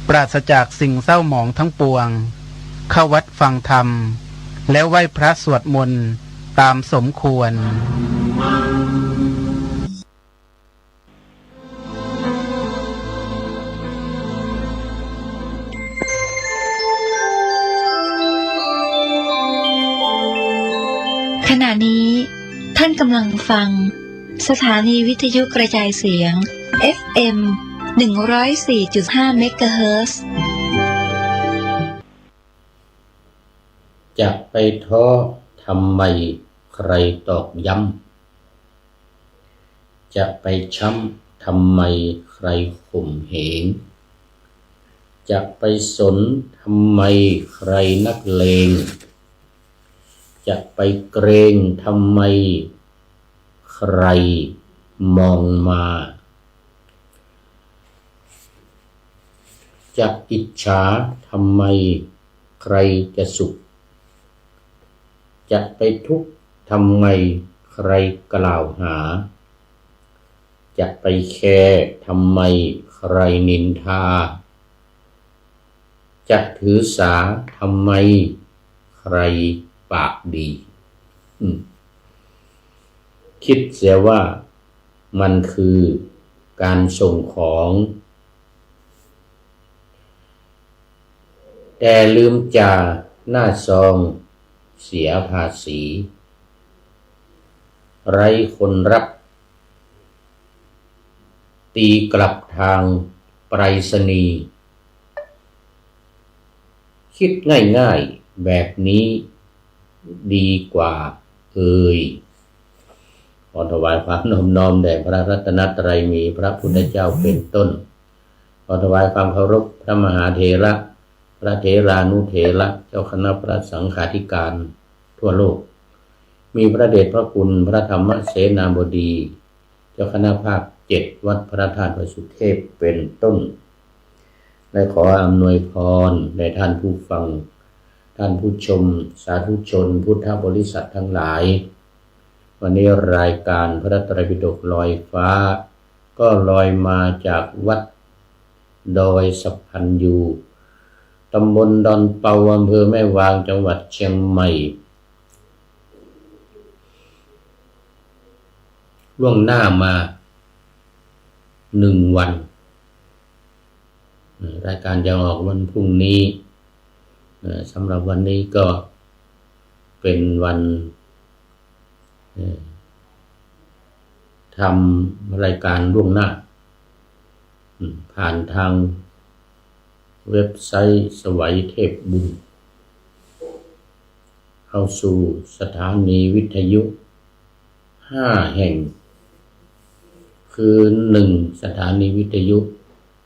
ปราศจากสิ่งเศร้าหมองทั้งปวงเข้าวัดฟังธรรมแล้วไหว้พระสวดมนต์ตามสมควรขณะนี้ท่านกำลังฟังสถานีวิทยุกระจายเสียง FM 104.5 เมกะเฮิรตซ์จะไปท้อทำไมใครตอกย้ำจะไปช้ำทำไมใครข่มเหงจะไปสนทำไมใครนักเลงจะไปเกรงทำไมใครมองมาจะอิจฉาทำไมใครจะสุขจะไปทุกข์ทำไมใครกล่าวหาจะไปแคร์ทำไมใครนินทาจะถือสาทำไมใครปากดีคิดเสียว่ามันคือการส่งของแต่ลืมจ่าหน้าซองเสียภาษีไร้คนรับตีกลับทางไปรษณีย์คิดง่ายๆแบบนี้ดีกว่าขอถวายความนอบน้อมแด่พระรัตนตรัยมีพระพุทธเจ้าเป็นต้นขอถวายความเคารพพระมหาเถระพระเถรานุเถระเจ้าคณะพระสังฆาธิการทั่วโลกมีพระเดชพระคุณพระธรรมเสนาบดีเจ้าคณะภาค7วัดพระธาตุวสุเทพเป็นต้นและขออำนวยพรแด่ท่านผู้ฟังท่านผู้ชมสาธุชนพุทธบริษัททั้งหลายวันนี้รายการพระไตรปิฎกลอยฟ้าก็ลอยมาจากวัดดอยสะพันยูตำบลดอนเปาอำเภอแม่วางจังหวัดเชียงใหม่ล่วงหน้ามา1 วันรายการจะออกวันพรุ่งนี้สำหรับวันนี้ก็เป็นวันทำรายการล่วงหน้าผ่านทางเว็บไซต์สวัยเทพบุญเข้าสู่สถานีวิทยุ5 แห่งคือ1สถานีวิทยุ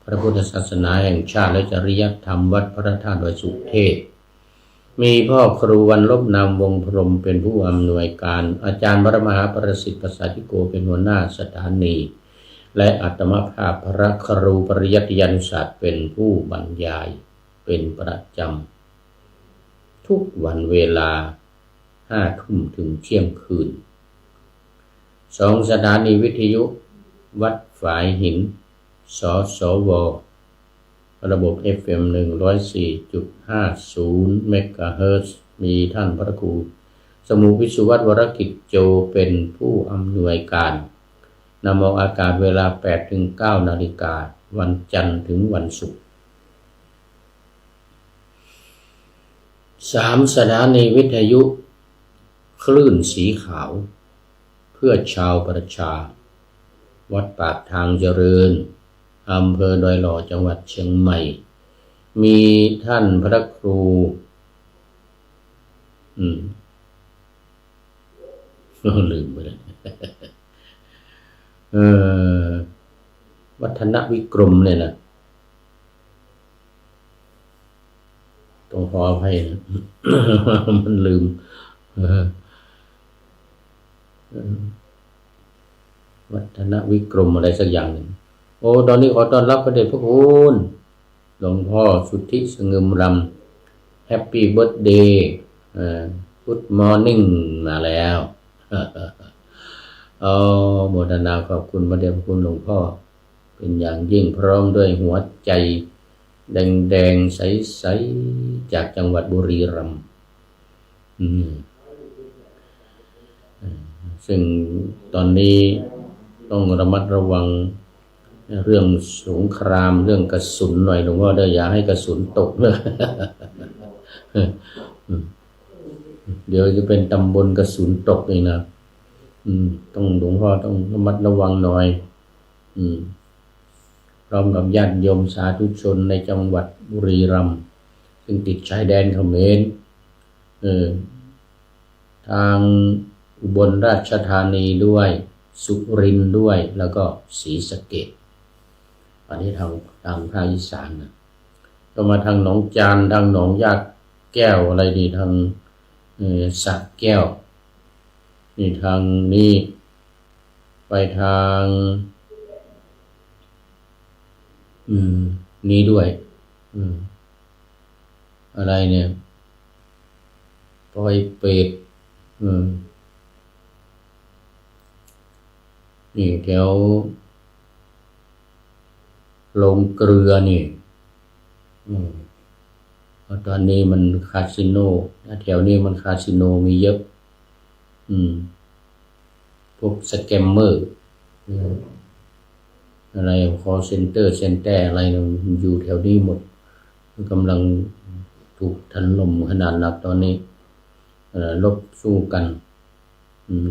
พระพุทธศาสนาแห่งชาติและจริยธรรมวัดพระธาตุวสุเทพมีพ่อครูวันลบนามวงพรหมเป็นผู้อำนวยการอาจารย์พระมหาประสิทธิ์ประสาธิโกเป็นหัวหน้าสถานีและอัตมภาพพระครูปริยัติยานุศาสตร์เป็นผู้บรรยายเป็นประจำทุกวันเวลา5 ทุ่มถึงเที่ยงคืน2สถานีวิทยุวัดฝายหินสสวระบบ FM 104.50 เมกะเฮิรตซ์มีท่านพระครูสมุวิสุวัฒน์วรกิจโจเป็นผู้อำนวยการนำออกอากาศเวลา 8-9 นาฬิกาวันจันทร์ถึงวันศุกร์3สถานีวิทยุคลื่นสีขาวเพื่อชาวประชาวัดปากทางเจริญอำเภอดอยหล่อจังหวัดเชียงใหม่มีท่านพระครูลืมไปเลยวัฒนวิกรมเนี่ยนะต้องขออภัยนะ มันลืมวัฒนวิกรมอะไรสักอย่างหนึ่งโอ้ตอนนี้ขอต้อนรับพระเดชพระคุณหลวงพ่อสุทธิสงึมรำแฮปปี้เบิร์ธเดย์กุดมอร์นิ่งมาแล้วโมทนาขอบคุณพระเดชพระคุณหลวงพ่อเป็นอย่างยิ่งพร้อมด้วยหัวใจ แดงใสๆจากจังหวัดบุรีรัมย์ซึ่งตอนนี้ต้องระมัดระวังเรื่องสงครามเรื่องกระสุนหน่อยหลวงพ่อเด้ออย่าให้กระสุนตกเลย เดี๋ยวจะเป็นตำบลกระสุนตกเลยนะต้องหลวงพ่อต้องระมัดระวังหน่อยพร้อมกับญาติโยมสาธุชนในจังหวัดบุรีรัมย์ซึ่งติดชายแดนเขมรทางอุบลราชธานีด้วยสุรินทร์ด้วยแล้วก็ศรีสะเกษอันนี้ทางภาคอีสานนะก็มาทางหนองจานทางหนองยาแก้วอะไรดีทางสระแก้วนี่ทางนี้ไปทางนี้ด้วยอะไรเนี่ยปอยเป็ดนี่แถวลงเกลือนี่เพราะตอนนี้มันคาสิโนแถวนี้มันคาสิโนมีเยอะพวกสแกมเมอร์อะไรคอเซ็นเตอร์อะไรมันอยู่แถวนี้หมดมันกำลังถูกถล่มขนาดหนักตอนนี้ลบสู้กัน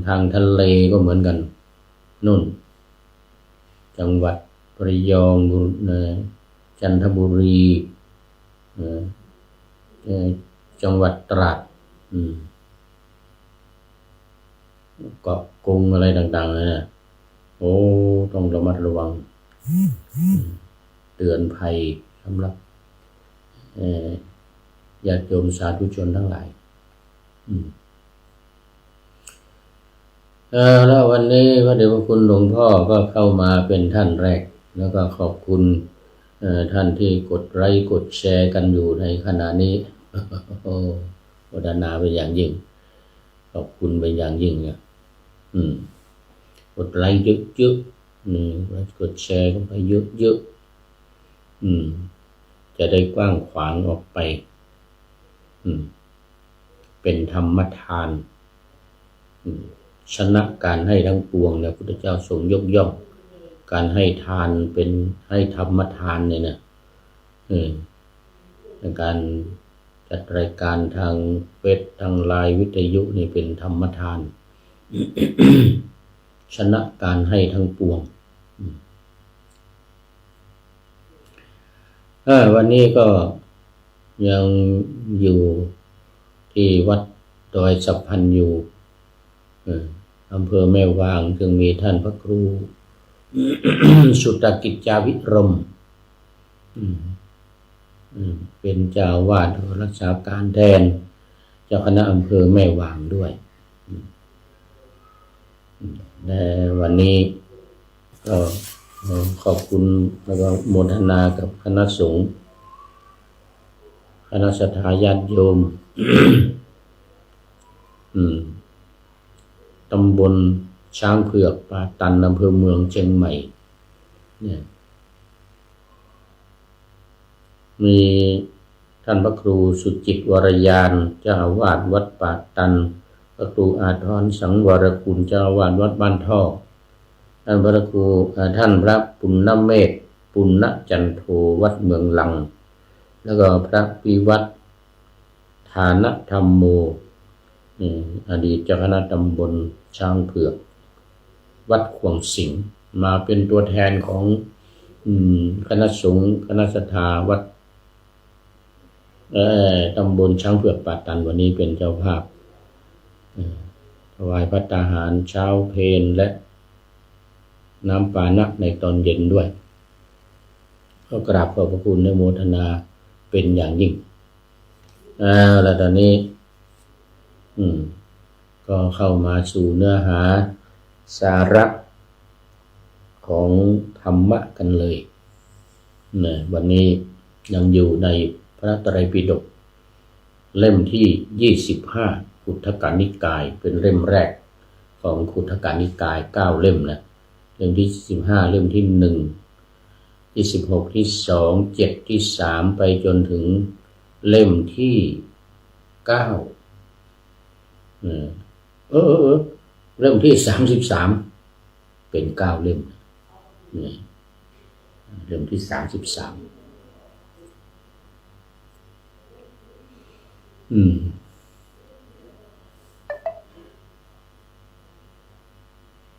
ทางทะเลก็เหมือนกันนู่นจังหวัดระยองจันทบุรีจังหวัดตราดเกาะกงอะไรต่างๆนะโอ้ต้องระมัดระวังเตือนภัยสำหรับญาติโยมสาธุชนทั้งหลายแล้ววันนี้พระเดชพระคุณหลวงพ่อก็เข้ามาเป็นท่านแรกแล้วก็ขอบคุณท่านที่กดไลค์กดแชร์กันอยู่ในขณะนี้โอ้โมทนาเป็นอย่างยิ่งขอบคุณเป็นอย่างยิ่งเนี่ยกดไลค์เยอะๆกดแชร์เข้าไปเยอะๆจะได้กว้างขวางออกไปเป็นธรรมทานชนะการให้ทั้งปวงเนี่ยพุทธเจ้าทรงยกย่องการให้ทานเป็นให้ธรรมทานเนี่ยนะในการจัดรายการทางเฟซทางไลน์วิทยุนี่เป็นธรรมทาน ชนะการให้ทั้งปวงวันนี้ก็ยังอยู่ที่วัดดอยสัพพันยูอำเภอแม่วางซึ่งมีท่านพระครู สุตกิจจาวิรมเป็นเจ้าวาดรักษาการแทนเจ้าคณะอำเภอแม่วางด้วยในวันนี้ก็ขอบคุณแล้วก็โมทนากับคณะสงฆ์คณะศรัทธาญาติโยม ตำบลช้างเผือกป่าตันอำเภอเมืองเชียงใหม่เนี่ยมีท่านพระครูสุจิตวรยานเจ้าอาวาสวัดป่าตันพระครูอาทรสังวรคุณเจ้าอาวาสวัดบ้านท่อท่านพระครูท่านพระปุณณเมธปุณณจันโทวัดเมืองลังแล้วก็พระวิวัฒน์ฐานธรรมโมอดีตเจ้าคณะตำบลช้างเผือกวัดขวงสิงห์มาเป็นตัวแทนของคณะสงฆ์คณะศรัทธาวัดตำบลช้างเผือกป่าตันวันนี้เป็นเจ้าภาพถวายภัตตาหารเช้าเพลและน้ำปานะในตอนเย็นด้วยก็กราบขอบพระคุณและโมทนาเป็นอย่างยิ่งแล้วตอนนี้ก็เข้ามาสู่เนื้อหาสาระของธรรมะกันเลยวันนี้ยังอยู่ในพระไตรปิฎกเล่มที่25ขุททกนิกายเป็นเล่มแรกของขุททกนิกาย9เล่มนะเล่มที่25เล่มที่1 ที่16ที่2 7ที่3ไปจนถึงเล่มที่9เล่มที่33เป็น9เล่มเล่มที่33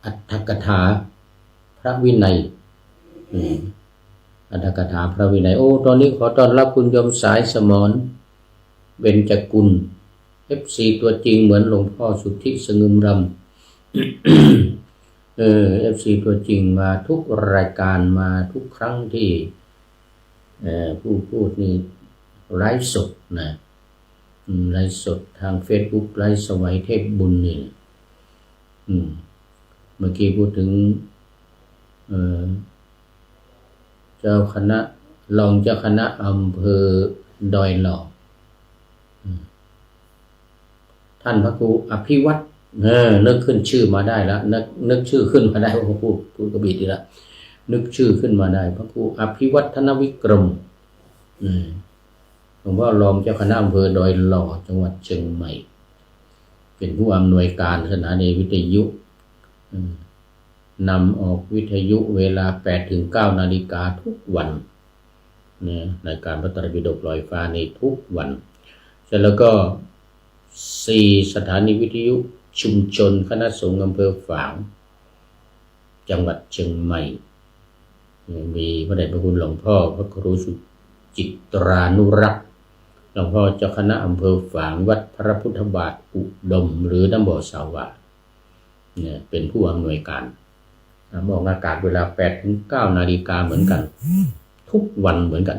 อัตถกถาพระวินัยอัตถกถาพระวินัยตอนนี้ขอต้อนรับคุณยมสายสมรเบญจกุล FC ตัวจริงเหมือนหลวงพ่อสุทธิสงึมรำFC ตัวจริงมาทุกรายการมาทุกครั้งที่ผู้พูดนี่ไลฟ์สดนะไลฟ์สดทาง Facebook ไลฟ์สวัยเทพบุญนี่เมื่อกี้พูดถึงเจ้าคณะรองเจ้าคณะอำเภอดอยหล่อท่านพระครูอภิวัตรนึกขึ้นชื่อมาได้แล้วนึกชื่อขึ้นมาได้ว่าพูดกระบี่ดีละนึกชื่อขึ้นมาได้พระครูอภิวัฒนวิกรมหลวงพ่อรองเจ้าคณะอำเภอดอยหล่อจังหวัดเชียงใหม่เป็นผู้อำนวยการสถานีวิทยุนำออกวิทยุเวลา 8-9 นาฬิกาทุกวันในการพระไตรปิฎกลอยฟ้าในทุกวันเสร็จแล้วก็4สถานีวิทยุชุมชนคณะสงฆ์อำเภอฝางจังหวัดเชียงใหม่มีพระเดชพระคุณหลวงพ่อพระครูสุจิตรานุรักษ์หลวงพ่อเจ้าคณะอำเภอฝางวัดพระพุทธบาทอุดมหรือน้ำบ่อสาวาเป็นผู้อำนวยการออกอากาศเวลา 8-9 นาฬิกาเหมือนกันทุกวันเหมือนกัน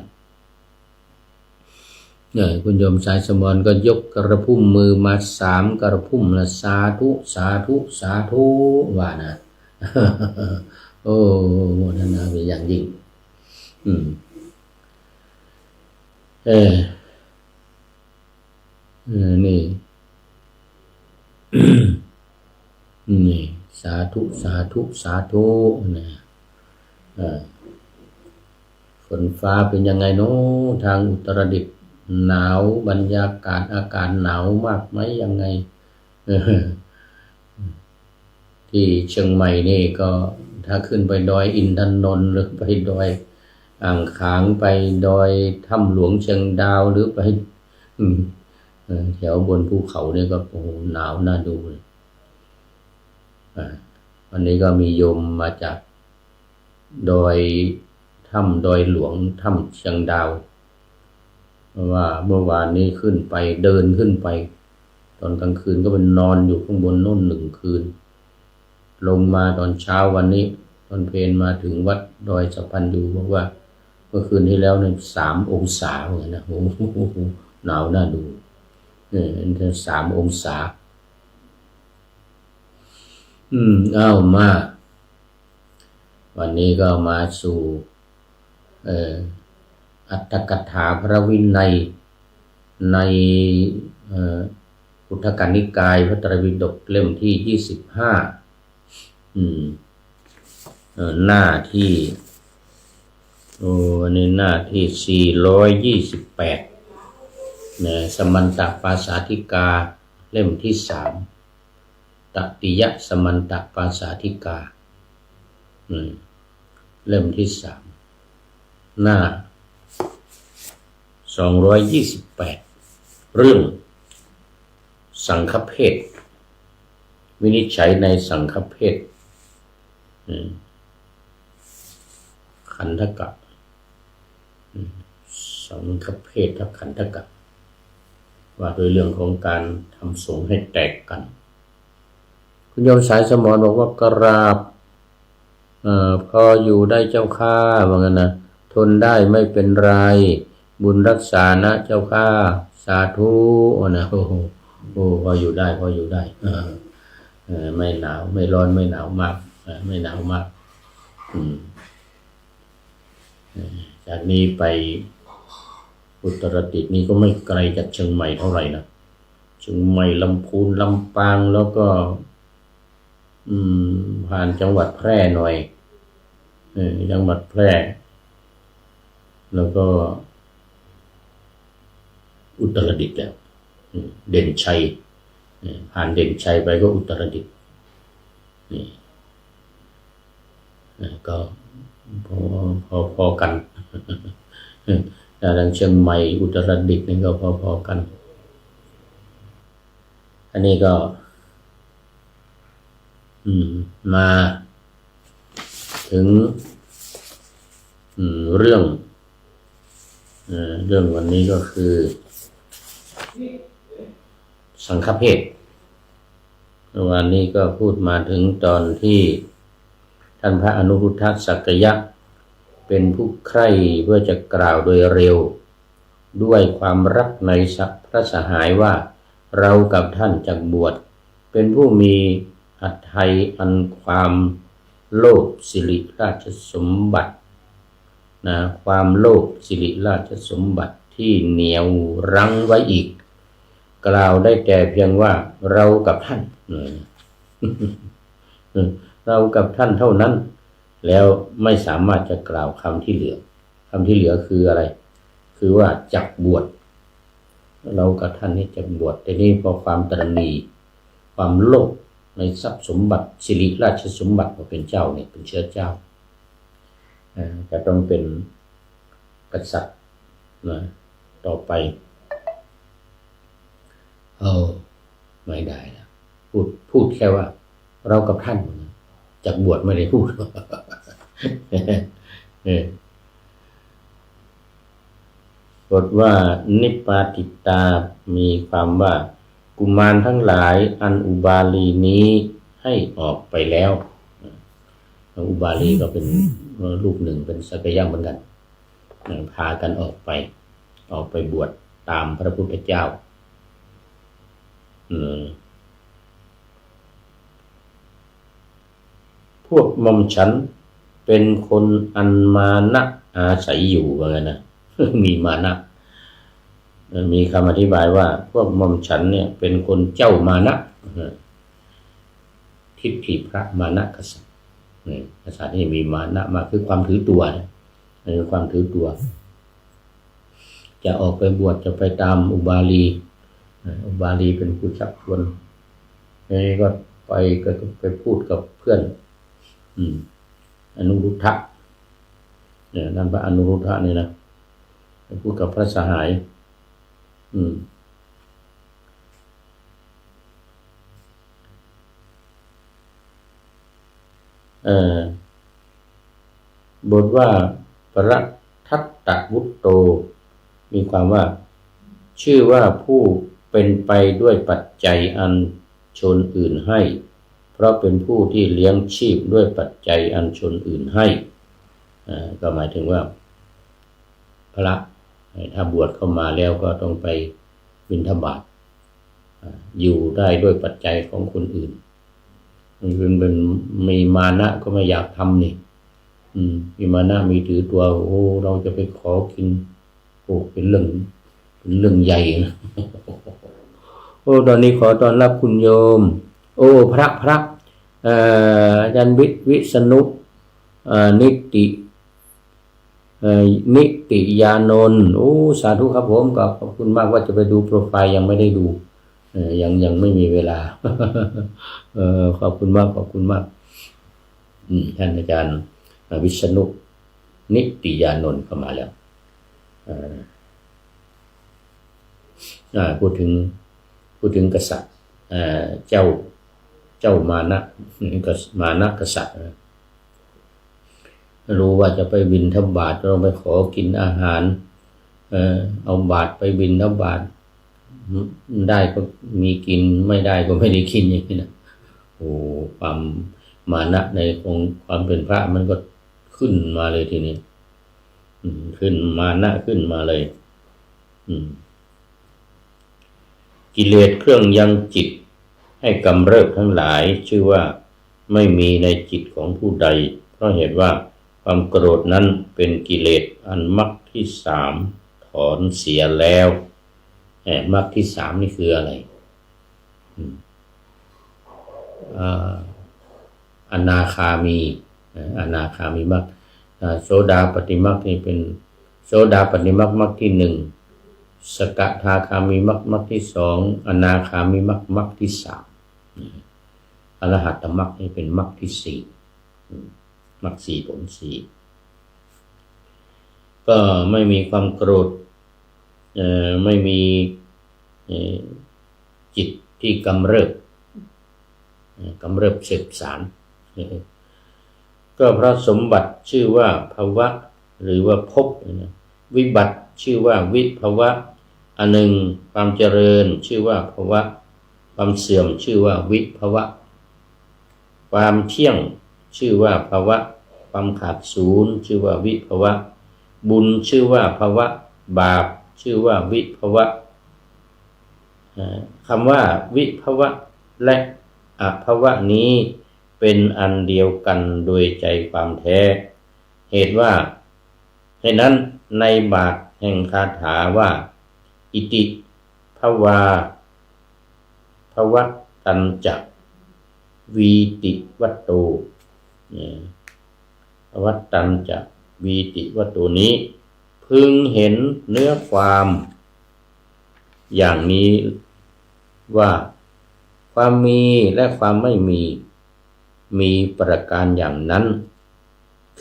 คุณโยมสายสมรก็ยกกระพุ่มมือมา3กระพุ่มละสาธุสาธุสาธุว่านะโอ้โมทนาเป็นอย่างยิ่งนี่นี่สาธุสาธุสาธุนะฝนฟ้าเป็นยังไงเนาะทางอุตรดิตถ์หนาวบรรยากาศอากาศหนาวมากไหมยังไงที่เชียงใหม่นี่ก็ถ้าขึ้นไปดอยอินทนนท์หรือไปดอยอ่างขางไปดอยถ้ำหลวงเชียงดาวหรือไปแถวบนภูเขานี่ก็โอ้หนาวน่าดูเลยวันนี้ก็มีโยมมาจากดอยถ้ำดอยหลวงถ้ำเชียงดาวเพราะว่าเมื่อวานนี้ขึ้นไปเดินขึ้นไปตอนกลางคืนก็เป็นนอนอยู่ข้างบนโน่น1 คืนลงมาตอนเช้าวันนี้ตอนเพลมาถึงวัดดอยสะพันดูบอกว่าเมื่อคืนที่แล้วเนี่ย3 องศาเหมือนนะโอ้โหหนาวน่าดู3 องศามาวันนี้ก็มาสู่อัตถกถาพระวินัยในพุทธกนิกายพระไตรปิฎกเล่มที่25หน้าที่วันนี้หน้าที่428สมันตปาสาธิกาเล่มที่3ตติยสมันตปาสาธิกาเล่มที่3หน้า228เรื่องสังฆเพศวินิจฉัยในสังฆเพศขันธกะสังฆเพศทัขันธกะว่าโดยเรื่องของการทำสงฆ์ให้แตกกันคุณโยมสายสมรบอกว่ากราบพออยู่ได้เจ้าข้าว่างั้นนะทนได้ไม่เป็นไรบุญรักษานะเจ้าข้าสาธุนะโอ้พออยู่ได้ไม่หนาวไม่ร้อนไม่หนาวมากไม่หนาวมากจากนี้ไปอุตรดิตถ์นี่ก็ไม่ไกลจากเชียงใหม่เท่าไหร่นะเชียงใหม่ลำพูนลำปางแล้วก็ผ่านจังหวัดแพร่หน่อยจังหวัดแพร่ แล้วก็อุตรดิตถ์แล้วเด่นชัยผ่านเด่นชัยไปก็อุตรดิตถ์นี่ก็พอกันดังเชียงใหม่อุตรดิตถ์นี่ก็พอกันอันนี้ก็มาถึงเรื่องวันนี้ก็คือสังฆเพศวันนี้ก็พูดมาถึงตอนที่ท่านพระอนุรุทธสักยะเป็นผู้ใคร่เพื่อจะกล่าวโดยเร็วด้วยความรักในพระสหายว่าเรากับท่านจักบวชเป็นผู้มีอัตถัยอันความโลภสิริราชสมบัตินะความโลภสิริราชสมบัติที่เหนียวรั้งไว้อีกกล่าวได้แต่เพียงว่าเรากับท่าน เรากับท่านเท่านั้นแล้วไม่สามารถจะกล่าวคำที่เหลือคืออะไรคือว่าจักบวชเรากับท่านนี่จักบวชแต่นี่พอความตระหนี่ความโลภในทรัพย์สมบัติสิริราชสมบัติว่าเป็นเจ้าเนี่ยเป็นเชื้อเจ้าจะต้องเป็นกษัตริย์นะต่อไปไม่ได้นะพูดแค่ว่าเรากับท่านจักบวชไม่ได้พูด บทว่านิปปาติตามีความว่ากุมารทั้งหลายอันอุบาลีนี้ให้ออกไปแล้วอุบาลีก็เป็นลูกหนึ่งเป็นสักยะเหมือนกันพากันออกไปบวชตามพระพุทธเจ้าพวกหม่อมฉันเป็นคนอันมานะอาศัยอยู่ว่างั้นนะ มีมานะมีคำอธิบายว่าพวกหม่อมฉันเนี่ยเป็นคนเจ้ามานะทิฏฐิพระมานะกษัตริย์กษัตริย์ที่มีมานะมาคือความถือตัวนะคือความถือตัวจะออกไปบวชจะไปตามอุบาลีเป็นผู้ชักชวนนี่ก็ไปพูดกับเพื่อนอนุรุทธะเนี่ยนั่นพระอนุรุทธะนี่นะไปพูดกับพระสหายบทว่าปรัตทัตตวุตโตมีความว่าชื่อว่าผู้เป็นไปด้วยปัจจัยอันชนอื่นให้เพราะเป็นผู้ที่เลี้ยงชีพด้วยปัจจัยอันชนอื่นให้ก็หมายถึงว่าพระถ้าบวชเข้ามาแล้วก็ต้องไปบิณฑบาตอยู่ได้ด้วยปัจจัยของคนอื่นเป็นมีมานะก็ไม่อยากทำนี่มีมานะมีถือตัวเราจะไปขอกินเป็นเรื่องใหญ่นะตอนนี้ขอต้อนรับคุณโยมพระอาจารย์วิษณุนิติยานนท์สาธุครับผมก็ขอบคุณมากว่าจะไปดูโปรไฟล์ยังไม่ได้ดูยังไม่มีเวลา ขอบคุณมากท่านอาจารย์วิษณุนิติยานนท์เข้ามาแล้วพูดถึงกษัตริย์เจ้ามานะกษัตริย์รู้ว่าจะไปบิณฑบาตเราไปขอกินอาหารเอาบาตรไปบิณฑบาตได้ก็มีกินไม่ได้ก็ไม่ได้กินอย่างนี้นะความมานะในของความเป็นพระมันก็ขึ้นมาเลยทีนี้ขึ้นมานะขึ้นมาเลยกิเลสเครื่องยังจิตให้กำเริบทั้งหลายชื่อว่าไม่มีในจิตของผู้ใดเพราะเหตุว่าความโกรธนั้นเป็นกิเลสอันมรรคที่สามถอนเสียแล้วมรรคที่สามนี่คืออะไรอนาคามีมรรคโสดาปัตติมรรคนี่เป็น ดาปัตติมรรคมรรคที่หนึ่งสกทาคามีมรรคมรรคที่สองอนาคามีมรรคมรรคที่สามอรหัตตมรรคนี่เป็นมรรคที่สี่มรรคสี่ผลสี่ก็ไม่มีความโกรธไม่มีจิตที่กำเริบเสพสารก็เพราะสมบัติชื่อว่าภวะหรือว่าภพวิบัติชื่อว่าวิภวะอันหนึ่งความเจริญชื่อว่าภวะความเสื่อมชื่อว่าวิภวะความเที่ยงชื่อว่าภวะความขาดศูนย์ชื่อว่าวิภวะบุญชื่อว่าภวะบาปชื่อว่าวิภวะคำว่าวิภวะและอภวะนี้เป็นอันเดียวกันโดยใจความแท้เหตุนั้นในบาทแห่งคาถาว่าอิติภวาภวตัญจวีติวัตโตภวตัญจวีติวัตโตนี้พึงเห็นเนื้อความอย่างนี้ว่าความมีและความไม่มีประการอย่างนั้น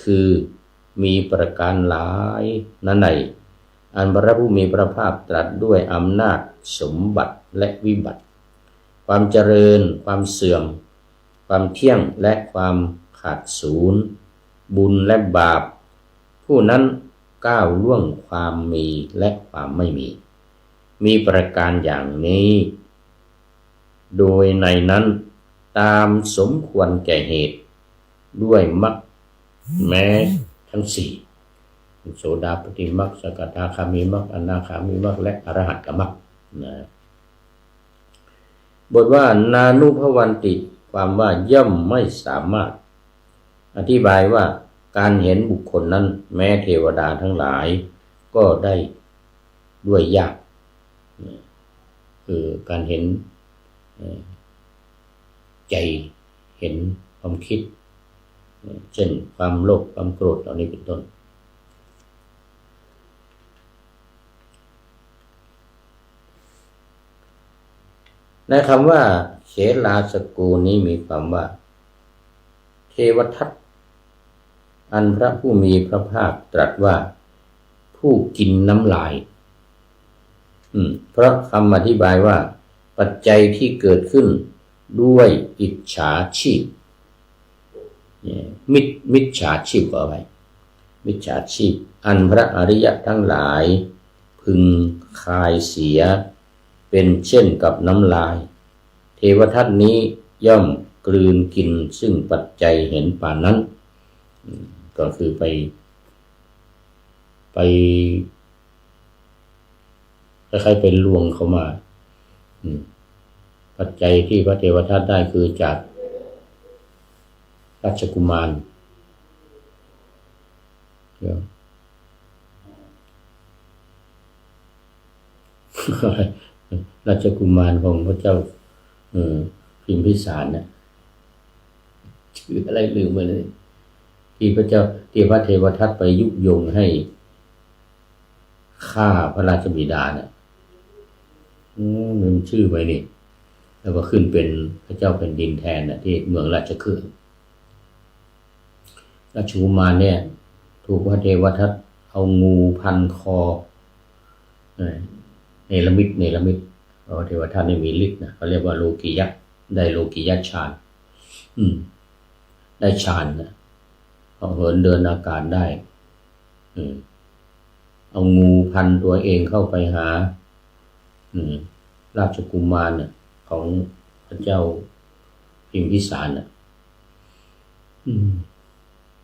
คือมีประการหลายนั่นใดอันพระผู้มีพระภาคตรัสด้วยอำนาจสมบัติและวิบัติความเจริญความเสื่อมความเที่ยงและความขาดศูนย์บุญและบาปผู้นั้นก้าวล่วงความมีและความไม่มีประการอย่างนี้โดยในนั้นตามสมควรแก่เหตุด้วยมรรคแม้ทั้งสี่โสดาปัตติมรรคสกทาคามีมรรคอนาคามีมรรคและอรหัตตมรรคบทว่านานุภวันติความว่าย่อมไม่สามารถอธิบายว่าการเห็นบุคคลนั้นแม้เทวดาทั้งหลายก็ได้ด้วยยากคือการเห็นใจเห็นความคิดเช่นความโลภความโกรธเหล่านี้เป็นต้นในคำว่าเขลาสกูนี้มีความว่าเทวทัตอันพระผู้มีพระภาคตรัสว่าผู้กินน้ำลายเพราะคำอธิบายว่าปัจจัยที่เกิดขึ้นด้วยอิจฉาชีพมิจฉาชีพก็อะไรมิจฉาชีพอันพระอริยะทั้งหลายพึงคายเสียเป็นเช่นกับน้ำลายเทวทัตนี้ย่อมกลืนกินซึ่งปัจจัยเห็นป่านนั้นก็คือไปคล้ายๆเป็นลวงเข้ามาปัจจัยที่พระเทวทัตได้คือจากราชกุมารราชกุมารของพระเจ้าพิมพิสารนะชื่ออะไรลืมไปเลยที่พระเทวทัตไปยุยงให้ฆ่าพระราชบิดาเนี่ยลืมชื่อไปนี่แล้วก็ขึ้นเป็นพระเจ้าแผ่นดินแทนนะที่เมืองราชคฤห์ราชกุมารเนี่ยถูกพระเทวทัตเอางูพันคอเนรมิตพระเทวทัตนี่มีฤทธิ์นะเขาเรียกว่าโลกิยะได้โลกิยะฌานได้ฌานนะเขาเหินเดินอากาศได้เอางูพันตัวเองเข้าไปหาราชกุมารเนี่ยของพระเจ้าพิมพิสารน่ะ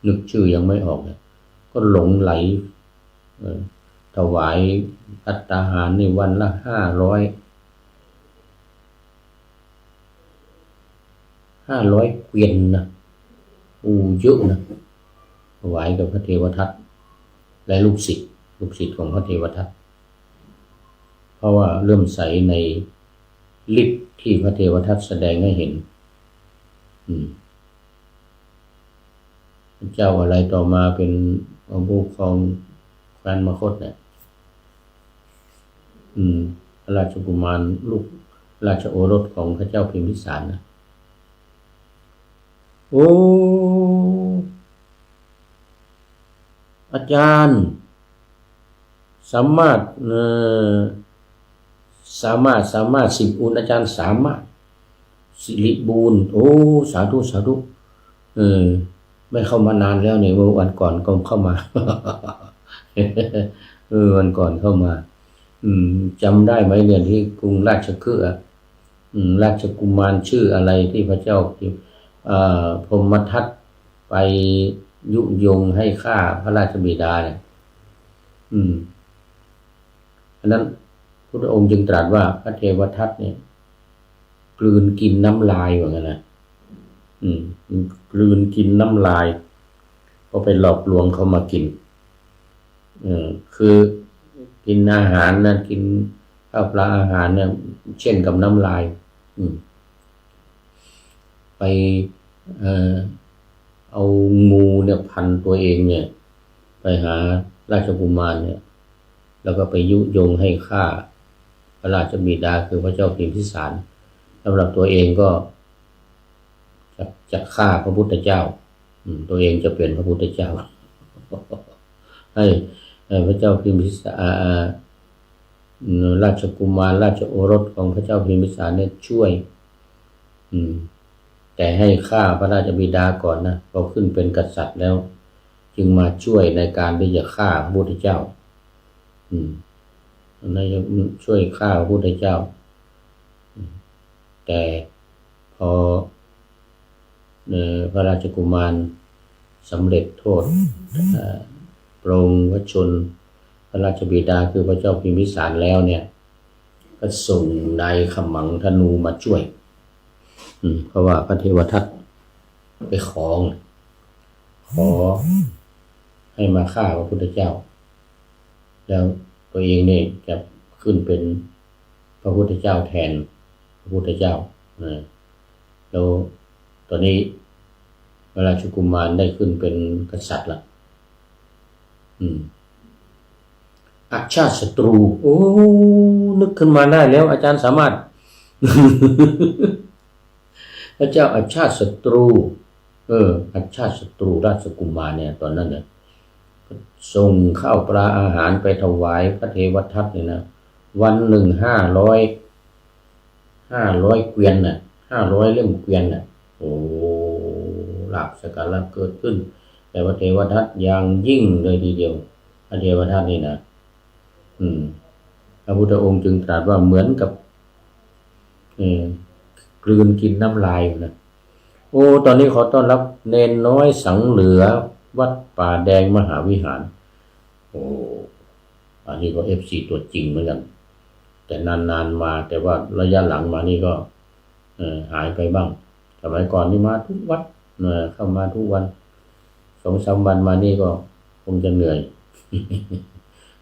นึกชื่อยังไม่ออกเลยก็หลงไหลถวายภัตตาหารในวันละ500เกวียนนะเยอะนะถวายกับพระเทวทัตและลูกศิษย์ของพระเทวทัตเพราะว่าเริ่มใสในฤทธิ์ที่พระเทวทัตแสดงให้เห็นพระเจ้าอะไรต่อมาเป็นผู้ครองแค แคว้นมคธเนี่ยพระราชกุมารลูกราชโอรสของพระเจ้าพิมพิสารนะโอ้อาจารย์สามารถสิบอุณอาจารย์สามารถสิริบูรณ์โอ้สาธุไม่เข้ามานานแล้วเนี่ยวันก่อนก็เข้ามา วันก่อนเข้ามาจำได้ไหมเรื่องที่กรุงราชคฤห์ราชกุมารชื่ออะไรที่พระเจ้าพรหมทัตไปยุยงให้ฆ่าพระราชบิดาเนี่ยอันนั้นพระองค์จึงตรัสว่าพระเทวทัตเนี่ยกลืนกินน้ำลายเหมือนกันนะกลืนกินน้ำลายพอไปหลอกลวงเขามากินคือกินอาหารนะกินข้าวปลาอาหารเนี่ยเช่นกับน้ำลายไปเอางูเนี่ยพันตัวเองเนี่ยไปหาราชกุมารเนี่ยแล้วก็ไปยุยงให้ฆ่าพระราชบิดาคือพระเจ้าพิมพิสารสำหรับตัวเองก็จะฆ่าพระพุทธเจ้าตัวเองจะเป็นพระพุทธเจ้า ให้พระเจ้าพิมพิสารราชกุมารราชโอรสของพระเจ้าพิมพิสารเนี่ยช่วยแต่ให้ฆ่าพระราชบิดาก่อนนะพอขึ้นเป็นกษัตริย์แล้วจึงมาช่วยในการที่จะฆ่าพระพุทธเจ้านั่นจะช่วยฆ่าพระพุทธเจ้าแต่พอพระราชกุมารสำเร็จโทษปรงพระชนพระราชบิดาคือพระเจ้าพิมพิสารแล้วเนี่ยก็ส่งนายขมังธนูมาช่วยเพราะว่าพระเทวทัตไปขอให้มาฆ่าพระพุทธเจ้าแล้วตัวเองเนี่ยจะขึ้นเป็นพระพุทธเจ้าแทนพระพุทธเจ้าแล้วตอนนี้พระราชกุมารได้ขึ้นเป็นกษัตริย์ละอาชาติศัตรูโอ้นึกขึ้นมาได้แล้วอาจารย์สามารถ พระเจ้าอาชาติศัตรูอาชาติศัตรูราชกุมารเนี่ยตอนนั้นเนี่ยส่งข้าวปลาอาหารไปถวายพระเทวทัตเนี่ยนะวันหนึ่ง500 เกวียนน่ะ500 เล่มเกวียนน่ะโอ้ลาภสักการะเกิดขึ้นแต่พระเทวทัตอย่างยิ่งเลยทีเดียวพระเทวทัตนี่นะพระพุทธองค์จึงตรัสว่าเหมือนกับกลืนกินน้ำลายนะโอ้ตอนนี้ขอต้อนรับเนนน้อยสังเหลือวัดป่าแดงมหาวิหารโอ้อันนี้ก็ FC ตัวจริงเหมือนกันแต่นานมาแต่ว่าระยะหลังมานี่ก็หายไปบ้างสมัยก่อนนี่มาทุกวัดเข้ามาทุกวัน 2-3 วันมานี่ก็คงจะเหนื่อย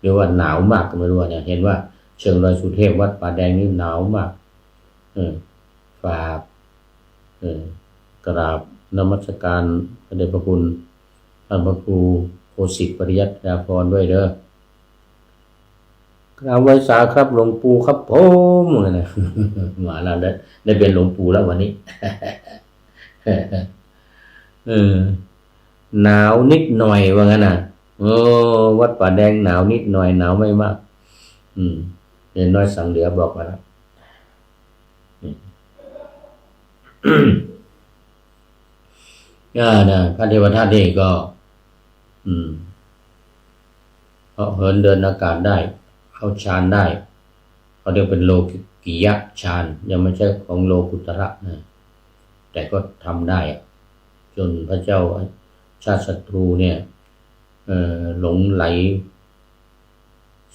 หรือว่าหนาวมากก็ไม่รู้เนี่ยเห็นว่าเชิงดอยสุเทพวัดป่าแดงนี่หนาวมากฝากกราบนมัสการพระเดชพระคุณท่านพระครูโคสิทธิ์ปริยัติยาภรณ์ด้วยเด้อกราบไหว้สาครับหลวงปู่ครับผมนะมาแล้วได้เป็นหลวงปู่แล้ววันนี้ หนาวนิดหน่อยว่างั้นนะวัดป่าแดงหนาวนิดหน่อยหนาวไม่มากเห็นน้อยสังเหลือบอกมาแล้วนะพระเทวทัตนี่ก็เหินเดินอากาศได้เข้าฌานได้เขาเรียกเป็นโลกิยะฌานยังไม่ใช่ของโลกุตระนะแต่ก็ทำได้จนพระเจ้าชาติศัตรูเนี่ยหลงไหล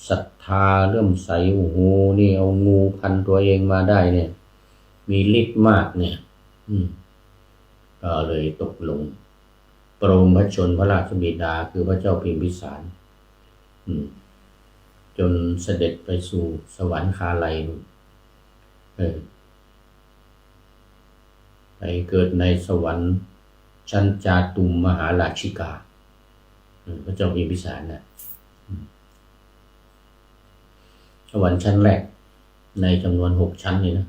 ศรัทธาเริ่มใสโอ้โหนี่เอางูพันตัวเองมาได้เนี่ยมีฤทธิ์มากเนี่ยก็เลยตกลงปรงพระชนพระราชบิดาคือพระเจ้าพิมพิสารจนเสด็จไปสู่สวรรคาลัยไปเกิดในสวรรค์ชั้นจาตุมมหาราชิกาพระเจ้าพิมพิสารนะ สวรรค์ชั้นแรกในจำนวน6 ชั้นนี่นะ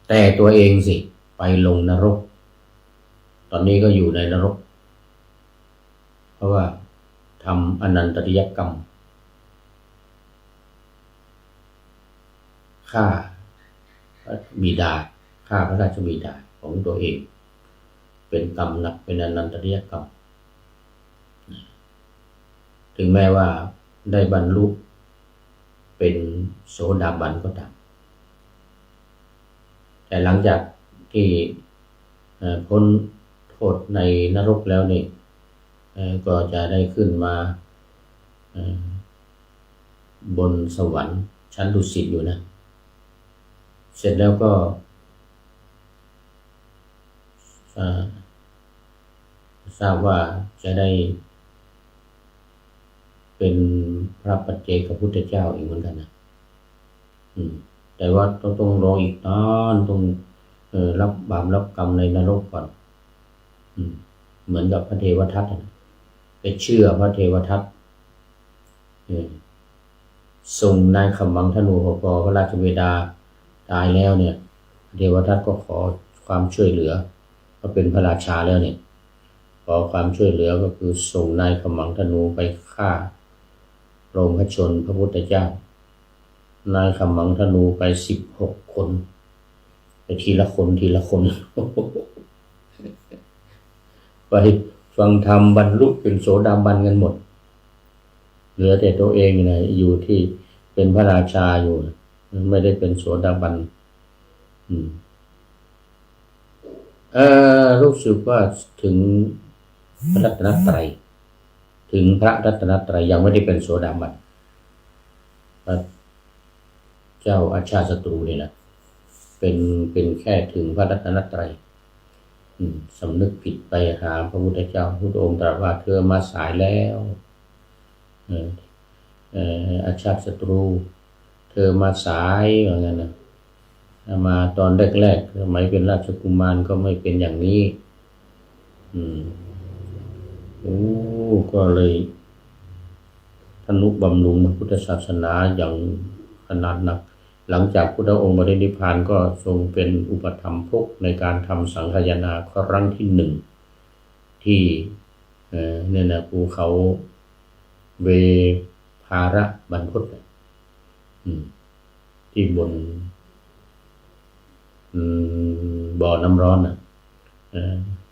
แต่ตัวเองสิไปลงนรกตอนนี้ก็อยู่ในนรกเพราะว่าทำอนันตริยกรรมฆ่าพระบิดาฆ่าพระราชบิดาของตัวเองเป็นกรรมหนักเป็นอนันตริยกรรมถึงแม้ว่าได้บรรลุเป็นโสดาบันก็ตามแต่หลังจากที่พ้นโทษในนรกแล้วนี่ก็จะได้ขึ้นมาบนสวรรค์ชั้นดุสิตอยู่นะเสร็จแล้วก็ทราบว่าจะได้เป็นพระปัจเจกพุทธเจ้าอีกเหมือนกันนะแต่ว่าต้องรออีกนานต้องรับบาปรับกรรมในนรกก่อนเหมือนกับพระเทวทัตไปเชื่อพระเทวทัตส่งนายขมังธนูปพระราชบิดาตายแล้วเนี่ยเทวทัตก็ขอความช่วยเหลือก็เป็นพระราชาแล้วเนี่ยขอความช่วยเหลือก็คือส่งนายขมังธนูไปฆ่าโรงพระชนพระพุทธเจ้านายขมังธนูไป16 คนไปทีละคนไปฟังธรรมบรรลุเป็นโสดาบันกันหมดเหลือแต่ตัวเองอยู่ที่เป็นพระราชาอยู่ไม่ได้เป็นโสดาบันรู้สึกว่าถึงพระรัตนตรัยยังไม่ได้เป็นโสดาบันพระเจ้าอาชาติศัตรูนี่แหละเป็นแค่ถึงพระรัตนตรัยสำนึกผิดไปหาพระพุทธเจ้าพุทธองค์ตรัสว่าเธอมาสายแล้วอาชาติศัตรูเธอมาสายอย่างนั้นนะมาตอนแรกๆสมัยเป็นราชกุมารก็ไม่เป็นอย่างนี้ก็เลยทนุบำรุงพระพุทธศาสนาอย่างขนาดนักหลังจากพุทธองค์บรินิพพานก็ทรงเป็นอุปถัมภกในการทำสังฆายนาครั้งที่1ที่เนี่ยนะภูเขาเวภาระบรรพตที่บนบ่อน้ำร้อน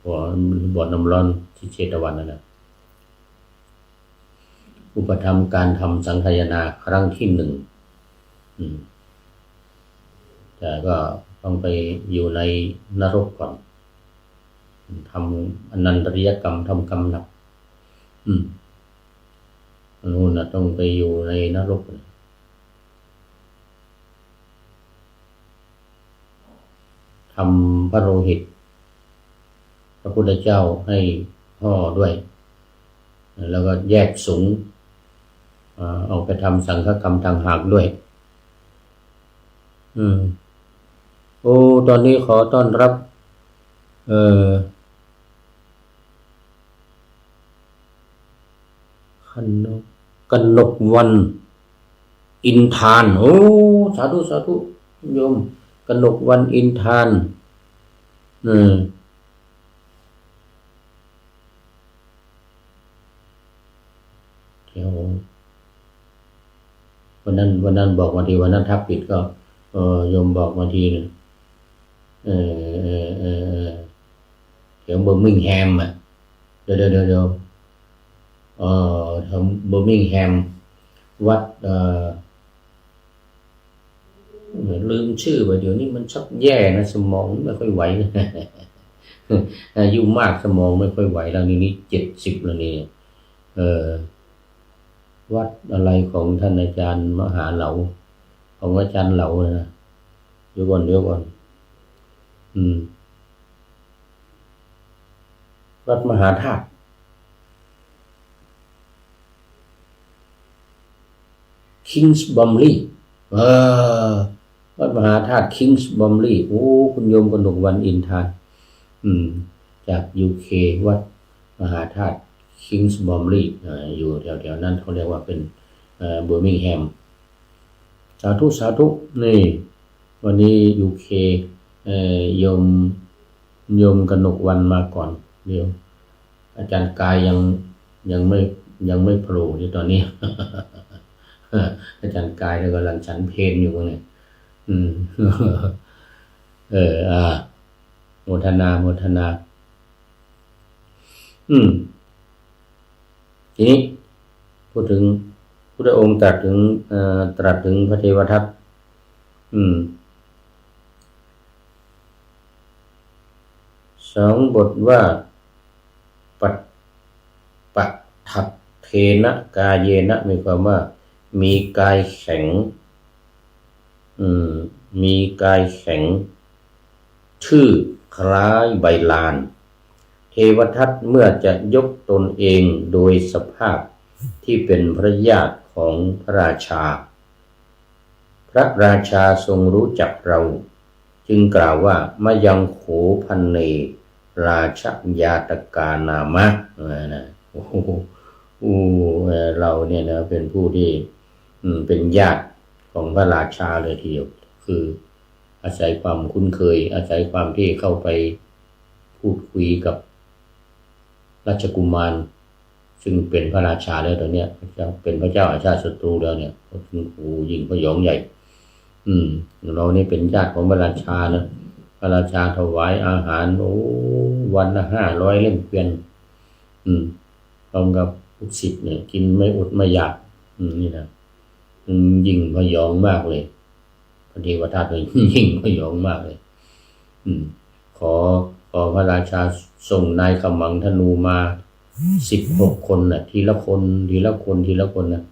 บ่อน้ำร้อนที่เชตวันนั่นแหละอุปถัมภ์การทำสังฆายนาครั้งที่1แต่ก็ต้องไปอยู่ในนรกก่อนทำอนันตริยกรรมทำกรรมหนักนู่นต้องไปอยู่ในนรกทำพระโลหิตพระพุทธเจ้าให้ห่อด้วยแล้วก็แยกสงฆ์เอาไปทำสังฆกรรมต่างหากด้วยตอนนี้ขอต้อนรับกนกวันอินทานสาธุโยมกนกวันอินทานเดี๋ยววันนั้นบอกมาทีวันนั้นทักผิดก็โยมบอกมาทีนึงแถวเบอร์มิงแฮมเดี๋ยวแถวเบอร์มิงแฮมวัดลืมชื่อไปเดี๋ยวนี้มันชักแย่นะสมองไม่ค่อยไหวนะอายุมากสมองไม่ค่อยไหวแล้วนี่70แล้วนี่วัดอะไรของท่านอาจารย์มหาเหลาของอาจารย์เหลานะเดี๋ยวก่อนวัดมหาธาตุคิงส์บอมลีวัดมหาธาตุคิงส์บอมลีคุณโยมกนกวันอินทานจาก UK วัดมหาธาตุคิงส์บอมลีอยู่แถวๆนั้นเขาเรียกว่าเป็น เบอร์มิงแฮมสาธุสาธุนี่วันนี้UK โยมกนกวันมาก่อนเดี๋ยวอาจารย์กายยังไม่โผล่อยู่ตอนนี้ อาจารย์กายกำลังฉันเพลอยู่เนี่ยโมทนาทีนี้พูดถึงพุทธองค์ตรัสถึงพระเทวทัตสองบทว่าปัตถัตเทนะกายเยนะมีความว่ามีกายแข็งมีกายแข็งชื่อคล้ายใบลานเทวทัตเมื่อจะยกตนเองโดยสภาพที่เป็นพระญาติของพระราชาพระราชาทรงรู้จักเราจึงกล่าวว่ามายังโขพันเนราชญาตกานามะนะเราเนี่ยนะเป็นผู้ที่เป็นญาติของพระราชาเลยทีเดียวคืออาศัยความคุ้นเคยอาศัยความที่เข้าไปพูดคุยกับราชกุมารซึ่งเป็นพระราชาแล้วตอนเนี้ยเป็นพระเจ้าอาชาติศัตรูแล้วเนี่ยยิงพยองใหญ่เรานี่เป็นญาติของพระราชานะพระราชาถวายอาหารวันละ500 เล่มเกวียนพร้อมกับลูกศิษย์เนี่ยกินไม่อดไม่อยากนี่นะยิ่งพยองมากเลยพระเทวทัตเลยยิ่งพยองมากเลยขอพระราชาส่งนายขมังธนูมา16 คนน่ะทีละคนนะ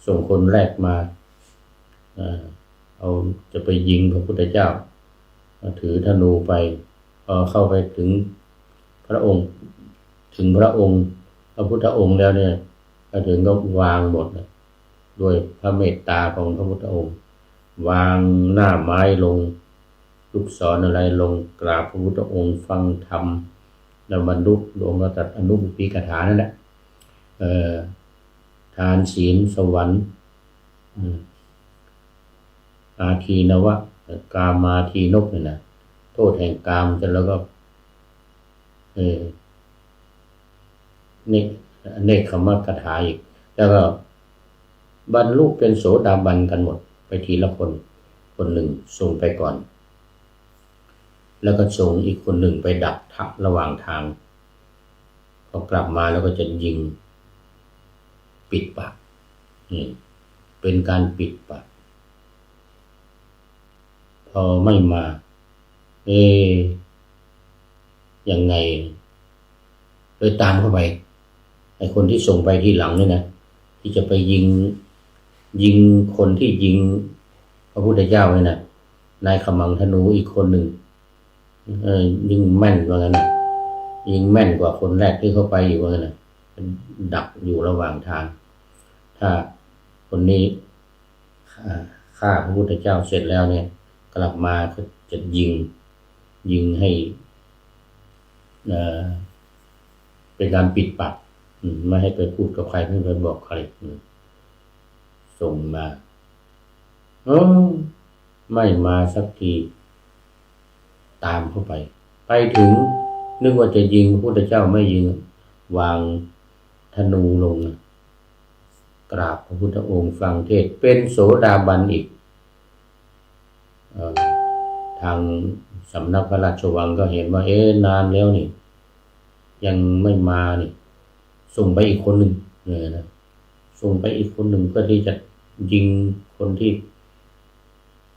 ส่งคนแรกมาเอาจะไปยิงพระพุทธเจ้าถือธนูไปพอเข้าไปถึงพระองค์พระพุทธองค์แล้วเนี่ยก็ถึงก็วางหมดด้วยพระเมตตาของพระพุทธองค์วางหน้าไม้ลงลูกศรอะไรลงกราบพระพุทธองค์ฟังธรรมแล้วบรรลุดวงก็ตัดอนุปปิกถานั่นแหละทานศีลสวรรค์อาทีนวะกามาทีนกเนี่ยนะโทษแห่งกามจะแล้วก็เนคขมกถาอีกแล้วก็บรรลุเป็นโสดาบันกันหมดไปทีละคนหนึ่งส่งไปก่อนแล้วก็ส่งอีกคนหนึ่งไปดักทับระหว่างทางพอกลับมาแล้วก็จะยิงปิดปากเป็นการปิดปากพอไม่มายังไงเลยตามเข้าไปไอ้คนที่ส่งไปที่หลังนี่นะที่จะไปยิงคนที่ยิงพระพุทธเจ้าเนี่ยนะนายขมังธนูอีกคนหนึ่งยิงแม่นว่างั้นนะยิงแม่นกว่าคนแรกที่เข้าไปอยู่ว่างั้นนะดักอยู่ระหว่างทางถ้าคนนี้ฆ่าพระพุทธเจ้าเสร็จแล้วเนี่ยกลับมาก็จะยิงให้เป็นการปิดปากไม่ให้ไปพูดกับใครไม่ไปบอกใครส่งมาไม่มาสักทีตามเข้าไปถึงนึกว่าจะยิงพระพุทธเจ้าไม่ยิงวางธนูลงกราบพระพุทธองค์ฟังเทศเป็นโสดาบันอีกทางสำนักพระราชวังก็เห็นว่านานแล้วนี่ยังไม่มานี่ส่งไปอีกคนหนึ่งนะส่งไปอีกคนหนึ่งเพื่อที่จะยิงคนที่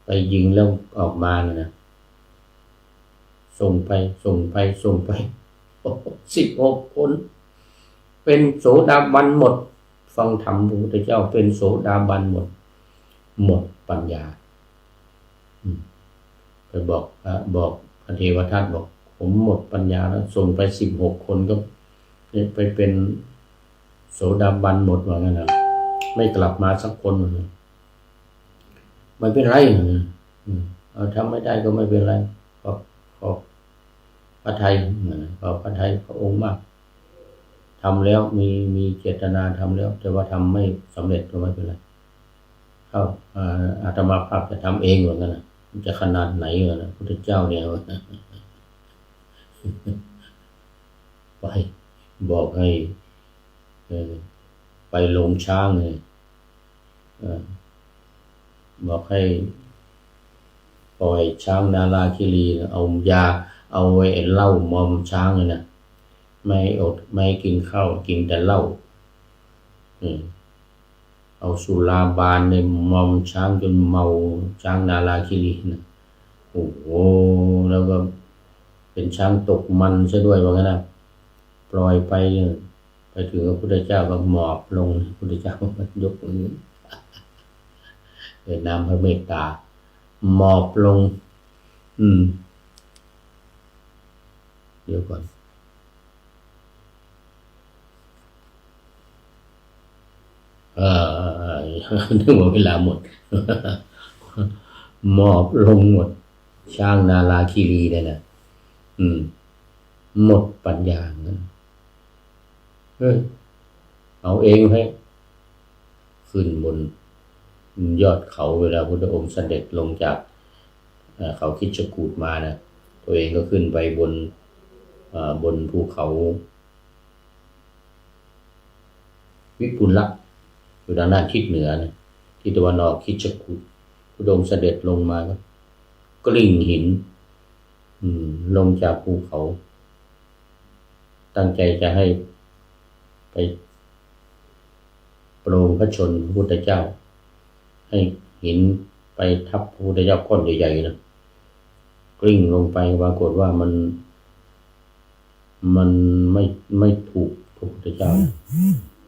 ไปยิงแล้วออกมานะส่งไป16 คนเป็นโสดาบันหมดฟังธรรมพระพุทธเจ้าเป็นโสดาบันหมดปัญญาไปบอกพระเทวทัตบอกผมหมดปัญญาแล้วส่งไป16 คนก็ไปเป็นโสดาบันหมดว่างั้นนะไม่กลับมาสักคนไม่เป็นไรทำไม่ได้ก็ไม่เป็นไรขอพระทัยขอพระทัยพระองค์มาก ทำแล้วมีเจตนาทำแล้วแต่ว่าทำไม่สำเร็จก็ไม่เป็นไรเข้าอาตมาภาพจะทำเองเหมือนกันนะมันจะขนาดไหนเหรอนะพุทธเจ้าเนี่ยไปบอกให้ไปลงช้างเลยบอกให้ปล่อยช้างนาราคิรีเอายาเอาไว้เหล้ามอมช้างเลยนะไม่อดไม่กินข้าวกินแต่เหล้าเอาสุราบานในมอมช้างจนเมาช้างนาราคิรีนะโอ้โหแล้วก็เป็นช้างตกมันซะด้วยว่างั้นนะปล่อยไปถึงพระพุทธเจ้าก็หมอบลงพระพุทธเจ้ายกมือน้ำพระเมตตาหมอบลงเดี๋ยวก่อนนึกว่าเวลาหมดหมอบลงหมดช้างนาราคีรีเนี่ยนะหมดปัญญางั้นเอาเองให้ขึ้นบนยอดเขาเวลาพุทธองค์เสด็จลงจากเขาคิชกูฏมานะตัวเองก็ขึ้นไปบนภูเขาวิปุลละอยู่ด้านหน้าทิศเหนือนะทิศตะวันออกคิชกูฏพุทธองค์เสด็จลงมาก็กลิ้งหินลงจากภูเขาตั้งใจจะให้ไปโปรดพระชนพระพุทธเจ้าให้หินไปทับพระพุทธเจ้าก้อนใหญ่ๆนะกลิ้งลงไปปรากฏว่ามันไม่ถูกพระพุทธเจ้า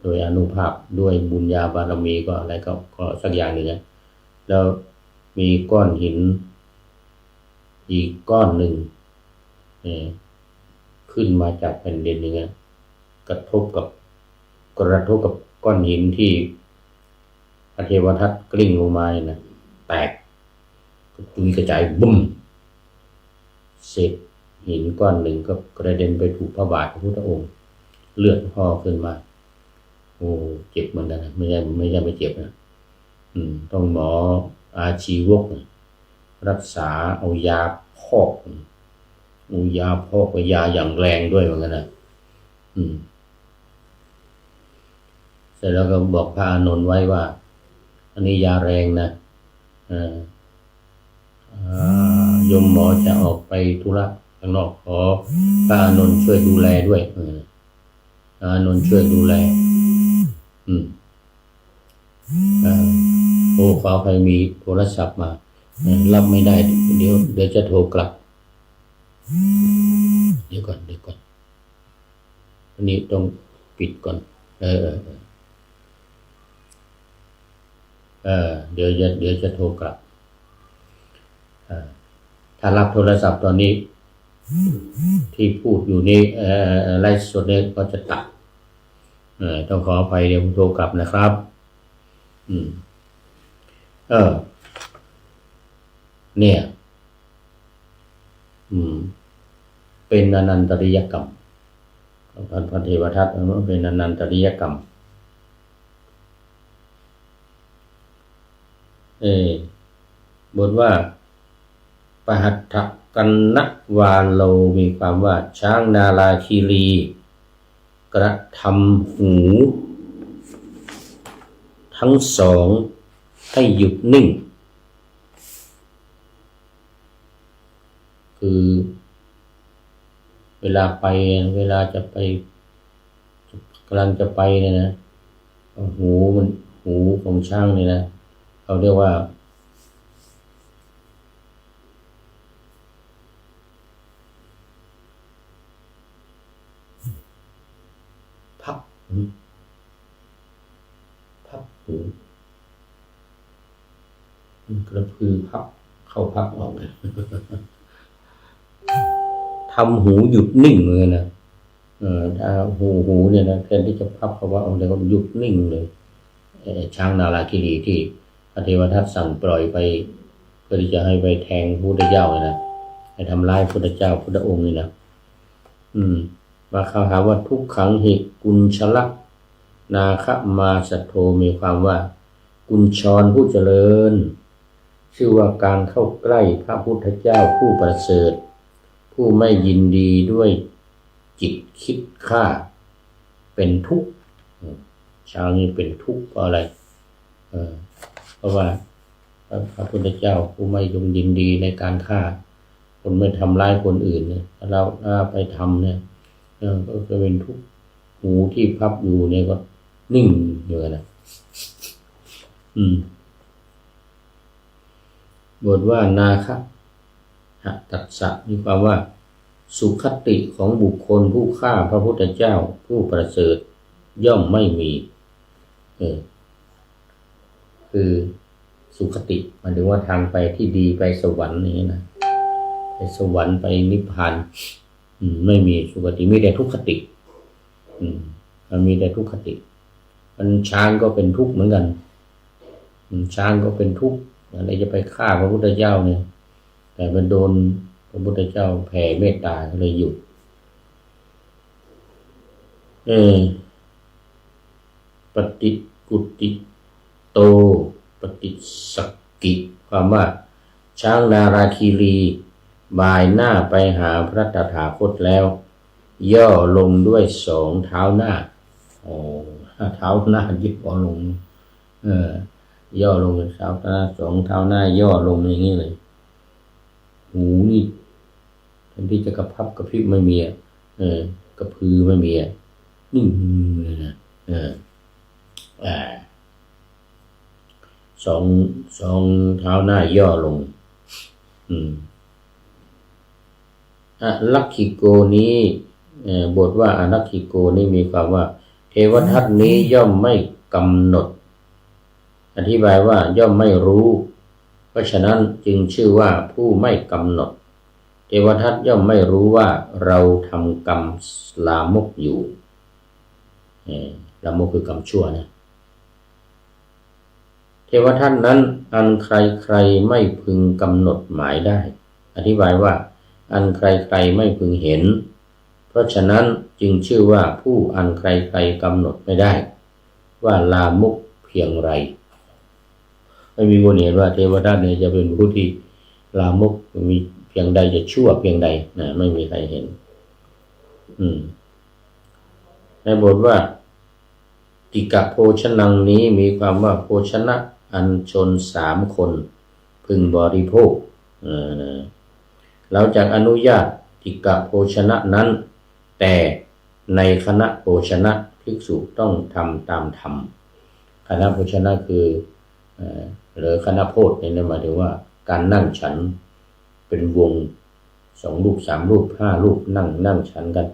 โดยอานุภาพด้วยบุญญาบารมีก็อะไรก็สักอย่างหนึ่งนะแล้วมีก้อนหินอีกก้อนหนึ่งขึ้นมาจากแผ่นดินอย่างเงี้ยกระทบกับก้อนหินที่พระเทวทัตกลิ้งลงมาเนี่ยนะแตกตุยกระจายบุ้มเศษหินก้อนหนึ่งก็กระเด็นไปถูกพระบาทพระพุทธองค์เลือดห่อขึ้นมาโอ้เจ็บเหมือนกันนะไม่ใช่ไม่เจ็บนะต้องหมออาชีวกรักษาเอายาพอกยาพอกยาอย่างแรงด้วยเหมือนกันนะเสร็จแล้วก็บอกพระอานนท์ไว้ว่าอันนี้ยาแรงนะโยมหมอจะออกไปธุระข้างนอกขอพระอานนท์ช่วยดูแลด้วยอานนท์ช่วยดูแลโอ้ขอใครมีโทรศัพท์มารับไม่ได้เดี๋ยวจะโทรกลับเดี๋ยวก่อนอันนี้ต้องปิดก่อนเดี๋ยวจะโทรกลับถ้ารับโทรศัพท์ตอนนี้ที่พูดอยู่นี่ไลฟ์สดเนี่ยก็จะตัดต้องขออภัยเดี๋ยวผมโทรกลับนะครับเนี่ยเป็นอนันตริยกรรมพระเทวทัตเป็นอนันตริยกรรมบทว่าปหัตถกันนวาโลมีความว่าช้างนาราคีรีกระทำหูทั้งสองให้หยุดนิ่งคือเวลาจะไปกำลังจะไปเนี่ยนะหูของช้างเนี่ยนะเขาเรียกว่าพับหูกระพือพับเข้าพับออกทำหูหยุดนิ่งเลยนะถ้าหูเนี่ยนะแทนที่จะพับเขาว่าเอาแต่ก็หยุดนิ่งเลยช้างนาราคิรีที่พระเทวทัตสั่งปล่อยไปเพื่อที่จะให้ไปแทงพระพุทธเจ้าเลยนะให้ทำร้ายพระพุทธเจ้าพุทธองค์นี่นะ มาคำถามว่าทุกขังหิกุญชลักษนาคมาสัทโธมีความว่ากุญชรผู้เจริญชื่อว่าการเข้าใกล้พระพุทธเจ้าผู้ประเสริฐผู้ไม่ยินดีด้วยจิตคิดฆ่าเป็นทุกข์ชาวนี้เป็นทุกข์เพราะอะไรเพราะว่าพระพุทธเจ้าผู้ไม่ยงยินดีในการฆ่าคนไม่ทำร้ายคนอื่นเนี่ยถ้าเราไปทำเนี่ยก็จะเป็นทุกข์หูที่พับอยู่เนี่ยก็นิ่งอยู่นะบทว่านาคะหะตัสสะมีความว่าสุขติของบุคคลผู้ฆ่าพระพุทธเจ้าผู้ประเสริฐย่อมไม่มีคือสุขติหมายถึงว่าทางไปที่ดีไปสวรรค์นี้นะไปสวรรค์ไปนิพพานไม่มีสุขติมีแต่ทุกขติมันมีแต่ทุกขติมันช้างก็เป็นทุกข์เหมือนกันช้างก็เป็นทุกข์อะไรจะไปฆ่าพระพุทธเจ้าเนี่ยแต่มันโดนพระพุทธเจ้าแผ่เมตตาก็เลยหยุดปฏิกุติโตปฏิสักกิความว่าช้างนาราคีรีบ่ายหน้าไปหาพระตถาคตแล้วย่อลงด้วยสองเท้าหน้าเท้าหน้ายิบอลงย่อลงเท้าหน้าสองเท้าหน้าย่อลงอย่างนี้เลยหูนี่แทนที่จะกระพับกระพริบไม่มีกระพือไม่มีนิ่งเลยนะสองเท้าหน้าย่อลงลักขิโกนี้บทว่าอลักขิโกนี้มีความว่าเทวทัตนี้ย่อมไม่กำหนดอธิบายว่าย่อมไม่รู้เพราะฉะนั้นจึงชื่อว่าผู้ไม่กำหนดเทวทัตย่อมไม่รู้ว่าเราทำกรรมลามกอยู่ลามกคือกรรมชั่วนะเทวทัตนั้นอันใครไม่พึงกำหนดหมายได้อธิบายว่าอันใครไม่พึงเห็นเพราะฉะนั้นจึงชื่อว่าผู้อันใครกำหนดไม่ได้ว่าลามกเพียงไรไม่มีคนเห็นว่าเทวทัตเนี่ยจะเป็นผู้ที่ลามกมีเพียงใดจะชั่วเพียงใดนะไม่มีใครเห็นในบทว่าติกะโภชนังนี้มีความว่าโภชนะอันชน3 คนพึงบริโภคเราจะอนุญาตติกะโภชนะนั้นแต่ในคณะโภชนะภิกษุต้องทำตามธรรมคณะโภชนะคือหรือคณะโพธิเนี่ยหมายถึงว่าการนั่งฉันเป็นวง2 รูป 3 รูป 5 รูปนั่งฉันกัน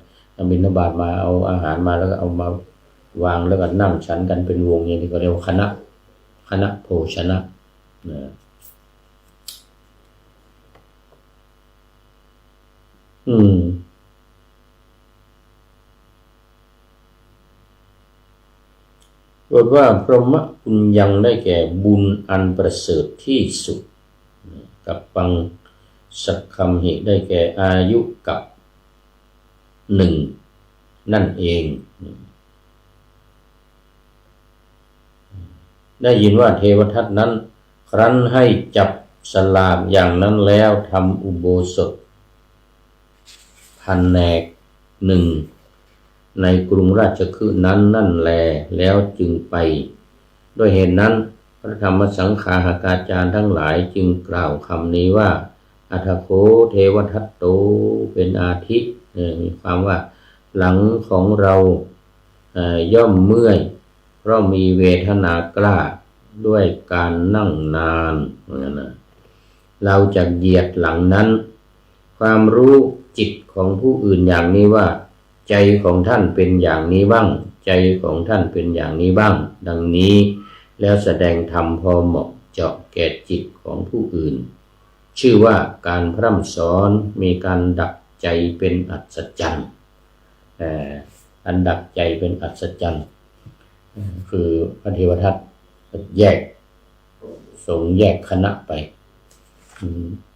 บิณฑบาตมาเอาอาหารมาแล้วก็เอามาวางแล้วก็นั่งฉันกันเป็นวงอย่างนี้ก็เรียกว่าคณะโภชนะบทว่าพรหมปุญญังได้แก่บุญอันประเสริฐที่สุดกับปังสักคำหิได้แก่อายุกับ1นั่นเองได้ยินว่าเทวทัตนั้นครั้นให้จับสลากอย่างนั้นแล้วทำอุโบสถพันแนก1ในกรุงราชคฤห์นั้นนั่นแลแล้วจึงไปด้วยเหตุนั้นพระธรรมสังฆาหกาจารย์ทั้งหลายจึงกล่าวคำนี้ว่าอัทโคเทวทัตโตเป็นอาทิมีความว่าหลังของเราย่อมเมื่อยเพราะมีเวทนากล้าด้วยการนั่งนานเราจะเหยียดหลังนั้นความรู้จิตของผู้อื่นอย่างนี้ว่าใจของท่านเป็นอย่างนี้บ้างใจของท่านเป็นอย่างนี้บ้างดังนี้แล้วแสดงธรรมพอเหมาะเจาะแก่จิตของผู้อื่นชื่อว่าการพร่ำสอนมีการดักใจเป็นอัศจรรย์อันดักใจเป็นอัศจรรย์คือพระเทวทัตแยกสงฆ์แยกคณะไ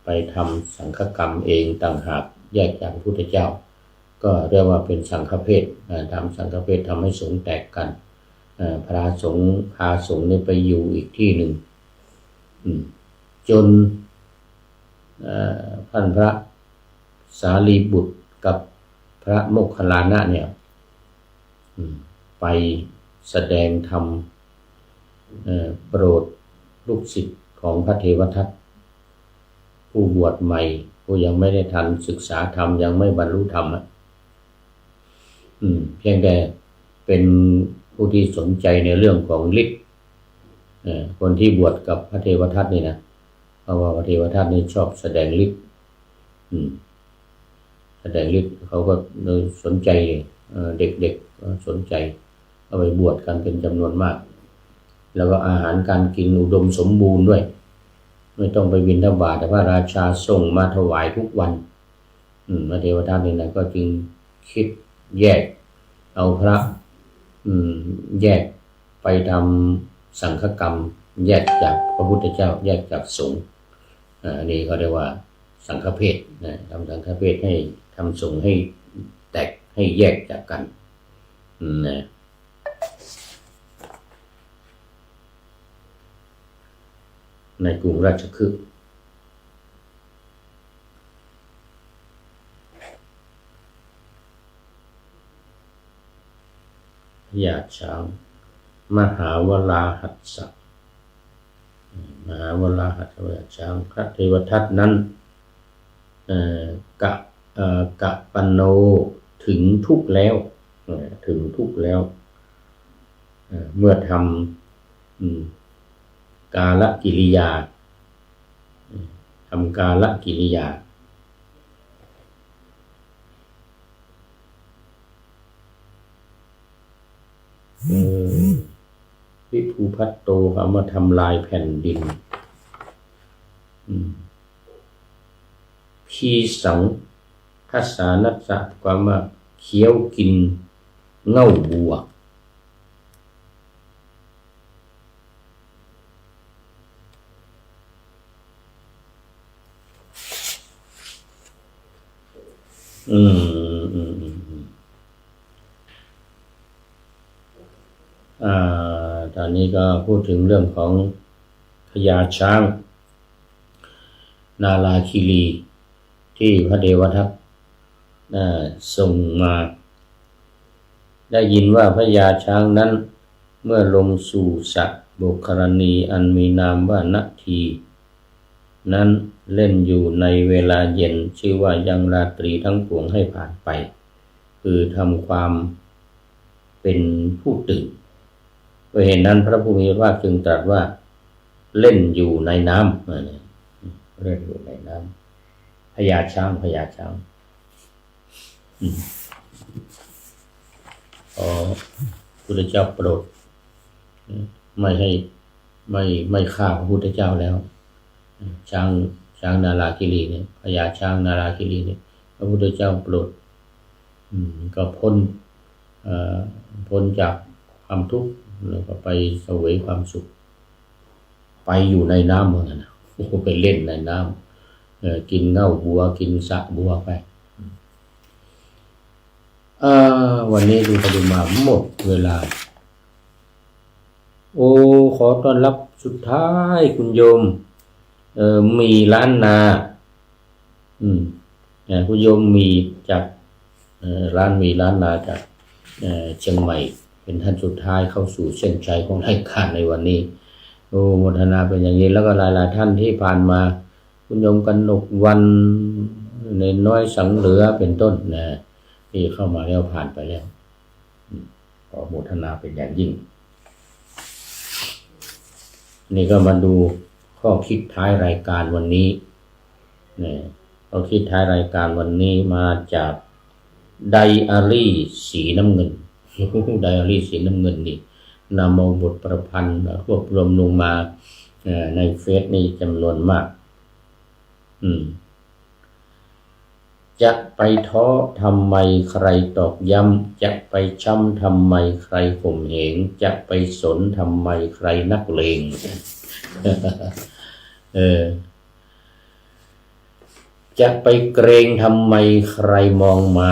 ปทำสังฆกรรมเองต่างหากแยกจากพระพุทธเจ้า ก็เรียกว่าเป็นสังฆเพศทำสังฆเพศทำให้สงฆ์แตกกันพาสงฆ์นี่ไปอยู่อีกที่หนึ่งจนท่านพระสารีบุตรกับพระโมคคัลลานะเนี่ยไปแสดงธรรมโปรดลูกศิษย์ของพระเทวทัตผู้บวชใหม่ผู้ยังไม่ได้ทันศึกษาธรรมยังไม่บรรลุธรรมเพียงแต่เป็นผู้ที่สนใจในเรื่องของฤทธิ์คนที่บวชกับพระเทวทัตนี่นะเพราะว่าพระเทวทัตนี่ชอบแสดงฤทธิ์แสดงฤทธิ์เขาก็สนใจเด็กๆสนใจเอาไปบวชกันเป็นจำนวนมากแล้วก็อาหารการกินอุดมสมบูรณ์ด้วยไม่ต้องไปบิณฑบาตแต่พระราชาส่งมาถวายทุกวันพระเทวทัตนี่นะก็จึงคิดแยกเอาพระแยกไปทำสังฆกรรมแยกจากพระพุทธเจ้าแยกจากสงฆ์อันนี้เขาเรียกว่าสังฆเพศทำสังฆเพศให้ทำสงฆ์ให้แตกให้แยกจากกันในกรุงราชคฤห์พญาช้างมหาวราหัสสะมหาวราหัสสะช้างพระเทวทัตนั้นกะปันโนถึงทุกข์แล้วถึงทุกข์แล้วเมื่อทำกาลกิริยาทำกาลกิริยาวิภูพัตโตเขามาทำลายแผ่นดินพีสังคัสสานัสสะความว่าเคี้ยวกินเง่าบัวตอนนี้ก็พูดถึงเรื่องของพญาช้างนาราคีรีที่พระเทวทัตส่งมาได้ยินว่าพญาช้างนั้นเมื่อลงสู่สัตว์บุครณีอันมีนามว่านาทีนั้นเล่นอยู่ในเวลาเย็นชื่อว่ายังราตรีทั้งปวงให้ผ่านไปคือทำความเป็นผู้ตื่นเพราะเหตุนั้นพระผู้มีพระภาคจึงตรัสว่าเล่นอยู่ในน้ำเล่นอยู่ในน้ำพญาช้างพุทธเจ้าโปรดไม่ฆ่าพระพุทธเจ้าแล้วช้างนาราคิรีเนี่ยพญาช้างนาราคิรีเนี่ยพระพุทธเจ้าโปรดก็พ้นจากความทุกข์แล้วก็ไปเสวยความสุขไปอยู่ในน้ำเหมือนกันนะไปเล่นในน้ำกินเง่าบัวกินสะบัวไปวันนี้ดูมาหมดเวลาขอต้อนรับสุดท้ายคุณโยมมีล้านนาคุณโยมมีจากร้านมีล้านนาจากเชียงใหม่เป็นท่านสุดท้ายเข้าสู่เส้นชัยของรายการในวันนี้โมทนาเป็นอย่างนี้แล้วก็หลายๆท่านที่ผ่านมาคุณโยมกนกวันในน้อยสังเหลือเป็นต้นนะที่เข้ามาแล้วผ่านไปแล้วขอโมทนาเป็นอย่างยิ่งนี่ก็มาดูข้อคิดท้ายรายการวันนี้ข้อคิดท้ายรายการวันนี้มาจากไดอารี่สีน้ำเงินไดอารี่สีน้ำเงินนี่นำเอาบทประพันธ์รวบรวมลงมาในเฟซนี่จำนวนมากจะไปท้อทำไมใครตอกย้ำจะไปช้ำทำไมใครข่มเหงจะไปสนทำไมใครนักเลงจะไปเกรงทำไมใครมองมา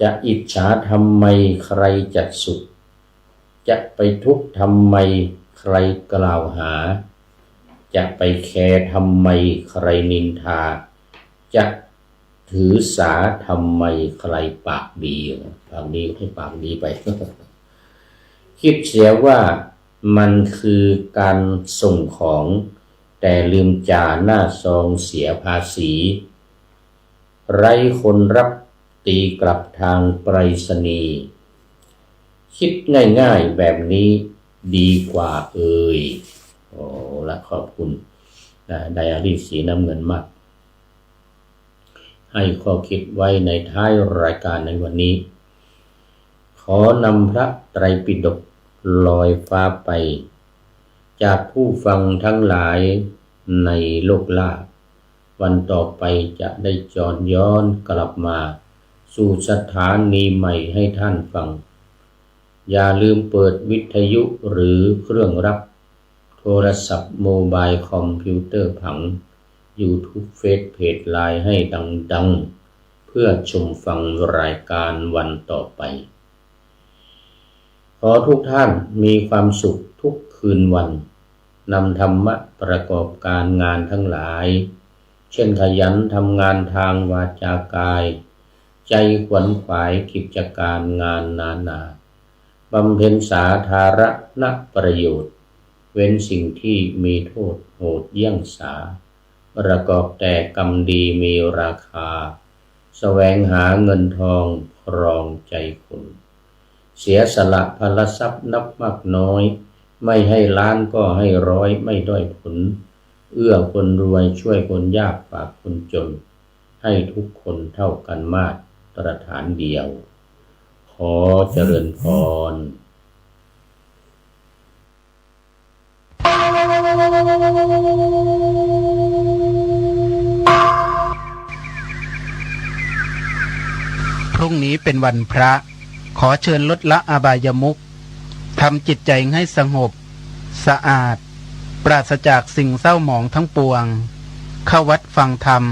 จะอิจฉาทำไมใครจะสุขจะไปทุกข์ทำไมใครกล่าวหาจะไปแคร์ทำไมใครนินทาจะถือสาทำไมใครปากดีปากดีให้ปากดีไป คิดเสียว่ามันคือการส่งของแต่ลืมจ่าหน้าซองเสียภาษีไร้คนรับตีกลับทางไปรษณีย์คิดง่ายๆแบบนี้ดีกว่าโอ้ละขอบคุณไดอารี่สีน้ำเงินมากให้ข้อคิดไว้ในท้ายรายการในวันนี้ขอนำพระไตรปิฎกลอยฟ้าไปจากผู้ฟังทั้งหลายในโลกล่าวันต่อไปจะได้จรย้อนกลับมาสู่สถานีใหม่ให้ท่านฟังอย่าลืมเปิดวิทยุหรือเครื่องรับโทรศัพท์โมบายคอมพิวเตอร์ผัง YouTube เฟซเพจไลน์ให้ดังๆเพื่อชมฟังรายการวันต่อไปขอทุกท่านมีความสุขทุกคืนวันนำธรรมะประกอบการงานทั้งหลายเช่นขยันทำงานทางวาจากายใจขวนขวายกิจการงานนานาบำเพ็ญสาธารณประโยชน์เว้นสิ่งที่มีโทษโหดเยี่ยงสาประกอบแต่กรรมดีมีราคาแสวงหาเงินทองครองใจคนเสียสละพลทรัพย์นับมากน้อยไม่ให้ล้านก็ให้ร้อยไม่ด้อยผลเอื้อคนรวยช่วยคนยากฝากคนจนให้ทุกคนเท่ากันมาตรฐานเดียวขอเจริญพรพรุ่งนี้เป็นวันพระขอเชิญลดละอบายมุขทำจิตใจให้สงบสะอาดปราศจากสิ่งเศร้าหมองทั้งปวงเข้าวัดฟังธรรม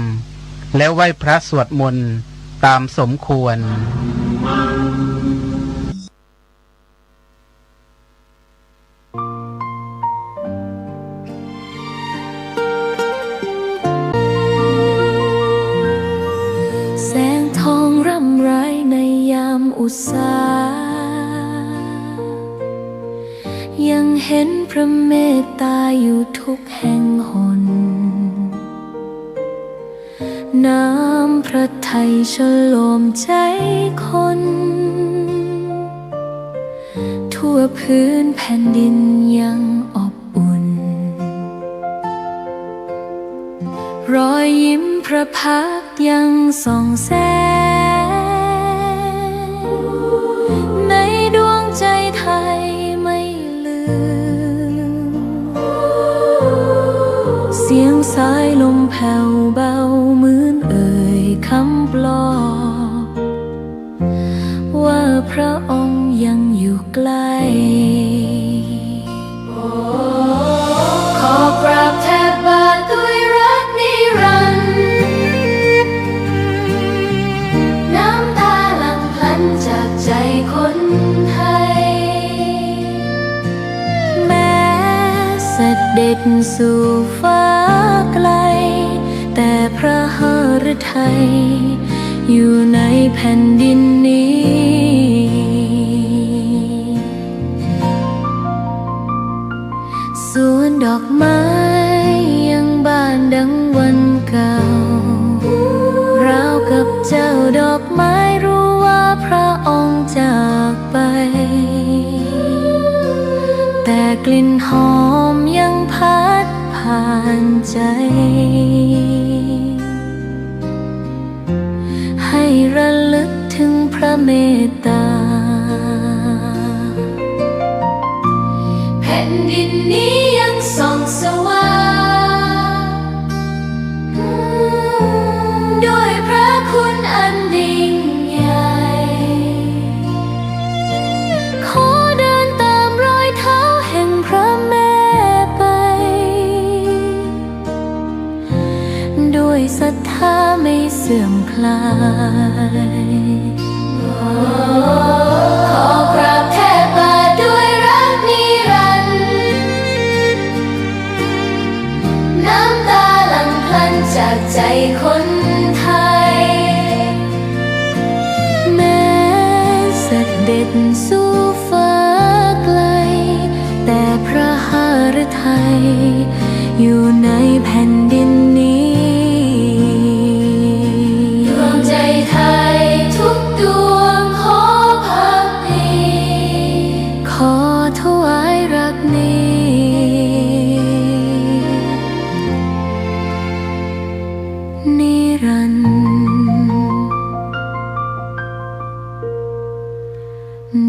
แล้วไหว้พระสวดมนต์ตามสมควรแสงทองร่ำไรในยามอุษายังเห็นพระเมตตาอยู่ทุกแห่งหนน้ำพระทัยฉโลมใจคนทั่วพื้นแผ่นดินยังอบอุ่นรอยยิ้มพระพักตร์ยังส่องแสงในดวงใจไทยไม่ลืมเสียงสายลมแผ่วเบาเหมือนเอ่ยคำปลอบว่าพระองค์ยังอยู่ใกล้ขอกราบแทบบาทด้วยรักนิรันดร์น้ำตาหลั่งพลันจากใจคนไทยแม้เสด็จสู่ฟ้าไกลแต่พระหฤทัยอยู่ในแผ่นดินนี้สวนดอกไม้ยังบานดังวันเก่าราวกับเจ้าดอกไม้รู้ว่าพระองค์จากไปแต่กลิ่นหอมยังพัดผ่านใจให้ระลึกถึงพระเมตตาแผ่นดินนี้ยังส่องสว่างด้วยพระคุณอันยิ่งใหญ่ขอเดินตามรอยเท้าแห่งพระแม่ไปด้วยศรัทธาไม่ สื่อมคลายขอกราบแทบบาทด้วยรักนิรันดร์น้ำตาหลั่งพลันจากใจคนไทยแม้เสด็จสู่ฟ้าไกลแต่พระหฤทัยอยู่ในแผ่นดินนี้ดวงใจไทยทุกดวงขอพักดีขอถวายรักนี้นิรันดร์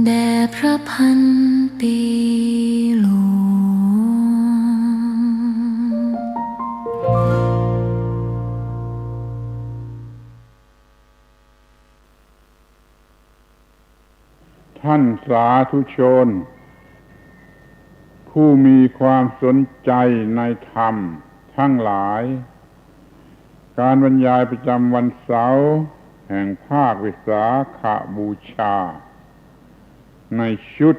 แด่พระพันปีหลวงท่านสาธุชนผู้มีความสนใจในธรรมทั้งหลายการบรรยายประจำวันเสาร์แห่งภาควิสาขบูชาในชุด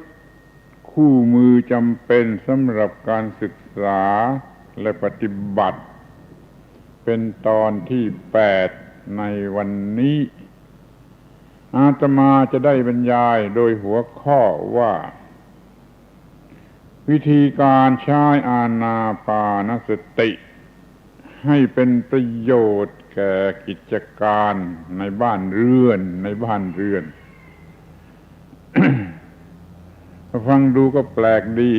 คู่มือจำเป็นสำหรับการศึกษาและปฏิบัติเป็นตอนที่8ในวันนี้อาตมาจะได้บรรยายโดยหัวข้อว่าวิธีการใช้อานาปานสติให้เป็นประโยชน์แก่กิจการในบ้านเรือน ฟังดูก็แปลกดี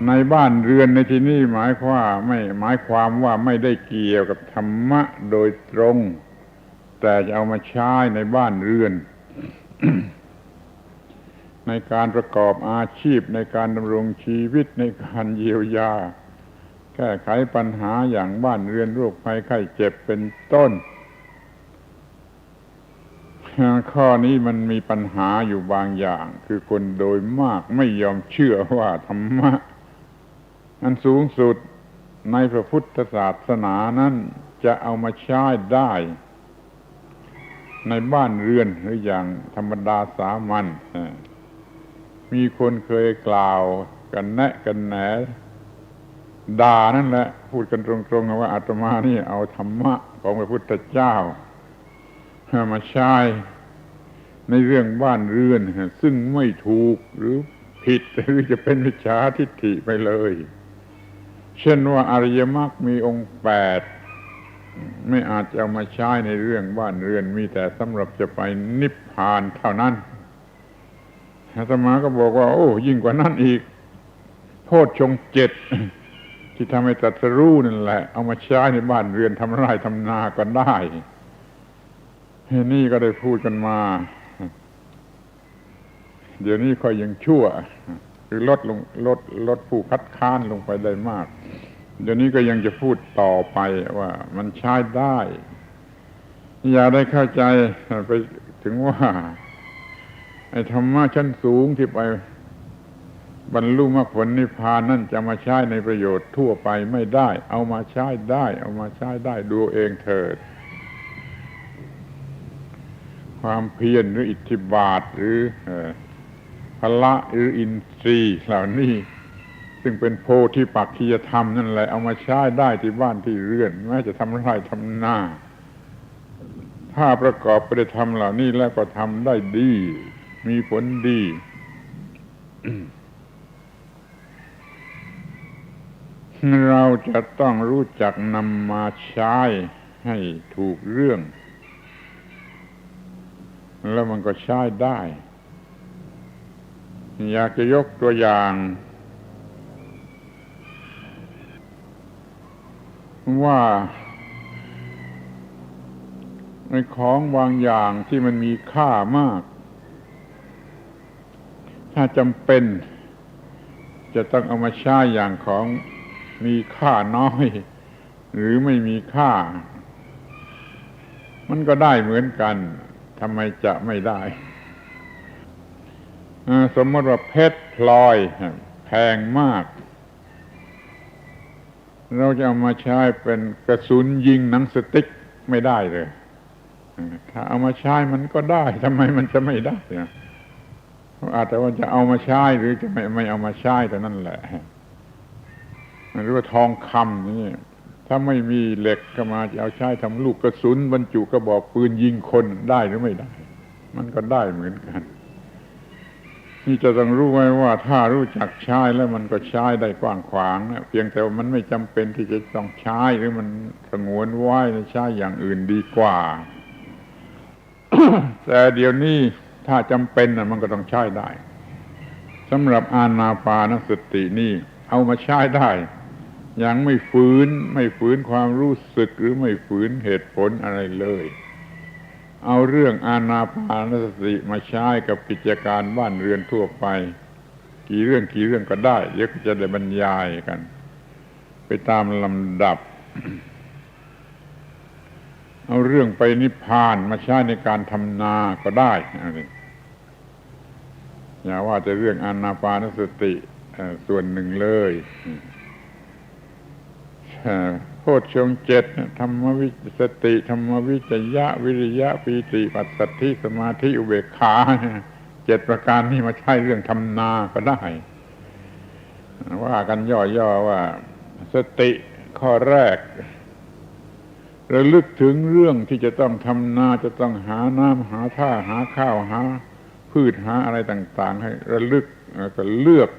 ในบ้านเรือนในที่นี้หมายความว่าไม่ได้เกี่ยวกับธรรมะโดยตรงแต่จะเอามาใช้ในบ้านเรือน ในการประกอบอาชีพในการดำรงชีวิตในการเยียวยาแก้ไขปัญหาอย่างบ้านเรือนโรคภัยไข้เจ็บเป็นต้นข้อนี้มันมีปัญหาอยู่บางอย่างคือคนโดยมากไม่ยอมเชื่อว่าธรรมะอันสูงสุดในพระพุทธศาสนานั้นจะเอามาใช้ได้ในบ้านเรือนหรืออย่างธรรมดาสามัญมีคนเคยกล่าวกันแนะกันแหนด่านั่นแหละพูดกันตรงๆว่าอาตมานี่เอาธรรมะของพระพุทธเจ้ามาใช้ในเรื่องบ้านเรือนซึ่งไม่ถูกหรือผิดหรือจะเป็นมิจฉาทิฏฐิไปเลยเช่นว่าอริยมรรคมีองค์8ไม่อาจจะเอามาใช้ในเรื่องบ้านเรือนมีแต่สำหรับจะไปนิพพานเท่านั้นอาตมาก็บอกว่าโอ้ยิ่งกว่านั้นอีกโพชฌงค์7ที่ทำให้ตรัสรู้นั่นแหละเอามาใช้ในบ้านเรือนทำไร่ทำนาก็ได้นี่ก็ได้พูดกันมาเดี๋ยวนี้ค่อยยังชั่วหรือลดผู้คัดค้านลงไปได้มากเดี๋ยวนี้ก็ยังจะพูดต่อไปว่ามันใช้ได้อย่าได้เข้าใจไปถึงว่าไอ้ธรรมะชั้นสูงที่ไปบรรลุมรรคผลนิพพานนั่นจะมาใช้ในประโยชน์ทั่วไปไม่ได้เอามาใช้ได้ดูเองเถิดความเพียรหรืออิทธิบาทหรือพละหรืออินทรีย์เหล่านี้ซึ่งเป็นโพธิปักขิยธรรมนั่นแหละเอามาใช้ได้ที่บ้านที่เรือนแม้จะทำไร่ทำนาถ้าประกอบไปด้วยธรรมเหล่านี้แล้วก็ทำได้ดีมีผลดี เราจะต้องรู้จักนำมาใช้ให้ถูกเรื่องแล้วมันก็ใช้ได้อยากจะยกตัวอย่างว่าในของบางอย่างที่มันมีค่ามากถ้าจำเป็นจะต้องเอามาใช้อย่างของมีค่าน้อยหรือไม่มีค่ามันก็ได้เหมือนกันทำไมจะไม่ได้สมมติว่าเพชรพลอยแพงมากเราจะเอามาใช้เป็นกระสุนยิงหนังสติ๊ก ไม่ได้เลยถ้าเอามาใช้มันก็ได้ทำไมมันจะไม่ได้อาจจะว่าจะเอามาใช้หรือจะไม่เอามาใช้แต่นั่นแหละหรือว่าทองคำนี่ถ้าไม่มีเหล็กก็มาจะเอาใช้ทำลูกกระสุนบรรจุกระบอกปืนยิงคนได้หรือไม่ได้มันก็ได้เหมือนกันนี่จะต้องรู้ไว้ว่าถ้ารู้จักใช้แล้วมันก็ใช้ได้กว้างขวางนะเพียงแต่ว่ามันไม่จำเป็นที่จะต้องใช้หรือมันสงวนไว้ใช้อย่างอื่นดีกว่า แต่เดี๋ยวนี้ถ้าจำเป็นมันก็ต้องใช้ได้สำหรับอานาปานสตินี่เอามาใช้ได้ยังไม่ฝืนความรู้สึกหรือไม่ฝืนเหตุผลอะไรเลยเอาเรื่องอานาปานสติมาใช้กับกิจการบ้านเรือนทั่วไปกี่เรื่องก็ได้เดี๋ยวจะได้บรรยายกันไปตามลำดับ เอาเรื่องไปนิพพานมาใช้ในการทำนาก็ได้อย่าว่าแต่เรื่องอานาปานสติส่วนหนึ่งเลยโพชฌงค์7ธรรมวิสติธรรมวิจยะวิริยะปีติปัสสัทธิสมาธิอุเบกขา7ประการนี้มาใช้เรื่องทำนาก็ได้ว่ากันย่อๆว่าสติข้อแรกระลึกถึงเรื่องที่จะต้องทำนาจะต้องหาน้ำหาท่าหาข้าวหาพืชหาอะไรต่างๆให้ระลึกก็เลือก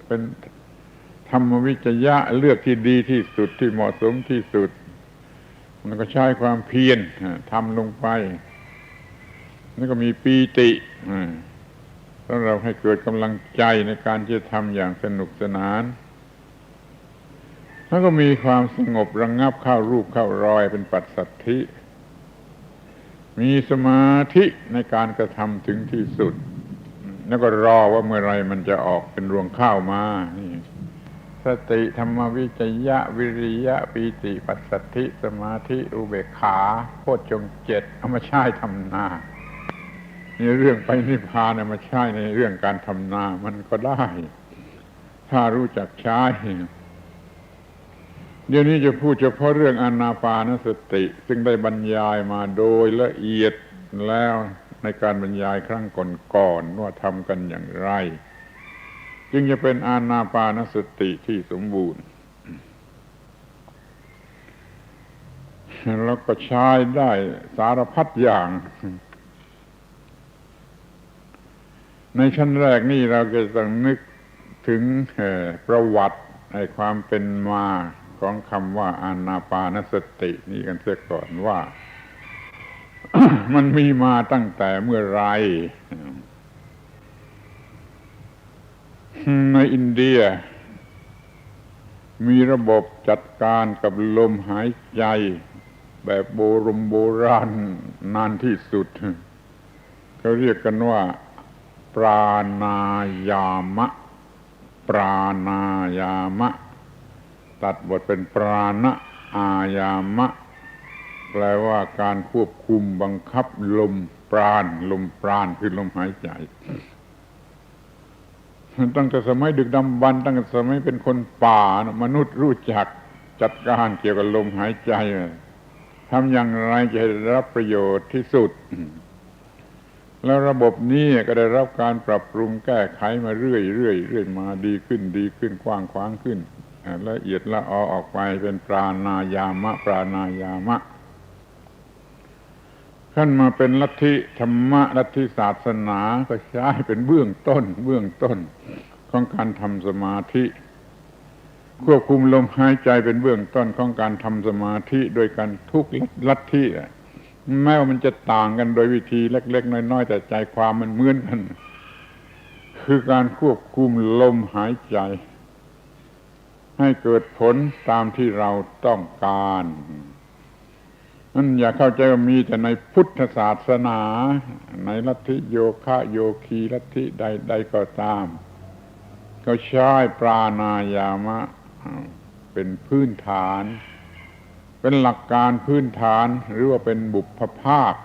เป็นธรรมวิจยะเลือกที่ดีที่สุดที่เหมาะสมที่สุดมันก็ใช้ความเพียรทำลงไปแล้วก็มีปีติสำหรับให้เกิดกำลังใจในการจะทำอย่างสนุกสนานแล้วก็มีความสงบระงับเข้ารูปเข้ารอยเป็นปัสสัทธิมีสมาธิในการกระทำถึงที่สุดแล้วก็รอว่าเมื่อไรมันจะออกเป็นรวงข้าวมานี่สติธรรมวิจยะวิริยะปีติปัสสัทธิสมาธิอุเบกขาโพชฌงค์7เอามาใช้ทำนานี่เรื่องไปนิพพานเอามาใช้ในเรื่องการทำนามันก็ได้ถ้ารู้จักใช้เดี๋ยวนี้จะพูดเฉพาะเรื่องอานาปานสติซึ่งได้บรรยายมาโดยละเอียดแล้วในการบรรยายครั้งก่อนๆว่าทำกันอย่างไรจึงจะเป็นอานาปานสติที่สมบูรณ์แล้วก็ใช้ได้สารพัดอย่างในชั้นแรกนี่เราจะต้องนึกถึงประวัติความเป็นมาของคำว่าอานาปานสตินี่กันเสียก่อนว่า มันมีมาตั้งแต่เมื่อไรในอินเดียมีระบบจัดการกับลมหายใจแบบโบราณนานที่สุดเขาเรียกกันว่าปราณายามะตัดบทเป็นปราณอายามะแปลว่าการควบคุมบังคับลมปราณคือลมหายใจตั้งแต่สมัยดึกดำบรรพ์ตั้งแต่สมัยเป็นคนป่ามนุษย์รู้จักจัดการเกี่ยวกับลมหายใจทำอย่างไรจะได้รับประโยชน์ที่สุดแล้วระบบนี้ก็ได้รับการปรับปรุงแก้ไขมาเรื่อยมาดีขึ้นกว้างขวางขึ้นละเอียดละอออกไปเป็นปราณายามะขั้นมาเป็นลัทธิธรรมะลัทธิศาสนาก็ใช้เป็นเบื้องต้นของการทำสมาธิควบคุมลมหายใจเป็นเบื้องต้นของการทำสมาธิโดยการทุกลัทธิแม้ว่ามันจะต่างกันโดยวิธีเล็กๆน้อยๆแต่ใจความมันเหมือนกันคือการควบคุมลมหายใจให้เกิดผลตามที่เราต้องการนั่นอย่าเข้าใจว่ามีแต่ในพุทธศาสนาในลัทธิโยคะโยคีลัทธิใดก็ตามเขาใช้ปราณายามะเป็นพื้นฐานเป็นหลักการพื้นฐานหรือว่าเป็นบุพภาค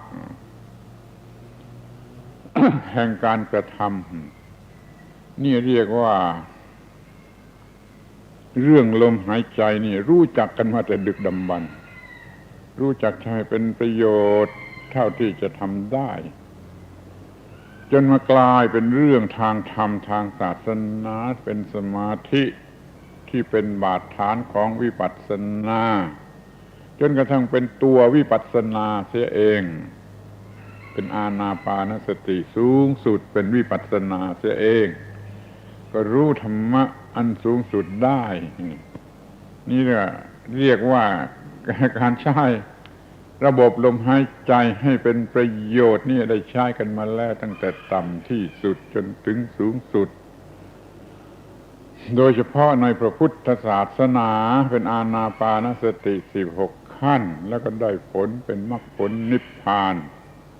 แห่งการกระทำนี่เรียกว่าเรื่องลมหายใจนี่รู้จักกันมาแต่ดึกดำบรรพ์ รู้จักใช้เป็นประโยชน์เท่าที่จะทำได้จนมากลายเป็นเรื่องทางธรรมทางศาสนาเป็นสมาธิที่เป็นบาดฐานของวิปัสสนาจนกระทั่งเป็นตัววิปัสสนาเสียเองเป็นอานาปานสติสูงสุดเป็นวิปัสสนาเสียเองก็รู้ธรรมะอันสูงสุดได้นี่เรียกว่าการใช้ระบบลมหายใจให้เป็นประโยชน์นี่ได้ใช้กันมาแล้วตั้งแต่ต่ำที่สุดจนถึงสูงสุดโดยเฉพาะในพระพุทธศาสนาเป็นอานาปานสติ16ขั้นแล้วก็ได้ผลเป็นมรรคผลนิพพาน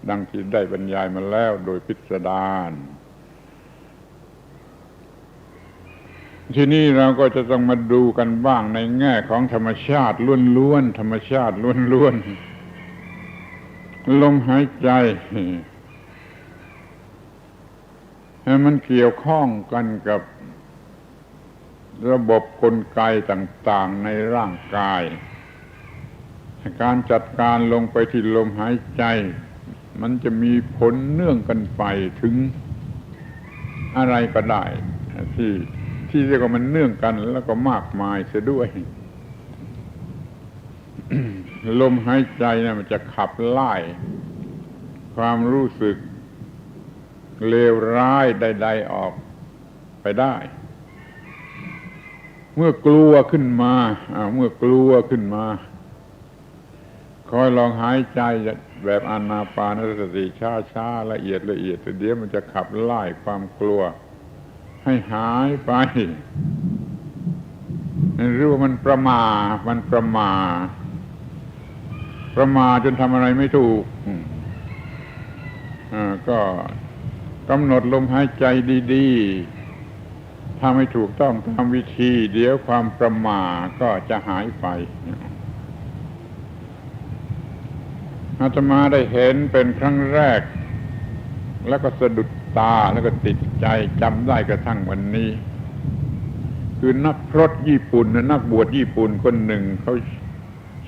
ดังที่ได้บรรยายมาแล้วโดยพิสดารทีนี้เราก็จะต้องมาดูกันบ้างในแง่ของธรรมชาติล้วนๆธรรมชาติล้วนๆลมหายใจมันเกี่ยวข้องกันกับระบบกลไกต่างๆในร่างกายการจัดการลงไปที่ลมหายใจมันจะมีผลเนื่องกันไปถึงอะไรก็ได้ที่เรียกว่ามันเนื่องกันแล้วก็มากมายเสียด้วย ลมหายใจนะมันจะขับไล่ความรู้สึกเลวร้ายใดๆออกไปได้เมื่อกลัวขึ้นมาคอยลองหายใจแบบอานาปานสติช้าๆละเอียดเดี๋ยวมันจะขับไล่ความกลัวให้หายไปรู้ว่ามันประมาจนทำอะไรไม่ถูกก็กำหนดลมหายใจดีๆถ้าไม่ถูกต้องตามวิธีเดี๋ยวความประมาก็จะหายไปอาตมาได้เห็นเป็นครั้งแรกแล้วก็สะดุดตาแล้วก็ติดใจจำได้กระทั่งวันนี้คือนักพรตญี่ปุ่นนักบวชญี่ปุ่นคนหนึ่งเขา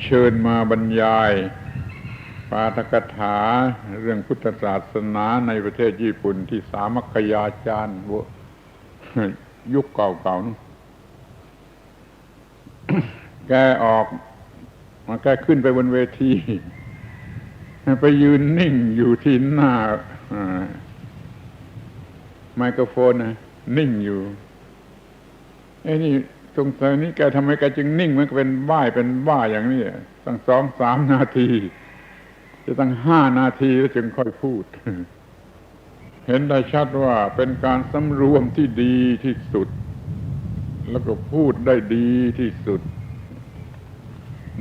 เชิญมาบรรยายปาฐกถาเรื่องพุทธศาสนาในประเทศญี่ปุ่นที่สามัคคยาจารย์ยุคเก่าๆนู้น แกออกมาแกขึ้นไปบนเวทีไปยืนนิ่งอยู่ที่หน้าไมโครโฟนนะนิ่งอยู่นี่สงสัยนี่แกทำไมแกจึงนิ่งมันก็เป็นบ้าอย่างนี้ตั้ง 2-3 นาทีจะตั้ง5 นาทีแล้วจึงค่อยพูด เห็นได้ชัดว่าเป็นการสำรวมที่ดีที่สุดแล้วก็พูดได้ดีที่สุด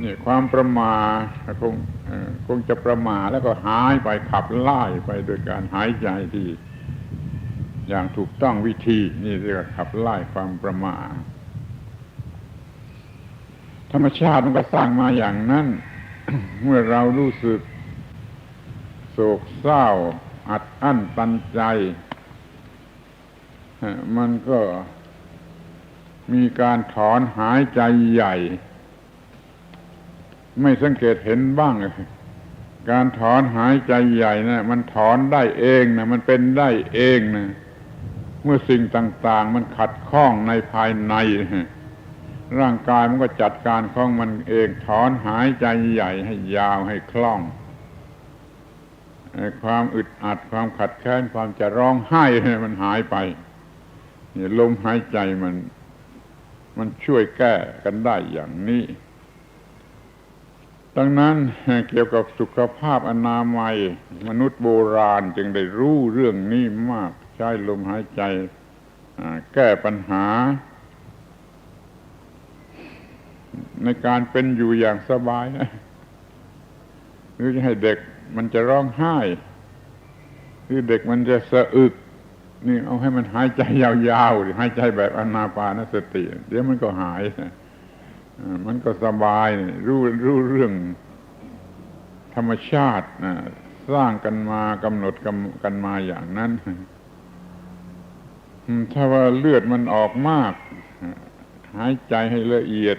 นี่ความประมาทคงจะประมาทแล้วก็หายไปขับไล่ไปโดยการหายใจที่อย่างถูกต้องวิธีนี่เรียกว่าขับไล่ความประมาทธรรมชาติมันก็สร้างมาอย่างนั้น เมื่อเรารู้สึกโศกเศร้าอัดอั้นตันใจมันก็มีการถอนหายใจใหญ่ไม่สังเกตเห็นบ้างการถอนหายใจใหญ่นะมันถอนได้เองนะมันเป็นได้เองนะเมื่อสิ่งต่างๆมันขัดข้องในภายในร่างกายมันก็จัดการของมันเองถอนหายใจใหญ่ให้ยาวให้คล่องความอึดอัดความขัดแค้นความจะร้องไห้มันหายไปนี่ลมหายใจมันช่วยแก้กันได้อย่างนี้ดังนั้นเกี่ยวกับสุขภาพอนามัยมนุษย์โบราณจึงได้รู้เรื่องนี้มากใช้ลมหายใจแก้ปัญหาในการเป็นอยู่อย่างสบายนะหรือจะให้เด็กมันจะร้องไห้หรือเด็กมันจะสะอึกนี่เอาให้มันหายใจยาวๆหายใจแบบอานาปานสติเดี๋ยวมันก็หายมันก็สบายรู้เรื่องธรรมชาติสร้างกันมากำหนดกันมาอย่างนั้นถ้าว่าเลือดมันออกมากหายใจให้ละเอียด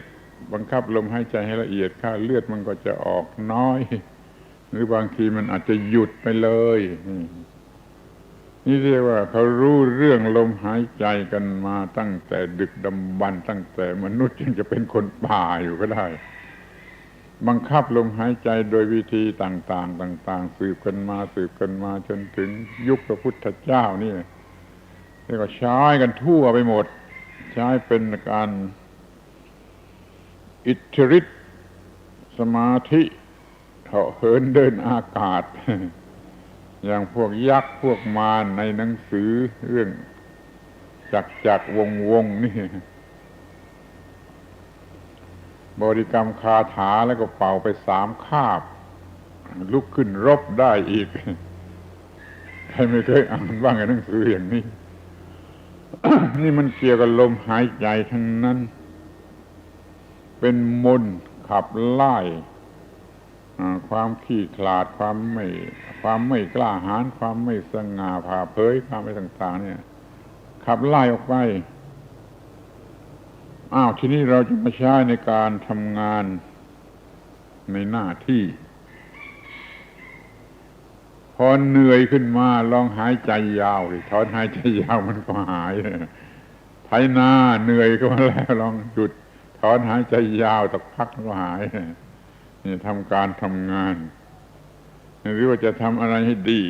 บังคับลมหายใจให้ละเอียดค่าเลือดมันก็จะออกน้อยหรือบางทีมันอาจจะหยุดไปเลยนี่เรียกว่าเขารู้เรื่องลมหายใจกันมาตั้งแต่ดึกดำบรรพ์ตั้งแต่มนุษย์ยังจะเป็นคนป่าอยู่ก็ได้บังคับลมหายใจโดยวิธีต่างๆต่างๆสืบกันมาจนถึงยุคพระพุทธเจ้านี่เรียกว่าใช้กันทั่วไปหมดใช้เป็นการอิทธิฤทธิ์สมาธิเหาะเหินเดินอากาศอย่างพวกยักษ์พวกมารในหนังสือเรื่องจักวงนี่บริกรรมคาถาแล้วก็เป่าไป3 คาบลุกขึ้นรบได้อีกใครไม่เคยอ่านบ้างในหนังสืออย่างนี้ นี่มันเกี่ยวกับลมหายใจทั้งนั้นเป็นมนต์ขับไล่ความขี้ขลาดความไม่กล้าหาญความไม่สง่าผ่าเผยความไม่ต่างๆเนี่ยขับไล่ออกไปทีนี้เราจะมาใช้ในการทำงานในหน้าที่พอเหนื่อยขึ้นมาลองหายใจยาวดิถอนหายใจยาวมันก็หายไถนาเหนื่อยก็มาแล้วลองหยุดถอนหายใจยาวสักพักก็หายนี่ทำการทำงานหรือว่าจะทำอะไรให้ดี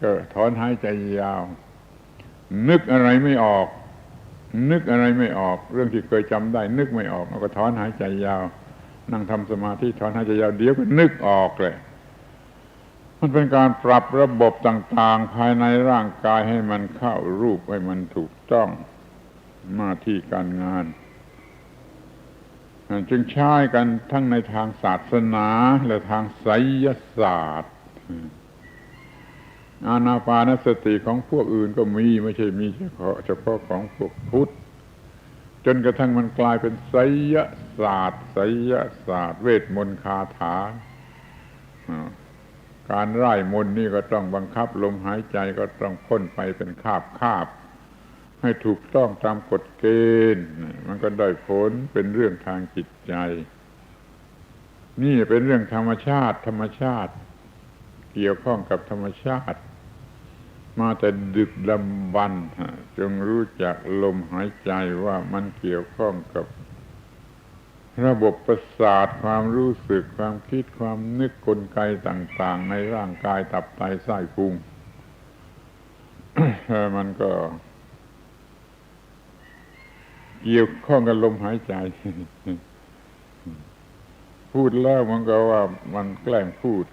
ก็ถอนหายใจยาวนึกอะไรไม่ออกเรื่องที่เคยจำได้นึกไม่ออกเราก็ถอนหายใจยาวนั่งทำสมาธิถอนหายใจยาวเดี๋ยวก็นึกออกเลยมันเป็นการปรับระบบต่างๆภายในร่างกายให้มันเข้ารูปให้มันถูกต้องหน้าที่การงานจึงใช้กันทั้งในทางศาสนาและทางไสยศาสตร์อานาปานสติของพวกอื่นก็มีไม่ใช่มีเฉพาะของพวกพุทธจนกระทั่งมันกลายเป็นไสยศาสตร์เวทมนต์คาถาการไล่มนต์นี่ก็ต้องบังคับลมหายใจก็ต้องพ่นไปเป็นคาบให้ถูกต้องตามกฎเกณฑ์มันก็ได้ผลเป็นเรื่องทางจิตใจนี่เป็นเรื่องธรรมชาติเกี่ยวข้องกับธรรมชาติมาแต่ดึกดำบรรพ์จงรู้จักลมหายใจว่ามันเกี่ยวข้องกับระบบประสาทความรู้สึกความคิดความนึกกลไกต่างๆในร่างกายตับไตไส้พุง มันก็เกี่ยวข้องกับลมหายใจ พูดแล้วมันก็ว่ามันแกล้งพูด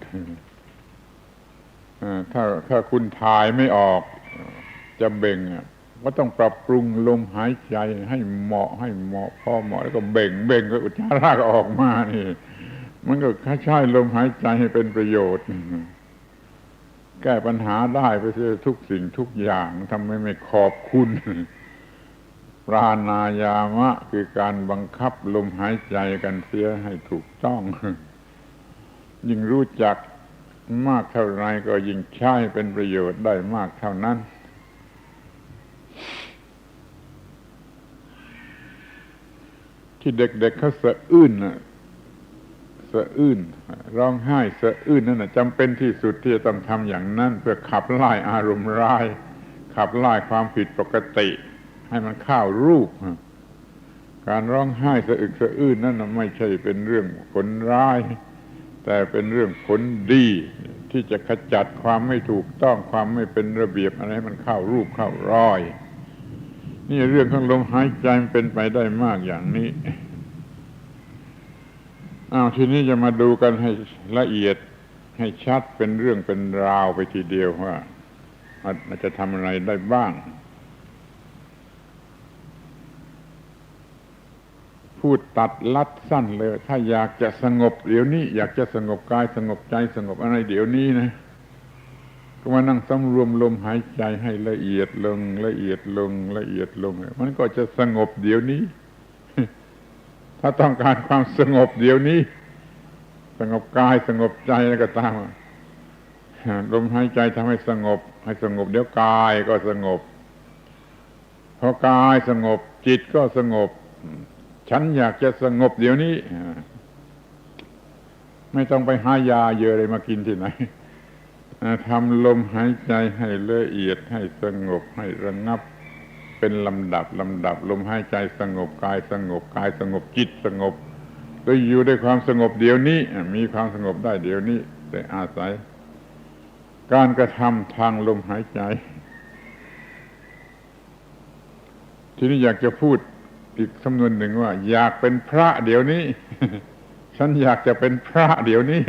ถ้าคุณถ่ายไม่ออกจะเบ่งก็ต้องปรับปรุงลมหายใจให้เหมาะพอเหมาะแล้วก็เบ่งก็อุจจาระก็ออกมานี่มันก็ใช้ลมหายใจให้เป็นประโยชน์แก้ปัญหาได้ไปเสียทุกสิ่งทุกอย่างทำไม่ขอบคุณปราณายามะคือการบังคับลมหายใจกันเสียให้ถูกต้องยิ่งรู้จักมากเท่าไรก็ยิ่งใช้เป็นประโยชน์ได้มากเท่านั้นที่เด็กๆเขาสะอื้นร้องไห้สะอื้นนั่นจำเป็นที่สุดที่จะต้องทำอย่างนั้นเพื่อขับไล่อารมณ์ร้ายขับไล่ความผิดปกติให้มันเข้ารูปการร้องไห้สะอึกสะอื้นนั่นไม่ใช่เป็นเรื่องผลร้ายแต่เป็นเรื่องผลดีที่จะขจัดความไม่ถูกต้องความไม่เป็นระเบียบอะไรให้มันเข้ารูปเข้ารอยนี่เรื่องของลมหายใจมันเป็นไปได้มากอย่างนี้ทีนี้จะมาดูกันให้ละเอียดให้ชัดเป็นเรื่องเป็นราวไปทีเดียวว่ามันจะทำอะไรได้บ้างพูดตัดลัดสั้นเลยถ้าอยากจะสงบเดี๋ยวนี้อยากจะสงบกายสงบใจสงบอะไรเดี๋ยวนี้นะก็มานั่งสำรวมลมหายใจให้ละเอียดลงมันก็จะสงบเดี๋ยวนี้ถ้าต้องการความสงบเดี๋ยวนี้สงบกายสงบใจแล้วก็ตามลมหายใจทำให้สงบเดี๋ยวกายก็สงบพอกายสงบจิตก็สงบ ฉันอยากจะสงบเดี๋ยวนี้ไม่ต้องไปหายาเยอะเลยมากินที่ไหนทำลมหายใจให้ละเอียดให้สงบให้ระงับเป็นลำดับลมหายใจสงบกายสงบกายสงบจิตสงบโดยอยู่ด้วยความสงบเดี๋ยวนี้มีความสงบได้เดี๋ยวนี้แต่อาศัยการกระทำทางลมหายใจทีนี้อยากจะพูดอีกสำนวนหนึ่งว่าอยากเป็นพระเดี๋ยวนี้ ฉันอยากจะเป็นพระเดี๋ยวนี้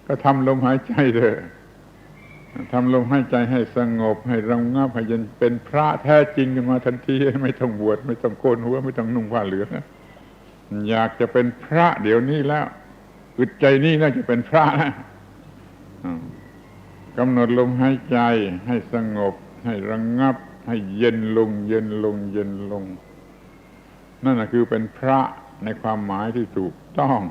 ก็ทำลมหายใจเถอะทำลมหายใจให้สงบให้ระงับให้ยันเป็นพระแท้จริงขึ้นมาทันทีไม่ต้องบวชไม่ต้องโกนหัวไม่ต้องนุ่งผ้าเหลืองอยากจะเป็นพระเดี๋ยวนี้แล้วอึดใจนี่น่าจะเป็นพระนะกำหนดลมหายใจให้สงบให้ระงับให้เย็นลงนั่นน่ะคือเป็นพระในความหมายที่ถูกต้อง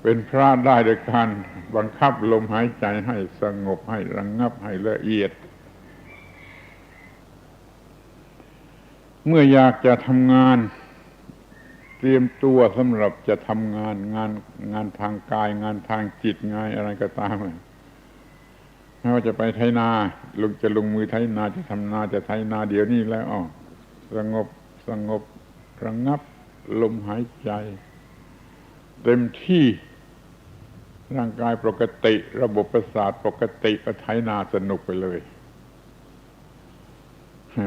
เป็นพระได้โดยการบังคับลมหายใจให้สงบให้ระงับให้ละเอียดเมื่ออยากจะทำงานเตรียมตัวสำหรับจะทำงานทางกายงานทางจิตงานอะไรก็ตามไม่ว่าจะไปไถนาจะลงมือไถนาจะทำนาจะไถนาเดี๋ยวนี้แล้วสงบระงับลมหายใจเต็มที่ร่างกายปกติระบบประสาทปกติก็ไถนาสนุกไปเลย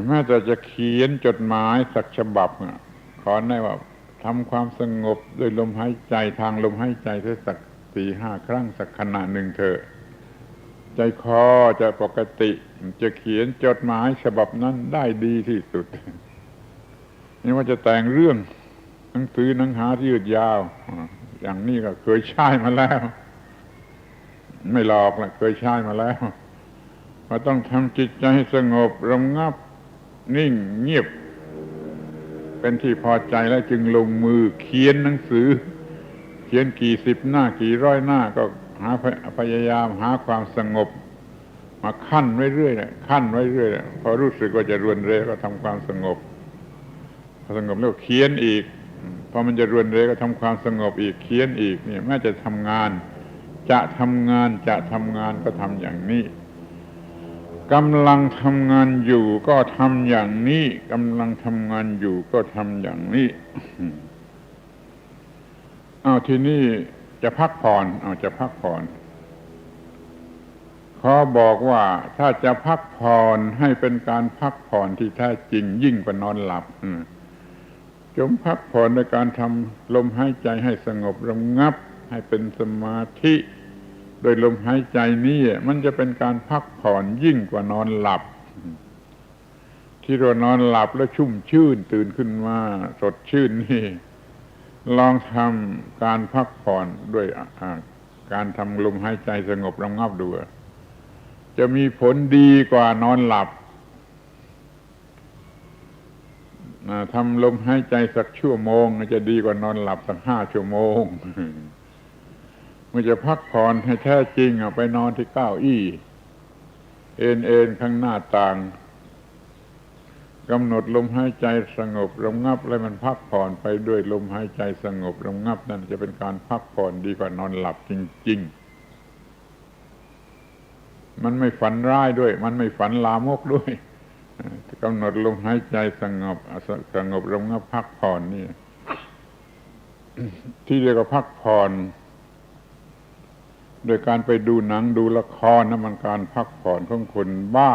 แม้แต่จะเขียนจดหมายสักฉบับขอได้ว่าทำความสงบด้วยลมหายใจทางลมหายใจสัก 4-5 ครั้งสักขณะหนึ่งเถอะใจคอจะปกติจะเขียนจดหมายฉบับนั้นได้ดีที่สุดนี่ว่าจะแต่งเรื่องหนังสือหนังหาที่ยืดยาวอย่างนี้ก็เคยใช้มาแล้วไม่หลอกละเคยใช้มาแล้วว่าต้องทำจิตใจให้สงบระงับนิ่งเงียบเป็นที่พอใจแล้วจึงลงมือเขียนหนังสือเขียนกี่สิบหน้ากี่ร้อยหน้าก็พยายามหาความสงบมาขั้นไว้เรื่อยพอรู้สึกว่าจะรวนเรก็ทำความสงบพอสงบแล้วเขียนอีกพอมันจะรวนเรก็ทำความสงบอีกเขียนอีกเนี่ยแม้จะทำงานก็ทำอย่างนี้กำลังทำงานอยู่ก็ทำอย่างนี้กำลังทำงานอยู่ก็ทำอย่างนี้ทีนี้จะพักผ่อนขอบอกว่าถ้าจะพักผ่อนให้เป็นการพักผ่อนที่แท้จริงยิ่งกว่านอนหลับจงพักผ่อนในการทำลมหายใจให้สงบระงับให้เป็นสมาธิโดยลมหายใจนี้มันจะเป็นการพักผ่อนยิ่งกว่านอนหลับที่เรานอนหลับแล้วชุ่มชื่นตื่นขึ้นมาสดชื่นนี่ลองทำการพักผ่อนด้วยการทำลมหายใจสงบระงับดูจะมีผลดีกว่านอนหลับทำลมหายใจสักชั่วโมงจะดีกว่านอนหลับสัก5 ชั่วโมงเมื่อจะพักผ่อนให้แท้จริงไปนอนที่เก้าอี้เอ็นข้างหน้าต่างกำหนดลมหายใจสงบระงับแล้วมันพักผ่อนไปด้วยลมหายใจสงบระงับนั่นจะเป็นการพักผ่อนดีกว่านอนหลับจริงๆมันไม่ฝันร้ายด้วยมันไม่ฝันลามกด้วยกำหนดลมหายใจสงบระงับพักผ่อนนี่ที่เรียกว่าพักผ่อนโดยการไปดูหนังดูละครนั่นมันการพักผ่อนของคนบ้า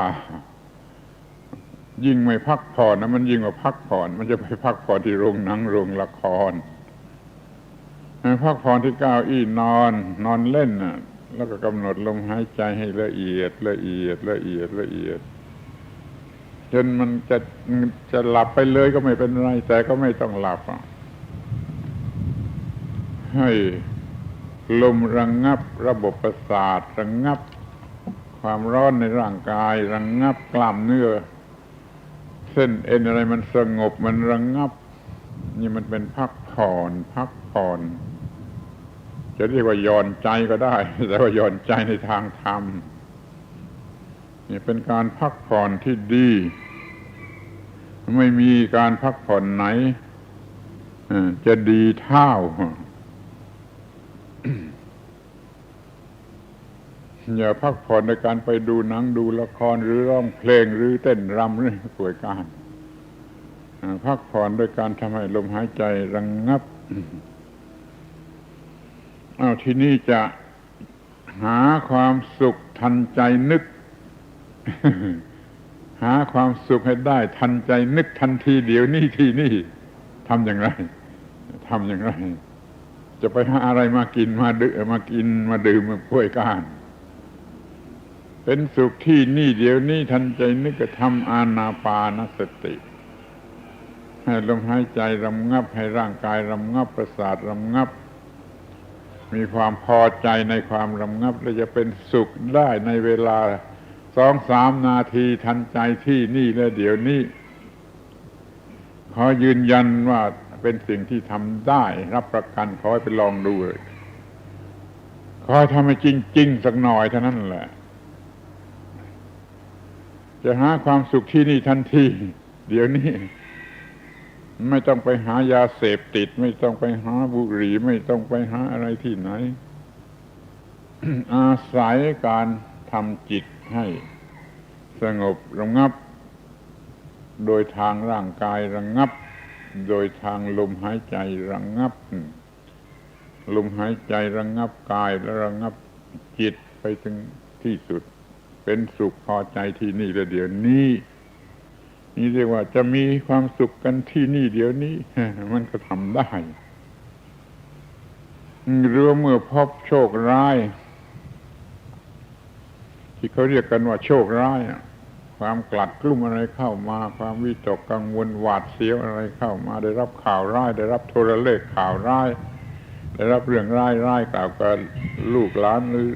ยิ่งไม่พักผ่อนนะมันยิ่งกว่าพักผ่อนมันจะไปพักผ่อนที่โรงหนังโรงละครพักผ่อนที่เก้าอี้นอนเล่นน่ะแล้วก็กำหนดลมหายใจให้ละเอียดจนมันจะหลับไปเลยก็ไม่เป็นไรแต่ก็ไม่ต้องหลับให้ลมระงับระบบประสาทระงับความร้อนในร่างกายระงับกล้ามเนื้อเส้นเอ็นอะไรมันสงบมันระงับนี่มันเป็นพักผ่อนจะเรียกว่าหย่อนใจก็ได้แต่ว่าหย่อนใจในทางธรรมนี่เป็นการพักผ่อนที่ดีไม่มีการพักผ่อนไหน จะดีเท่า อย่าพักผ่อนในการไปดูหนังดูละครหรือร้องเพลงหรือเต้นรำหรือป่วยการพักผ่อนโดยการทำให้ลมหายใจระงับที่นี่จะหาความสุขทันใจนึก หาความสุขให้ได้ทันใจนึกทันทีเดี๋ยวนี้ทีนี่ทำอย่างไรจะไปหาอะไรมากินมาดื่มมาป่วยการเป็นสุขที่นี่เดี๋ยวนี้ทันใจนึกก็ทำอานาปานสติให้ลมหายใจระงับให้ร่างกายระงับประสาทระงับมีความพอใจในความระงับและจะเป็นสุขได้ในเวลา 2-3 นาทีทันใจที่นี่และเดี๋ยวนี้ขอยืนยันว่าเป็นสิ่งที่ทำได้รับประกันขอให้ไปลองดูเลยขอให้ทำให้จริงๆสักหน่อยเท่านั้นแหละจะหาความสุขที่นี่ทันทีเดี๋ยวนี้ไม่ต้องไปหายาเสพติดไม่ต้องไปหาบุหรี่ไม่ต้องไปหาอะไรที่ไหน อาศัยการทำจิตให้สงบระงับโดยทางร่างกายระงับโดยทางลมหายใจระงับลมหายใจระงับกายและระงับจิตไปถึงที่สุดเป็นสุขพอใจที่นี่และเดี๋ยวนี้นี่เรียกว่าจะมีความสุขกันที่นี่เดี๋ยวนี้ มันก็ทำได้หรือเมื่อพบโชคร้ายที่เขาเรียกกันว่าโชคร้ายความกลัดกลุ้มอะไรเข้ามาความวิตกกังวลหวาดเสียวอะไรเข้ามาได้รับข่าวร้ายได้รับโทรเลขข่าวร้ายได้รับเรื่องร้ายกล่าวกับลูกหลานหรือ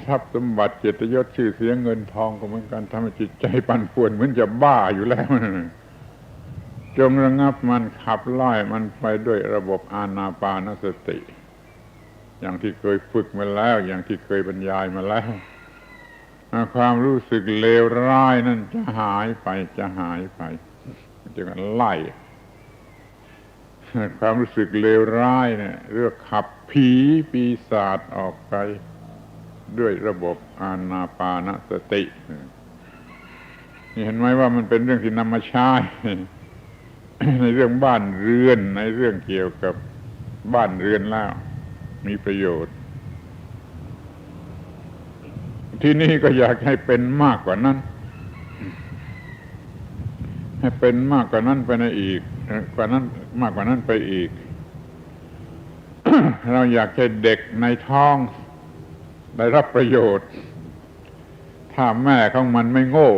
ทรัพย์สมบัติเกียรติยศชื่อเสียงเงินทองก็เหมือนกันทำให้จิตใจปั่นป่วนเหมือนจะบ้าอยู่แล้วจงระงับมันขับไล่มันไปด้วยระบบอานาปานสติอย่างที่เคยฝึกมาแล้วอย่างที่เคยบรรยายมาแล้วความรู้สึกเลวร้ายนั่นจะหายไปจะไล่ความรู้สึกเลวร้ายเนี่ยเรียกขับผีปีศาจออกไปด้วยระบบอานาปานสตินี่เห็นไหมว่ามันเป็นเรื่องที่นำมาใช้ ในเรื่องบ้านเรือนในเรื่องเกี่ยวกับบ้านเรือนแล้วมีประโยชน์ที่นี่ก็อยากให้เป็นมากกว่านั้นให้เป็นมากกว่านั้นไปในอีกกว่านั้นมากกว่านั้นไปอีก เราอยากให้เด็กในท้องได้รับประโยชน์ถ้าแม่ของมันไม่โง่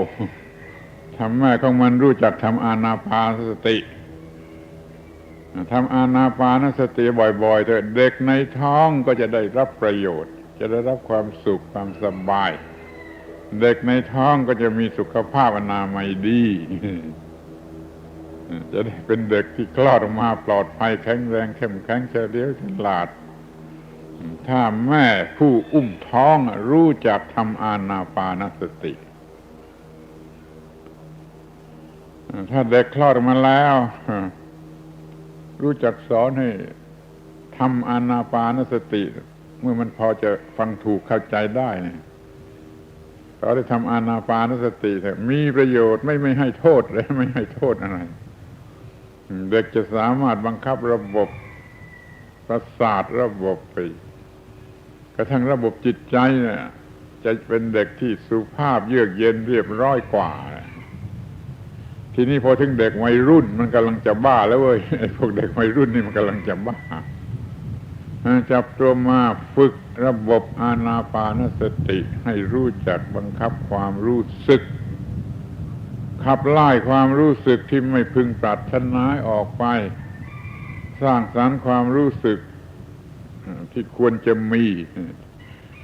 ถ้าแม่ของมันรู้จักทำอานาปานสติทำอานาปานสติบ่อยๆแต่เด็กในท้องก็จะได้รับประโยชน์จะได้รับความสุขความสบายเด็กในท้องก็จะมีสุขภาพอนามัยดีจะได้เป็นเด็กที่คลอดออกมาปลอดภัยแข็งแรงเข้มแข็งเฉลียวฉลาดถ้าแม่ผู้อุ้มท้องรู้จักทำอานาปานสติถ้าเด็กคลอดออกมาแล้วรู้จักสอนให้ทำอานาปานสติเมื่อมันพอจะฟังถูกเข้าใจได้เนี่ยเขาได้ทำอานาปานสติแต่มีประโยชน์ไม่ให้โทษเลยไม่ให้โทษอะไรเด็กจะสามารถบังคับระบบประสาทระบบไปกระทั่งระบบจิตใจเนี่ยจะเป็นเด็กที่สุภาพเยือกเย็นเรียบร้อยกว่าทีนี้พอถึงเด็กวัยรุ่นมันกำลังจะบ้าแล้วเว้ยไอ้พวกเด็กวัยรุ่นนี่มันกำลังจะบ้าจับตัวมาฝึกระบบอานาปานสติให้รู้จักบังคับความรู้สึกขับไล่ความรู้สึกที่ไม่พึงปรารถนาออกไปสร้างสรรค์ความรู้สึกที่ควรจะมี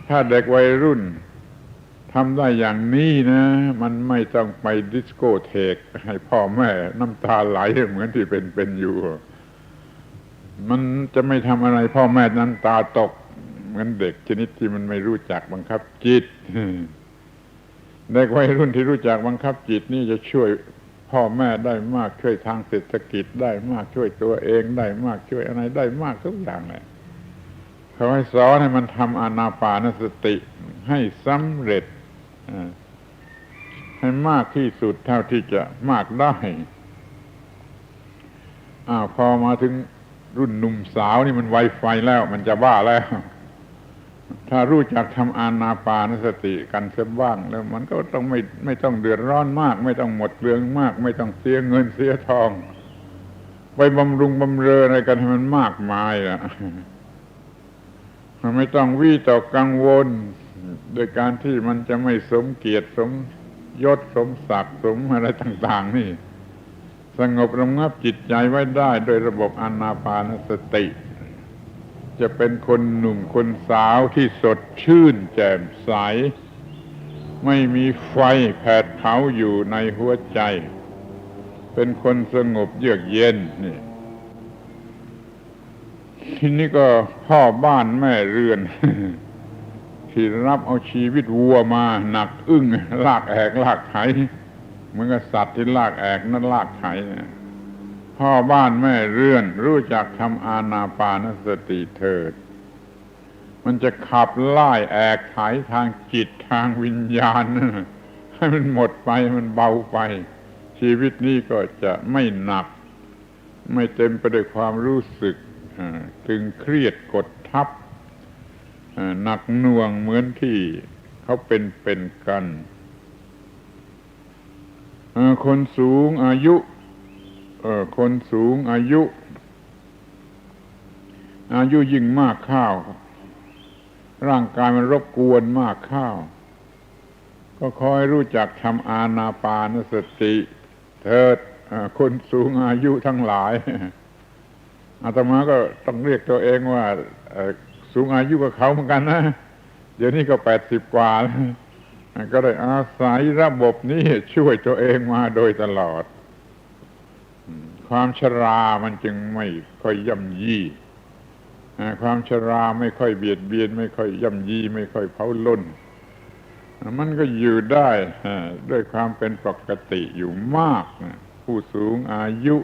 ถ้าเด็กวัยรุ่นทำได้อย่างนี้นะมันไม่ต้องไปดิสโกเทกให้พ่อแม่น้ำตาไหลเหมือนที่เป็นอยู่มันจะไม่ทำอะไรพ่อแม่น้ำตาตกเหมือนเด็กชนิดที่มันไม่รู้จักบังคับจิตเด็กวัยรุ่นที่รู้จักบังคับจิตนี่จะช่วย พ่อแม่ได้มากช่วยทางเศรษฐกิจได้มากช่วยตัวเองได้มากช่วยอะไรได้มากทุกอย่างเลยเขาให้สอนให้มันทำอานาปานสติให้สำเร็จให้มากที่สุดเท่าที่จะมากได้พอมาถึงรุ่นหนุ่มสาวนี่มันไวไฟแล้วมันจะบ้าแล้วถ้ารู้จักทำอานาปานสติกันเสียบ้างแล้วมันก็ต้องไม่ต้องเดือดร้อนมากไม่ต้องหมดเปลืองมากไม่ต้องเสียเงินเสียทองไปบำรุงบำเรออะไรกันให้มันมากมายอ่ะมันไม่ต้องวิตกกังวลโดยการที่มันจะไม่สมเกียรติสมยศสมศักดิ์สมอะไรต่างๆนี่สงบระงับจิตใจไว้ได้โดยระบบอานาปานสติจะเป็นคนหนุ่มคนสาวที่สดชื่นแจ่มใสไม่มีไฟแผดเผาอยู่ในหัวใจเป็นคนสงบเยือกเย็นนี่ทีนี้ก็พ่อบ้านแม่เรือน ที่รับเอาชีวิตวัวมาหนักอึ้งลากแอกลากไถเหมือนกับสัตว์ที่ลากแอกนั่นลากไถเนี่ยพ่อบ้านแม่เรือนรู้จักทำอานาปานสติเถิดมันจะขับไล่แอกไถทางจิตทางวิญญาณให้มันหมดไปมันเบาไปชีวิตนี้ก็จะไม่หนักไม่เต็มไปด้วยความรู้สึกตึงเครียดกดทับหนักหน่วงเหมือนที่เขาเป็นกันคนสูงอายุคนสูงอายุยิ่งมากข้าวร่างกายมันรบกวนมากข้าวก็คอยรู้จักทำอานาปานสติเถิดคนสูงอายุทั้งหลายอาตมาก็ต้องเรียกตัวเองว่าสูงอายุกับเขาเหมือนกันนะเดี๋ยวนี้ก็80 กว่าก็ได้อาศัยระบบนี้ช่วยตัวเองมาโดยตลอดความชรามันจึงไม่ค่อยย่ำยีความชราไม่ค่อยเบียดเบียนไม่ค่อยย่ำยีไม่ค่อยเผาล้นมันก็อยู่ได้ด้วยความเป็นปกติอยู่มากผู้สูงอายุ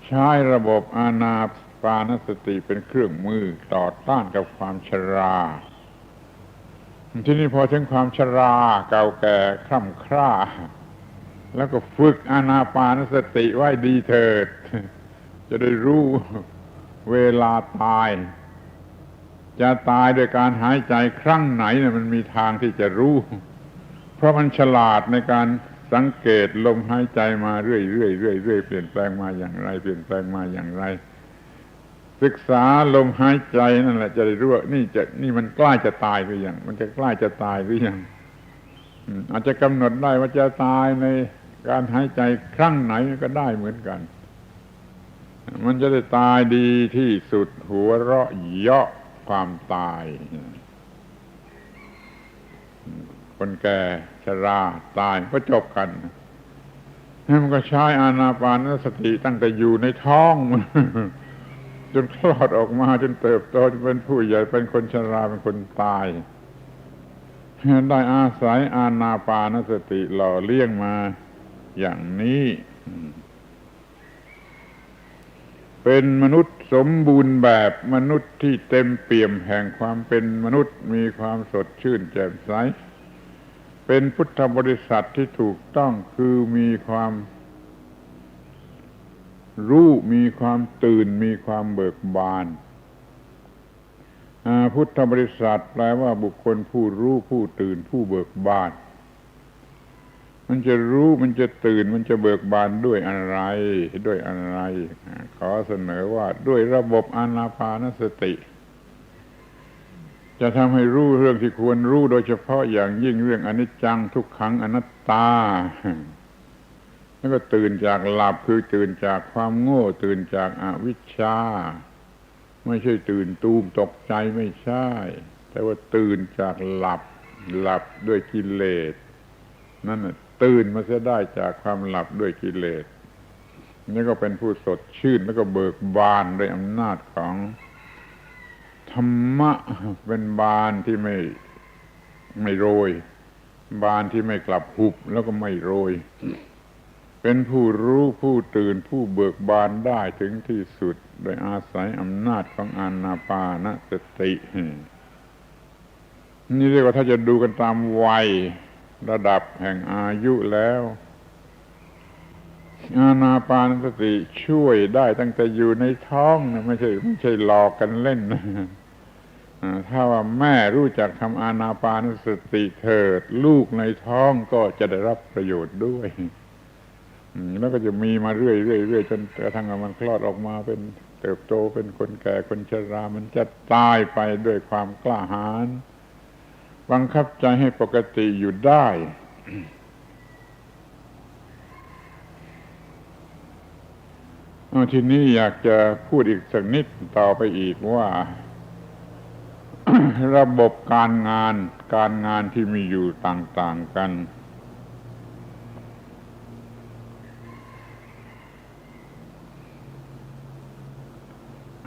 ใช้ระบบอานาปานสติเป็นเครื่องมือต่อต้านกับความชราที่นี่พอถึงความชราเก่าแก่คร่ำคร่าแล้วก็ฝึกอานาปานสติไว้ดีเถิดจะได้รู้เวลาตายจะตายโดยการหายใจครั้งไหนเนี่ยมันมีทางที่จะรู้เพราะมันฉลาดในการสังเกตลมหายใจมาเรื่อยๆเปลี่ยนแปลงมาอย่างไรเปลี่ยนแปลงมาอย่างไรศึกษาลมหายใจนั่นแหละจะได้รู้ว่านี่มันใกล้จะตายหรือยังมันจะใกล้จะตายหรือยังอาจจะกำหนดได้ว่าจะตายในการหายใจครั้งไหนก็ได้เหมือนกันมันจะได้ตายดีที่สุดหัวเราะเยาะความตายคนแก่ชราตายก็จบกันมันก็ใช้อานาปานสติตั้งแต่อยู่ในท้องมันจนคลอดออกมาจนเติบโตจนเป็นผู้ใหญ่เป็นคนชราเป็นคนตายได้อาศัยอานาปานสติหล่อเลี้ยงมาอย่างนี้เป็นมนุษย์สมบูรณ์แบบมนุษย์ที่เต็มเปี่ยมแห่งความเป็นมนุษย์มีความสดชื่นแจ่มใสเป็นพุทธบริษัทที่ถูกต้องคือมีความรู้มีความตื่นมีความเบิกบานพุทธบริษัทแปลว่าบุคคลผู้รู้ผู้ตื่นผู้เบิกบานมันจะรู้มันจะตื่นมันจะเบิกบานด้วยอะไรขอเสนอว่าด้วยระบบอานาปานสติจะทำให้รู้เรื่องที่ควรรู้โดยเฉพาะอย่างยิ่งเรื่องอนิจจังทุกขังอนัตตาแล้วก็ตื่นจากหลับคือตื่นจากความโง่ตื่นจากอวิชชาไม่ใช่ตื่นตูมตกใจไม่ใช่แต่ว่าตื่นจากหลับด้วยกิเลสนั่นน่ะตื่นมาเสียได้จากความหลับด้วยกิเลสนี่ก็เป็นผู้สดชื่นแล้วก็เบิกบานด้วยอำนาจของธรรมะเป็นบานที่ไม่โรยบานที่ไม่กลับหุบแล้วก็ไม่โรย เป็นผู้รู้ผู้ตื่นผู้เบิกบานได้ถึงที่สุดโดยอาศัยอำนาจของอานาปานสตินี่เรียกว่าถ้าจะดูกันตามวัยระดับแห่งอายุแล้วอานาปานสติช่วยได้ตั้งแต่อยู่ในท้องนะไม่ใช่หลอกกันเล่นนะถ้าว่าแม่รู้จักทำอานาปานสติเถิดลูกในท้องก็จะได้รับประโยชน์ด้วยแล้วก็จะมีมาเรื่อยจนกระทั่งมันคลอดออกมาเป็นเติบโตเป็นคนแก่คนชรามันจะตายไปด้วยความกล้าหาญบังคับใจให้ปกติอยู่ได้ทีนี้อยากจะพูดอีกสักนิดต่อไปอีกว่า ระบบการงานที่มีอยู่ต่างๆกัน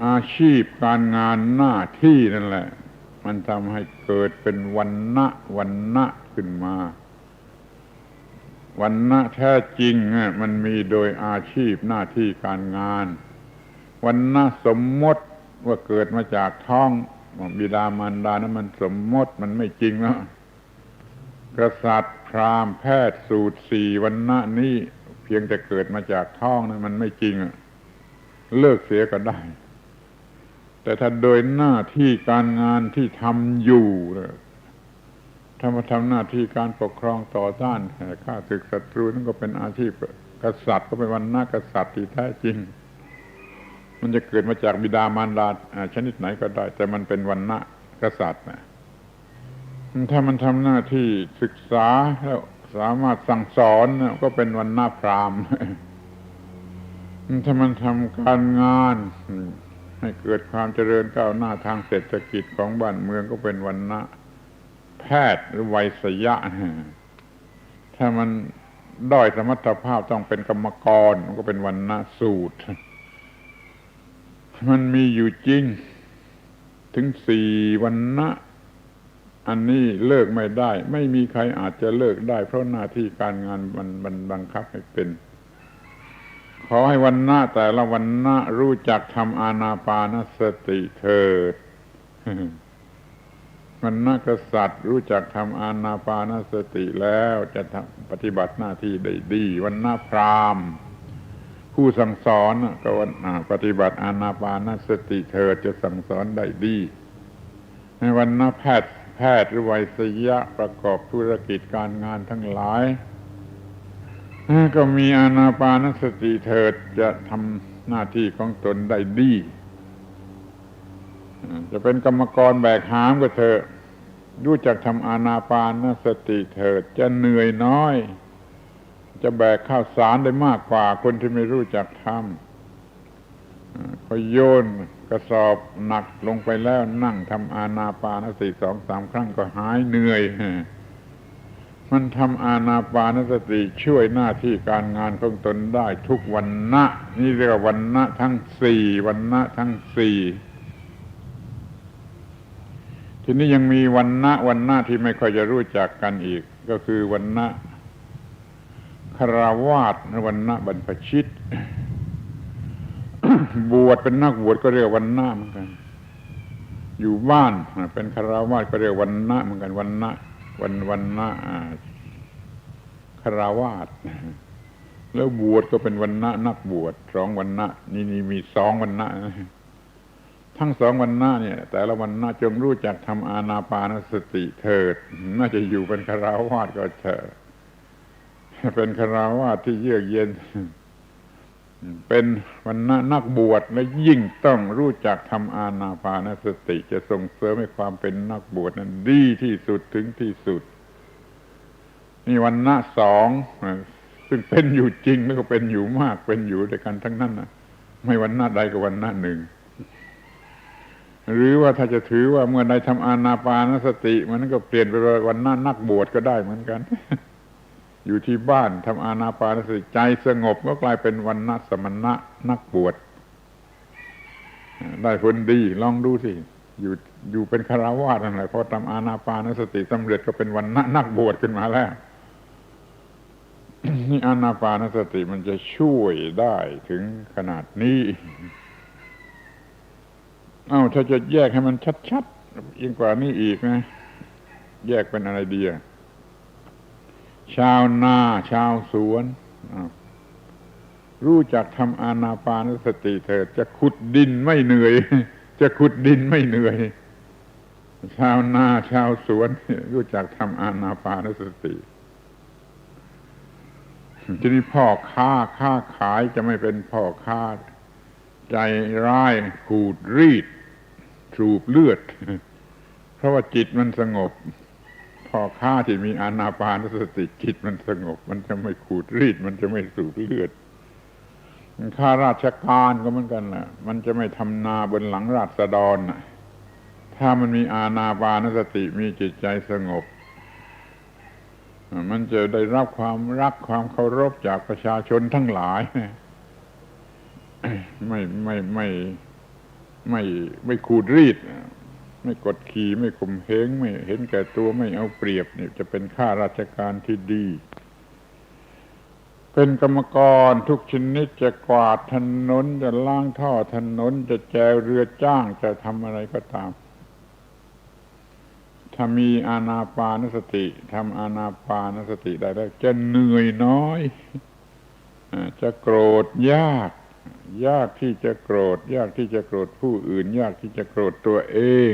อาชีพการงานหน้าที่นั่นแหละมันทำให้เกิดเป็นวรรณะขึ้นมาวรรณะแท้จริงมันมีโดยอาชีพหน้าที่การงานวรรณะสมมติว่าเกิดมาจากท้องบิดามารดานั้นมันสมมติมันไม่จริงแล้วกษัตริย์พราหมณ์แพทย์สูตร4วรรณะนี้เพียงแต่เกิดมาจากท้องนั้นมันไม่จริงเลิกเสียก็ได้แต่ถ้าโดยหน้าที่การงานที่ทำอยู่ถ้ามาทำหน้าที่การปกครองต่อต้านข้าศึกศัตรูนั่นก็เป็นอาชีพกษัตริย์ก็เป็นวรรณะกษัตริย์ที่แท้จริงมันจะเกิดมาจากบิดามารดาชนิดไหนก็ได้แต่มันเป็นวรรณะกษัตริย์นะถ้ามันทำหน้าที่ศึกษาแล้วสามารถสั่งสอนก็เป็นวรรณะพราหมณ์ถ้ามันทำการงานให้เกิดความเจริญก้าวหน้าทางเศรษฐกิจของบ้านเมืองก็เป็นวรรณะแพทย์หรือไวยสยะถ้ามันด้อยสมรรถภาพต้องเป็นกรรมกรมันก็เป็นวรรณะสูตรมันมีอยู่จริงถึง4วรรณะอันนี้เลิกไม่ได้ไม่มีใครอาจจะเลิกได้เพราะหน้าที่การงานมันบังคับให้เป็นขอให้วรรณะแต่ละวรรณะรู้จักทำอานาปานสติเถิดวรรณะกษัตริย์รู้จักทำอานาปานสติแล้วจะปฏิบัติหน้าที่ได้ดีวรรณะพราหมณ์ผู้สั่งสอนก็ปฏิบัติอานาปานสติเถิดจะสั่งสอนได้ดีในวรรณะแพทย์หรือไวยสยะประกอบธุรกิจการงานทั้งหลายก็มีอานาปานสติเถิดจะทำหน้าที่ของตนได้ดีจะเป็นกรรมกรแบกหามก็เถอะรู้จักทำอานาปานสติเถิดจะเหนื่อยน้อยจะแบกข้าวสารได้มากกว่าคนที่ไม่รู้จักทำพอโยนกระสอบหนักลงไปแล้วนั่งทำอานาปานสติ 2-3 ครั้งก็หายเหนื่อยมันทำอานาปานสติช่วยหน้าที่การงานของตนได้ทุกวรรณะนี่เรียกว่าวรรณะทั้ง4วรรณะทั้ง4ทีนี้ยังมีวรรณะที่ไม่ค่อยจะรู้จักกันอีกก็คือวรรณะคฤหัสถ์วรรณะบรรพชิต บวชเป็นนักบวชก็เรียกวรรณะเหมือนกันอยู่บ้านเป็นคฤหัสถ์ก็เรียกวรรณะเหมือนกันวรรณะคฤหัสถ์แล้วบวชก็เป็นวรรณะนักบวช2วรรณะนี่มี2วรรณะทั้ง2วรรณะเนี่ยแต่ละวรรณะจงรู้จักทำอานาปานสติเถิดน่าจะอยู่เป็นคฤหัสถ์ก็เถอะเป็นคฤหัสถ์ที่เยือกเย็นเป็นวรรณะนักบวชและยิ่งต้องรู้จักทำอานาปานสติจะส่งเสริมให้ความเป็นนักบวชนั้นดีที่สุดถึงที่สุดนี่วรรณะ2ซึ่งเป็นอยู่จริงแล้วก็เป็นอยู่มากเป็นอยู่ด้วยกันทั้งนั้นนะไม่วรรณะใดก็วรรณะหนึ่งหรือว่าถ้าจะถือว่าเมื่อใดทำอานาปานสติมันก็เปลี่ยนไปเป็นวรรณะนักบวชก็ได้เหมือนกันอยู่ที่บ้านทำอานาปานสติใจสงบก็กลายเป็นวรรณะสมณะนักบวชได้ผลดีลองดูสิอยู่เป็นคฤหัสถ์นั่นแหละพอทำอานาปานสติสำเร็จก็เป็นวรรณะนักบวชขึ้นมาแล้ว นี่อานาปานสติมันจะช่วยได้ถึงขนาดนี้ถ้าจะแยกให้มันชัดๆยิ่งกว่านี้อีกนะแยกเป็นอะไรดีชาวนาชาวสวนรู้จักทำอานาปานสติเถิดจะขุดดินไม่เหนื่อยจะขุดดินไม่เหนื่อยชาวนาชาวสวนรู้จักทำอานาปานสติทีนี้พ่อค้าขายจะไม่เป็นพ่อค้าใจร้ายขูดรีดสูบเลือดเพราะว่าจิตมันสงบพ่อค้าที่มีอานาปานสติจิตมันสงบมันจะไม่ขูดรีดมันจะไม่สูบเลือดข้าราชการก็เหมือนกันน่ะมันจะไม่ทำนาบนหลังราษฎรน่ะถ้ามันมีอานาปานสติมีจิตใจสงบมันจะได้รับความรักความเคารพจากประชาชนทั้งหลายไม่ขูดรีดไม่กดขี่ไม่ข่มเหงไม่เห็นแก่ตัวไม่เอาเปรียบนี่จะเป็นข้าราชการที่ดีเป็นกรรมกรทุกชนิดจะกวาดถนนจะล้างท่อถนนจะแจวเรือจ้างจะทำอะไรก็ตามถ้ามีอานาปานสติทำอานาปานสติได้แล้วจะเหนื่อยน้อยจะโกรธยากที่จะโกรธยากที่จะโกรธผู้อื่นยากที่จะโกรธตัวเอง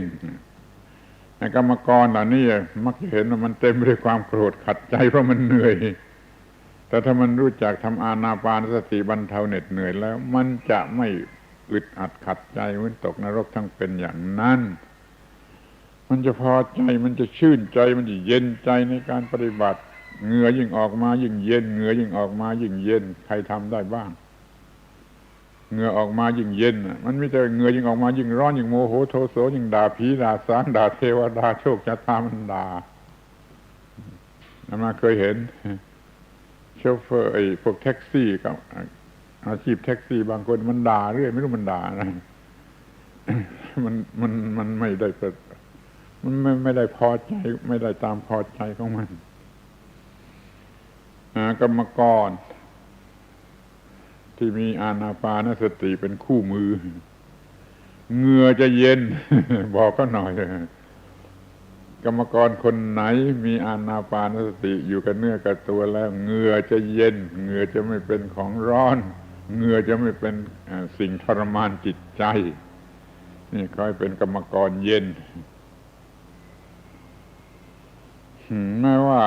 กรรมกรเหล่านี้มักจะเห็นว่ามันเต็มไปด้วยความโกรธขัดใจเพราะมันเหนื่อยแต่ถ้ามันรู้จักทำอานาปานสติบรรเทาเหน็ดเหนื่อยแล้วมันจะไม่อึดอัดขัดใจเหมือนตกนรกทั้งเป็นอย่างนั้นมันจะพอใจมันจะชื่นใจมันจะเย็นใจในการปฏิบัติเหงื่อยิ่งออกมายิ่งเย็นเหงื่อยิ่งออกมายิ่งเย็นใครทำได้บ้างเหงื่อออกมายิ่งเย็นมันไม่ใช่เหงื่อยิ่งออกมายิ่งร้อนยิ่งโมโหโทโสยิ่งด่าผีด่าสางด่าเทวดาโชคชะตามันด่ามาเคยเห็นโชเฟอร์พวกแท็กซี่กับอาชีพแท็กซี่บางคนมันด่าเรื่อยไม่รู้มันด่าอะไรมันไม่ได้มันไม่ได้พอใจไม่ได้ตามพอใจของมันกรรมกรที่มีอานาปานสติเป็นคู่มือเหงื่อจะเย็นบอกก็หน่อยกรรมกรคนไหนมีอานาปานสติอยู่กับเนื้อกับตัวแล้วเหงื่อจะเย็นเหงื่อจะไม่เป็นของร้อนเหงื่อจะไม่เป็นสิ่งทรมานจิตใจนี่ค่อยเป็นกรรมกรเย็นแม้ว่า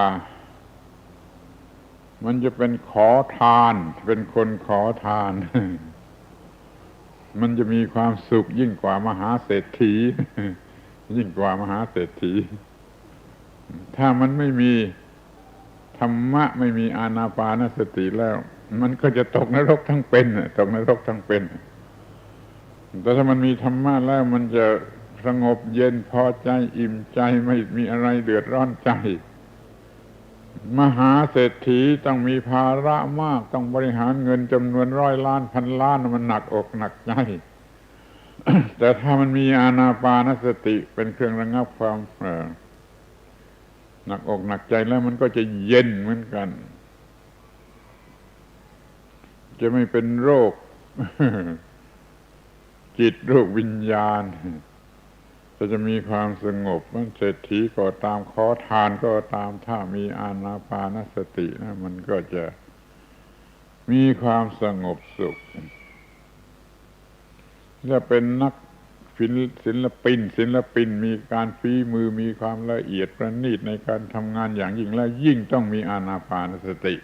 มันจะเป็นขอทานเป็นคนขอทานมันจะมีความสุขยิ่งกว่ามหาเศรษฐียิ่งกว่ามหาเศรษฐีถ้ามันไม่มีธรรมะไม่มีอานาปานสติแล้วมันก็จะตกนรกทั้งเป็นตกนรกทั้งเป็นแต่ถ้ามันมีธรรมะแล้วมันจะสงบเย็นพอใจอิ่มใจไม่มีอะไรเดือดร้อนใจมหาเศรษฐีต้องมีภาระมากต้องบริหารเงินจำนวน100 ล้านพันล้านมันหนักอกหนักใจ แต่ถ้ามันมีอานาปานสติเป็นเครื่องระงับความหนักอกหนักใจแล้วมันก็จะเย็นเหมือนกันจะไม่เป็นโรค จิตโรควิญญาณจะมีความสงบมันเศรษฐีก็ตามขอทานก็ตามถ้ามีอานาปานสตินะมันก็จะมีความสงบสุขถ้าเป็นนักศิลปินมีการฝีมือมีความละเอียดประณีตในการทำงานอย่างยิ่งแล้วยิ่งต้องมีอานาปานสติ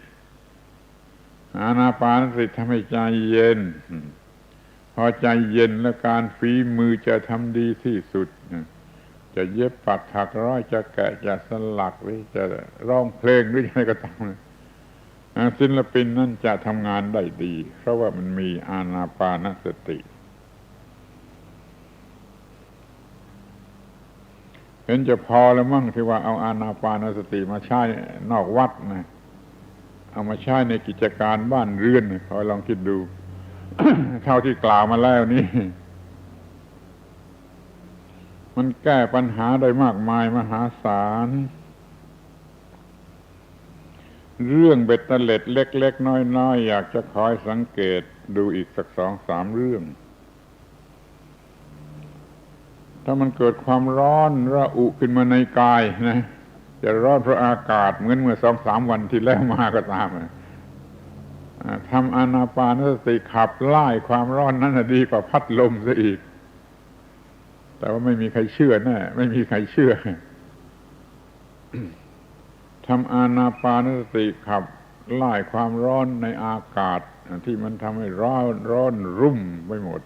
อานาปานสติทำให้ใจเย็นพอใจเย็นแล้วการฝีมือจะทำดีที่สุดจะเย็บปักถักร้อยจะแกะจะสลักหรือจะร้องเพลงหรืออะไรก็ตามศิลปินนั่นจะทำงานได้ดีเพราะว่ามันมีอานาปานสติเห็นจะพอแล้วมั่งที่ว่าเอาอานาปานสติมาใช้นอกวัดนะเอามาใช้ในกิจการบ้านเรือนคอยลองคิดดู เท่าที่กล่าวมาแล้วนี่มันแก้ปัญหาได้มากมายมหาศาล เรื่องเบ็ดเตล็ดเล็กๆน้อยๆอยากจะคอยสังเกตดูอีกสัก2-3เรื่องถ้ามันเกิดความร้อนระอุขึ้นมาในกายนะจะร้อนเพราะอากาศเหมือนเมื่อ2-3 วันที่แล้วมาก็ตามทำอานาปานสติขับไล่ความร้อนนั้นดีกว่าพัดลมซะอีกแต่ว่าไม่มีใครเชื่อแน่ไม่มีใครเชื่อทำอานาปานสติขับไล่ความร้อนในอากาศที่มันทำให้ร้อนรุ่มไปหมด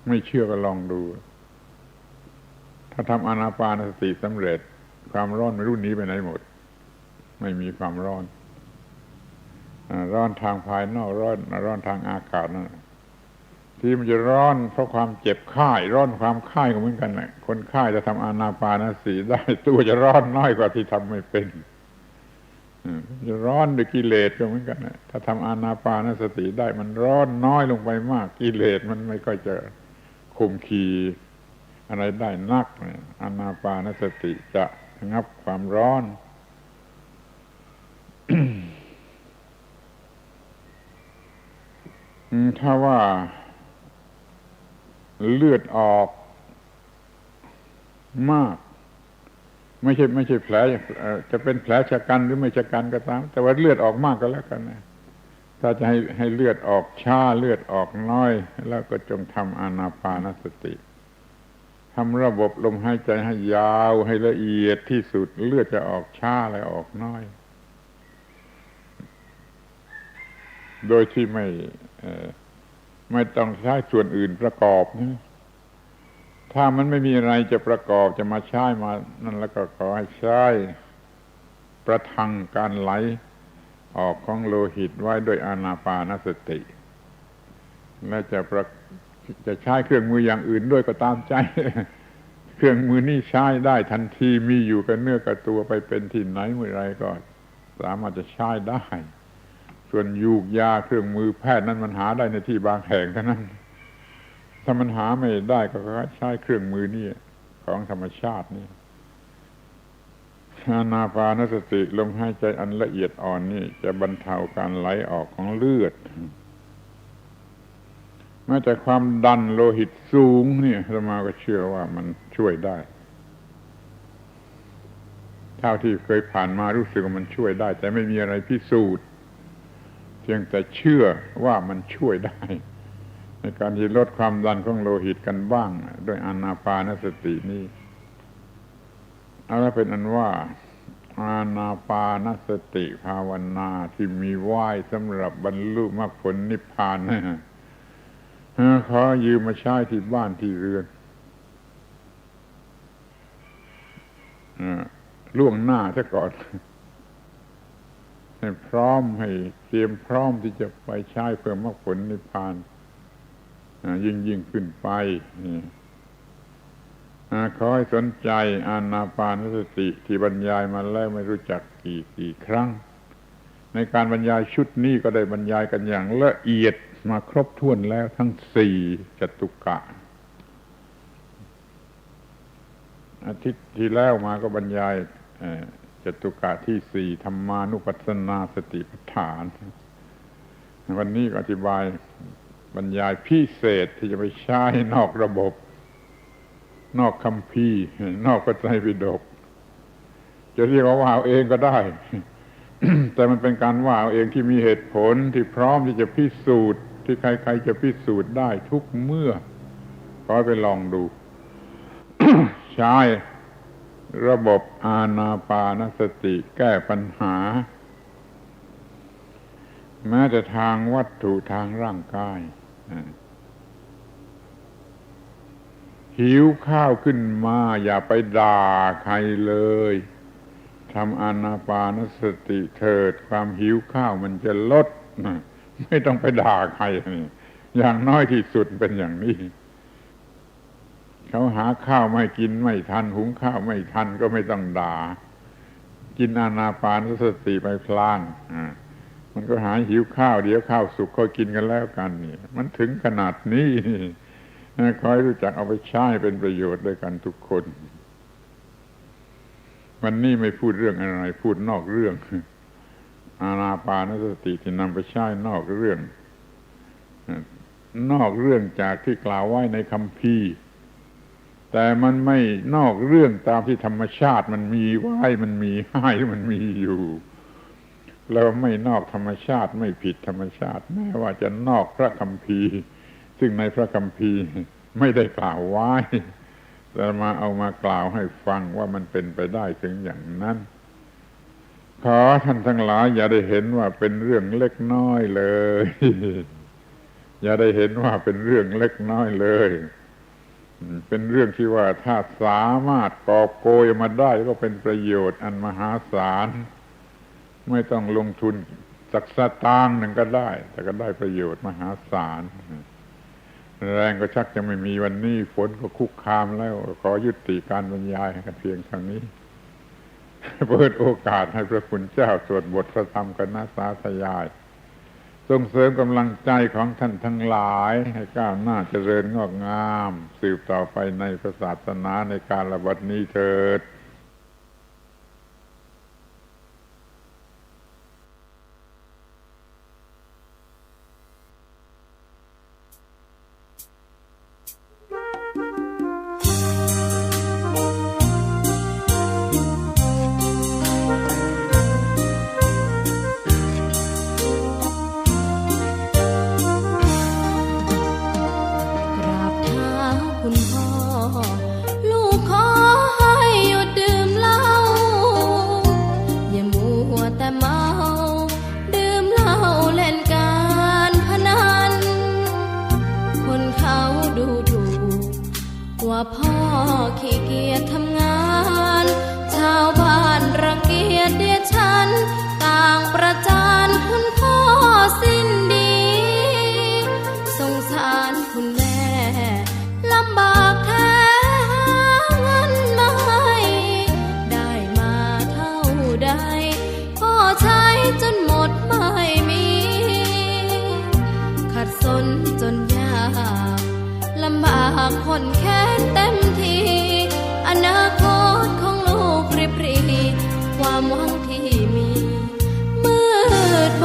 ไม่เชื่อก็ลองดูถ้าทำอานาปานสติสำเร็จความร้อนไม่รู้หนีไปไหนหมดไม่มีความร้อนทางภายนอกร้อนทางอากาศนั่นที่มันจะร้อนเพราะความเจ็บไข้ร้อนความไข้ก็เหมือนกันแหละคนไข้จะทำอานาปานสติได้ตัวจะร้อนน้อยกว่าที่ทำไม่เป็นจะร้อนด้วยกิเลสก็เหมือนกันนะถ้าทำอานาปานสติได้มันร้อนน้อยลงไปมากกิเลสมันไม่ค่อยจะข่มขีอะไรได้นักอานาปานสติจะระงับความร้อน ถ้าว่าเลือดออกมากไม่ใช่แผลจะเป็นแผลชะกันหรือไม่ชะกันก็ตามแต่ว่าเลือดออกมากก็แล้วกันนะถ้าจะให้เลือดออกช้าเลือดออกน้อยแล้วก็จงทำอานาปานสติทำระบบลมหายใจให้ยาวให้ละเอียดที่สุดเลือดจะออกช้าและออกน้อยโดยที่ไม่ต้องใช้ส่วนอื่นประกอบนะถ้ามันไม่มีอะไรจะประกอบจะมาใช้มานั่นแล้วก็ขอให้ใช้ประทังการไหลออกของโลหิตไว้ด้วยอานาปานสติและจะใช้เครื่องมืออย่างอื่นด้วยก็ตามใจ เครื่องมือนี่ใช้ได้ทันทีมีอยู่กับเนื้อกับตัวไปเป็นที่ไหนเมื่อไรก็สามารถจะใช้ได้ส่วนยูกยาเครื่องมือแพทย์นั้นมันหาได้ในที่บางแห่งเท่านั้นถ้ามันหาไม่ได้ก็ใช้เครื่องมือนี่ของธรรมชาตินี่อานาปานสติลมหายใจอันละเอียดอ่อนนี่จะบรรเทาการไหลออกของเลือดแม้แต่ความดันโลหิตสูงนี่อาตมาก็เชื่อว่ามันช่วยได้เท่าที่เคยผ่านมารู้สึกว่ามันช่วยได้แต่ไม่มีอะไรพิสูจน์เพียงแต่เชื่อว่ามันช่วยได้ในการที่ลดความดันของโลหิตกันบ้างโดยอานาปานสตินี่เอาละเป็นอันว่าอานาปานสติภาวนาที่มีไหว้สำหรับบรรลุมรรคผลนิพพานขอยืมมาใช้ที่บ้านที่เรือนล่วงหน้าซะก่อนให้พร้อมให้เตรียมพร้อมที่จะไปใช้เพื่อมรรคผลนิพพานยิ่งขึ้นไปขอให้สนใจอานาปานสติที่บรรยายมาแล้วไม่รู้จักกี่ครั้งในการบรรยายชุดนี้ก็ได้บรรยายกันอย่างละเอียดมาครบถ้วนแล้วทั้ง4จตุกะอาทิตย์ที่แล้วมาก็บรรยายจตุกะที่4ธรรมานุปัสสนาสติปัฏฐานวันนี้ก็อธิบายบรรยายพิเศษที่จะไปใช้นอกระบบนอกคัมภีร์นอกพระไตรปิฎกจะเรียกว่าเอาเองก็ได้ แต่มันเป็นการว่าเอาเองที่มีเหตุผลที่พร้อมที่จะพิสูจน์ที่ใครๆจะพิสูจน์ได้ทุกเมื่อขอไปลองดู ใช้ระบบอานาปานสติแก้ปัญหาแม้แต่ทางวัตถุทางร่างกายหิวข้าวขึ้นมาอย่าไปด่าใครเลยทำอานาปานสติเถิดความหิวข้าวมันจะลดไม่ต้องไปด่าใครอย่างน้อยที่สุดเป็นอย่างนี้เขาหาข้าวไม่กินไม่ทันหุงข้าวไม่ทันก็ไม่ต้องด่ากินอานาปานสติไปพลางมันก็หาหิวข้าวเดี๋ยวข้าวสุกก็กินกันแล้วกันนี่มันถึงขนาดนี้ขอให้รู้จักเอาไปใช้เป็นประโยชน์ด้วยกันทุกคน วันนี้ไม่พูดเรื่องอะไรพูดนอกเรื่องอานาปานสติที่นำไปใช้นอกเรื่องจากที่กล่าวไว้ในคัมภีร์แต่มันไม่นอกเรื่องตามที่ธรรมชาติมันมีไว้มันมีให้มันมีอยู่แล้วไม่นอกธรรมชาติไม่ผิดธรรมชาติแม้ว่าจะนอกพระคัมภีร์ซึ่งในพระคัมภีร์ไม่ได้กล่าวไว้แต่มาเอามากล่าวให้ฟังว่ามันเป็นไปได้ถึงอย่างนั้นขอท่านทั้งหลายอย่าได้เห็นว่าเป็นเรื่องเล็กน้อยเลยอย่าได้เห็นว่าเป็นเรื่องเล็กน้อยเลยเป็นเรื่องที่ว่าถ้าสามารถกอบโกยมาได้ก็เป็นประโยชน์อันมหาศาลไม่ต้องลงทุนสักสตางค์หนึ่งก็ได้แต่ก็ได้ประโยชน์มหาศาลแรงก็ชักจะไม่มีวันนี้ฝนก็คุกคามแล้วขอยุติการบรรยายกันเพียงเท่านี้เปิดโอกาสให้พระคุณเจ้าสวดบทพระธรรมกันนะสาธยายส่งเสริมกำลังใจของท่านทั้งหลายให้ก้าวหน้าเจริญงอกงามสืบต่อไปในพระศาสนาในการระบัดนี้เถิดพ่อขี้เกียจทำงานชาวบ้านรังเกียจเดียดฉันต่างประจานคุณพ่อสิ้นดีสงสารคุณแม่ลำบากแท้หาเงินมาให้ได้มาเท่าใดพ่อใช้จนหมดไม่มีขัดสนจนยากลำบากคนแค้นเต็มทีอนาคตของลูกริบหรี่ความหวังที่มีมืดม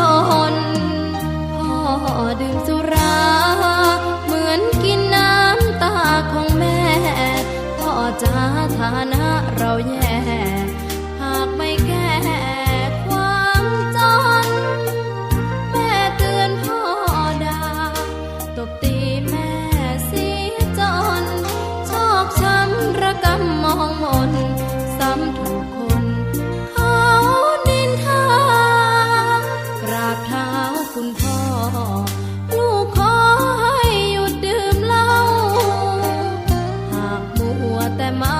นพ่อดื่มสุราเหมือนกินน้ำตาของแม่พ่อจะฐานะเราแย่หากไม่แก้ความจนแม่เตือนพ่อด่าตบตีแม่จนชอกช้ำระกำมองมนซ้ำถูกคนเขานินทากราบเท้าคุณพ่อลูกขอให้หยุดดื่มเหล้าหากมัวแต่เมา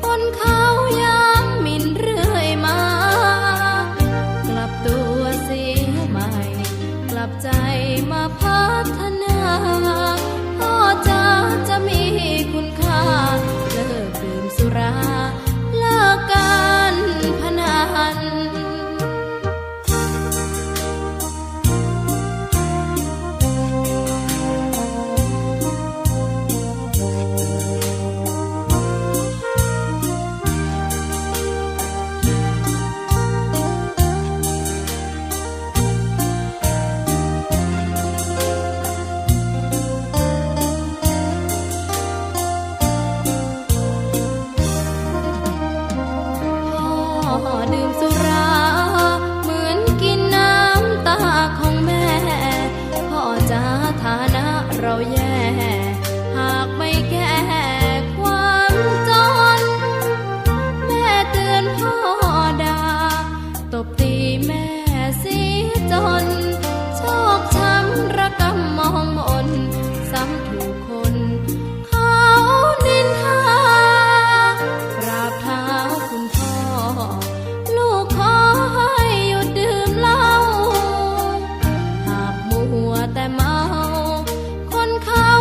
คนเขาย้ำหมิ่นเรื่อยมากลับตัวเสียใหม่กลับใจมาพัฒนาพ่อจะมีคุณค่าเลิกดื่มสุราเลิกการพนันดื่มสุราเหมือนกินน้ำตาของแม่พ่อจะฐานะเราแย่หากไม่แก้ความจนแม่เตือนพ่อด่าตบตีแม่เสียจนชอกช้ำระกำมองมนซ้ำถูกคนเขานินทากราบเท้าคุณพ่อลูกขอให้หยุดดื่มเหล้าหากมัวแต่เมาคนเขา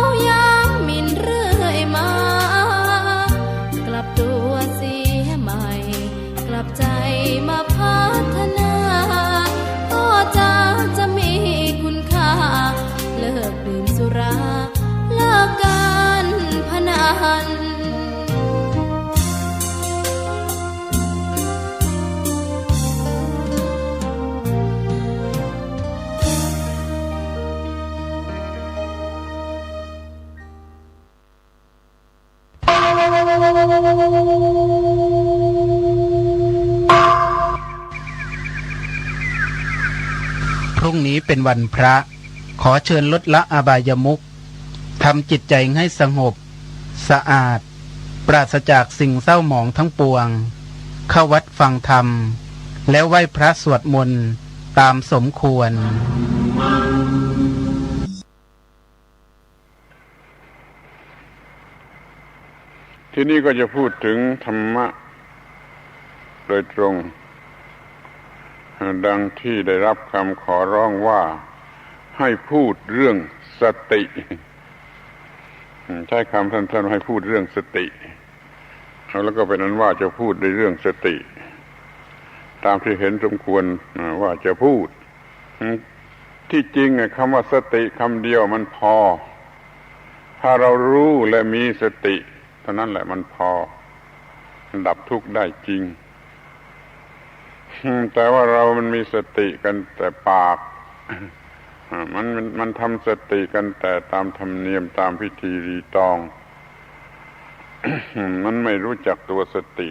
พรุ่งนี้เป็นวันพระขอเชิญลดละอบายมุขทำจิตใจให้สงบสะอาดปราศจากสิ่งเศร้าหมองทั้งปวงเข้าวัดฟังธรรมแล้วไหว้พระสวดมนต์ตามสมควรที่นี่ก็จะพูดถึงธรรมะโดยตรงดังที่ได้รับคำขอร้องว่าให้พูดเรื่องสติใช้คำสั้นๆให้พูดเรื่องสติแล้วก็เป็นนั้นว่าจะพูดในเรื่องสติตามที่เห็นสมควรว่าจะพูดที่จริงคำว่าสติคำเดียวมันพอถ้าเรารู้และมีสติเท่านั้นแหละมันพอดับทุกข์ได้จริงแต่ว่าเรามันมีสติกันแต่ปากมันทำสติกันแต่ตามธรรมเนียมตามพิธีรีตอง มันไม่รู้จักตัวสติ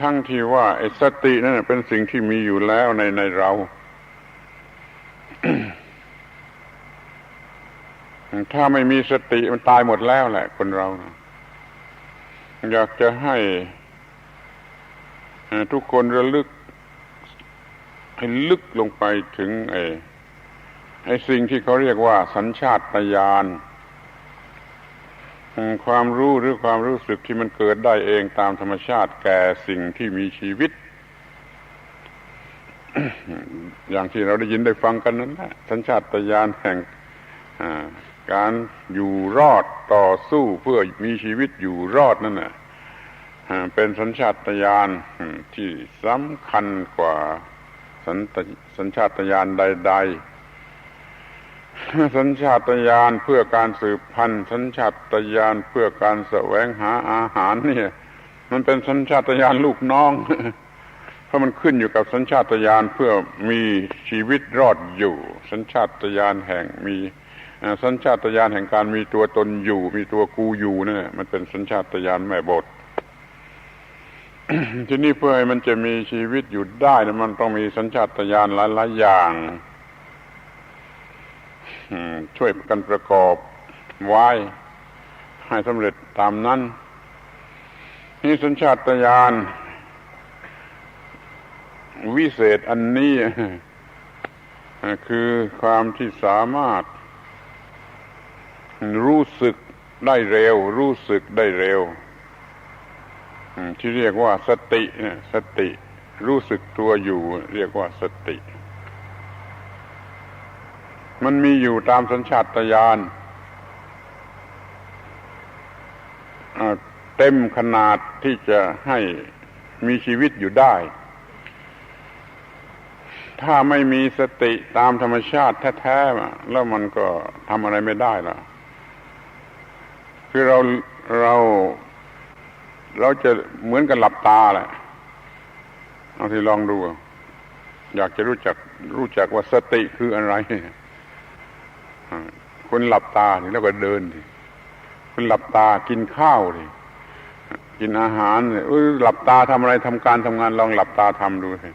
ทั้งที่ว่าไอ้สตินั่นเป็นสิ่งที่มีอยู่แล้วในเรา ถ้าไม่มีสติมันตายหมดแล้วแหละคนเราอยากจะให้ทุกคนระลึกให้ลึกลงไปถึงไอ้สิ่งที่เขาเรียกว่าสัญชาตญาณความรู้หรือความรู้สึกที่มันเกิดได้เองตามธรรมชาติแก่สิ่งที่มีชีวิต อย่างที่เราได้ยินได้ฟังกันนั้นแหละสัญชาตญาณแห่งการอยู่รอดต่อสู้เพื่อมีชีวิตอยู่รอดนั่นน่ะเป็นสัญชาตญาณที่สำคัญกว่าสัญชาตญาณใดๆสัญชาตญาณเพื่อการสืบพันธุ์สัญชาตญาณเพื่อการแสวงหาอาหารเนี่ยมันเป็นสัญชาตญาณลูกน้อง เพราะมันขึ้นอยู่กับสัญชาตญาณเพื่อมีชีวิตรอดอยู่สัญชาตญาณแห่งมีสัญชาตญาณแห่งการมีตัวตนอยู่มีตัวกูอยู่นั่นแหละมันเป็นสัญชาตญาณแม่บท ที่นี่เพื่อให้มันจะมีชีวิตอยู่ได้นะมันต้องมีสัญชาตญาณหลายๆอย่างช่วยกันประกอบไว้ให้สำเร็จตามนั้นนี่สัญชาตญาณวิเศษอันนี้คือความที่สามารถรู้สึกได้เร็วรู้สึกได้เร็วที่เรียกว่าสติสติรู้สึกตัวอยู่เรียกว่าสติมันมีอยู่ตามสัญชาตญาณเต็มขนาดที่จะให้มีชีวิตอยู่ได้ถ้าไม่มีสติตามธรรมชาติแท้ๆแล้วมันก็ทำอะไรไม่ได้ล่ะคือเราจะเหมือนกับหลับตาแหละเอาที่ลองดูอยากจะรู้จักว่าสติคืออะไรคุณหลับตาแล้วก็เดินคุณหลับตากินข้าวกินอาหารหลับตาทำอะไรทำการทำงานลองหลับตาทำดูสิ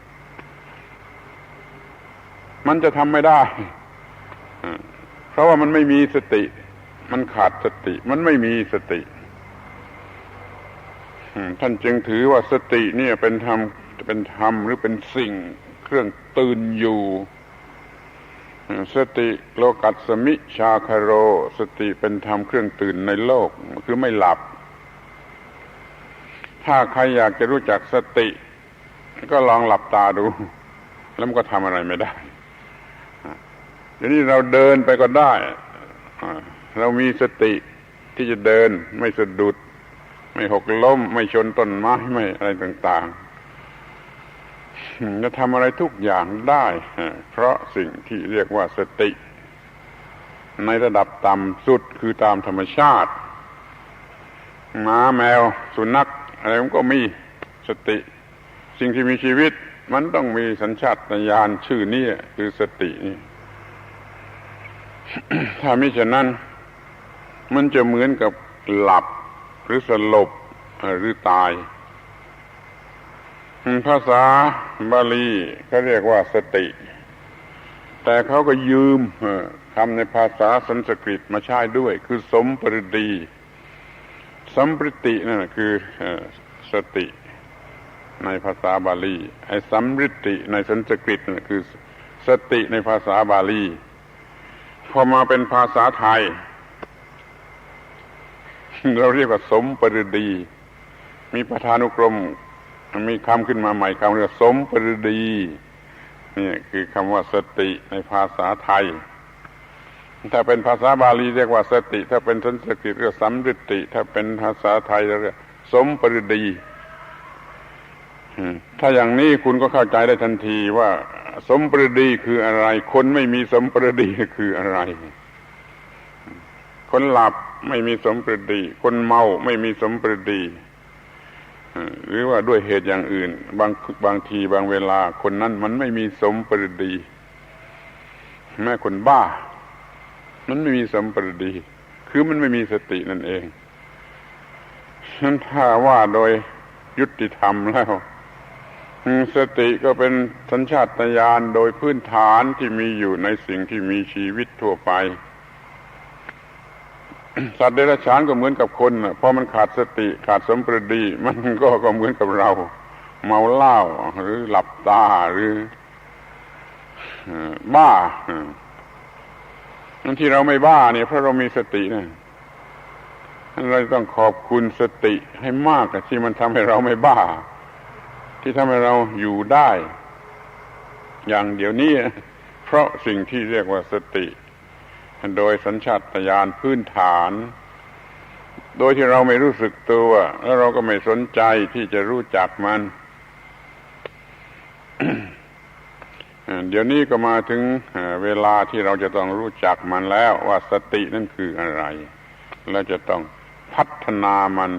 มันจะทำไม่ได้เพราะว่ามันไม่มีสติมันขาดสติมันไม่มีสติท่านจึงถือว่าสติเนี่ยเป็นธรรมหรือเป็นสิ่งเครื่องตื่นอยู่สติโลกัสสมิชาคโรสติเป็นธรรมเครื่องตื่นในโลกคือไม่หลับถ้าใครอยากจะรู้จักสติก็ลองหลับตาดูแล้วมันก็ทำอะไรไม่ได้เดี๋ยวนี้เราเดินไปก็ได้เรามีสติที่จะเดินไม่สะดุดไม่หกล้มไม่ชนต้นไม้ไม่อะไรต่างๆจะทำอะไรทุกอย่างได้เพราะสิ่งที่เรียกว่าสติในระดับต่ำสุดคือตามธรรมชาติหมาแมวสุนัขอะไรมันก็มีสติสิ่งที่มีชีวิตมันต้องมีสัญชาตญาณชื่อนี้คือสตินี่ ถ้ามิฉะนั้นมันจะเหมือนกับหลับ หรือสลบหรือตายภาษาบาลีเขาเรียกว่าสติแต่เขาก็ยืมคำในภาษาสันสกฤตมาใช้ด้วยคือสมปริดีสัมปริตินั่นคือสติในภาษาบาลีไอ้สัมฤทธิในสันสกฤตนั่นคือสติในภาษาบาลีพอมาเป็นภาษาไทยเราเรียกว่าสมปริดีมีประธานุกรมมีคำขึ้นมาใหม่คำเรียกสมปริดีนี่คือคำว่าสติในภาษาไทยถ้าเป็นภาษาบาลีเรียกว่าสติถ้าเป็นสันสกฤตเรียกสัมฤทธิถ้าเป็นภาษาไทยเรียกสมปริดีถ้าอย่างนี้คุณก็เข้าใจได้ทันทีว่าสมปริดีคืออะไรคนไม่มีสมปริดีคืออะไรคนหลับไม่มีสมปริดีคนเมาไม่มีสมปริดีหรือว่าด้วยเหตุอย่างอื่นบางทีบางเวลาคนนั้นมันไม่มีสมปริดีแม้คนบ้ามันไม่มีสมปริดีคือมันไม่มีสตินั่นเองฉะนั้นถ้าว่าโดยยุติธรรมแล้วสติก็เป็นสัญชาตญาณโดยพื้นฐานที่มีอยู่ในสิ่งที่มีชีวิตทั่วไปสัตว์เดรัจฉานก็เหมือนกับคนพอมันขาดสติขาดสมปริดีมันก็เหมือนกับเราเมาเหล้าหรือหลับตาหรือบ้าที่เราไม่บ้าเนี่ยเพราะเรามีสตินะเราต้องขอบคุณสติให้มากที่มันทำให้เราไม่บ้าที่ทำให้เราอยู่ได้อย่างเดี๋ยวนี้เพราะสิ่งที่เรียกว่าสติโดยสัญชาตญาณพื้นฐานโดยที่เราไม่รู้สึกตัวแล้วเราก็ไม่สนใจที่จะรู้จักมัน เดี๋ยวนี้ก็มาถึงเวลาที่เราจะต้องรู้จักมันแล้วว่าสตินั่นคืออะไรแล้วจะต้องพัฒนามัน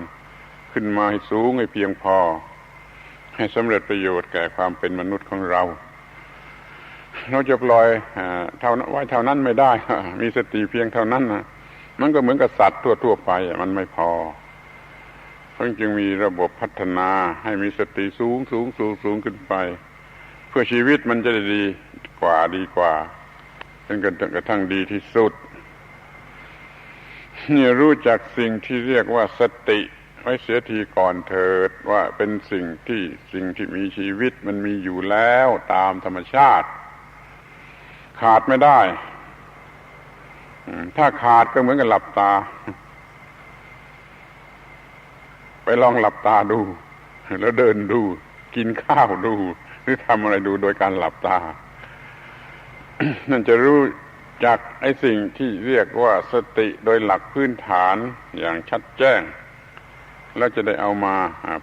ขึ้นมาให้สูงให้เพียงพอให้สำเร็จประโยชน์แก่ความเป็นมนุษย์ของเราจะปล่อยไว้เท่านั้นไม่ได้มีสติเพียงเท่านั้นนะมันก็เหมือนกับสัตว์ทั่วๆไปมันไม่พอเพราะจึงมีระบบพัฒนาให้มีสติสูงขึ้นไปเพื่อชีวิตมันจะได้ดีกว่าจนกระทั่งดีที่สุดเนี่ยรู้จักสิ่งที่เรียกว่าสติไว้เสียทีก่อนเถิดว่าเป็นสิ่งที่มีชีวิตมันมีอยู่แล้วตามธรรมชาติขาดไม่ได้ถ้าขาดก็เหมือนกับหลับตาไปลองหลับตาดูแล้วเดินดูกินข้าวดูหรือทำอะไรดูโดยการหลับตา นั่นจะรู้จักไอ้สิ่งที่เรียกว่าสติโดยหลักพื้นฐานอย่างชัดแจ้งแล้วจะได้เอามา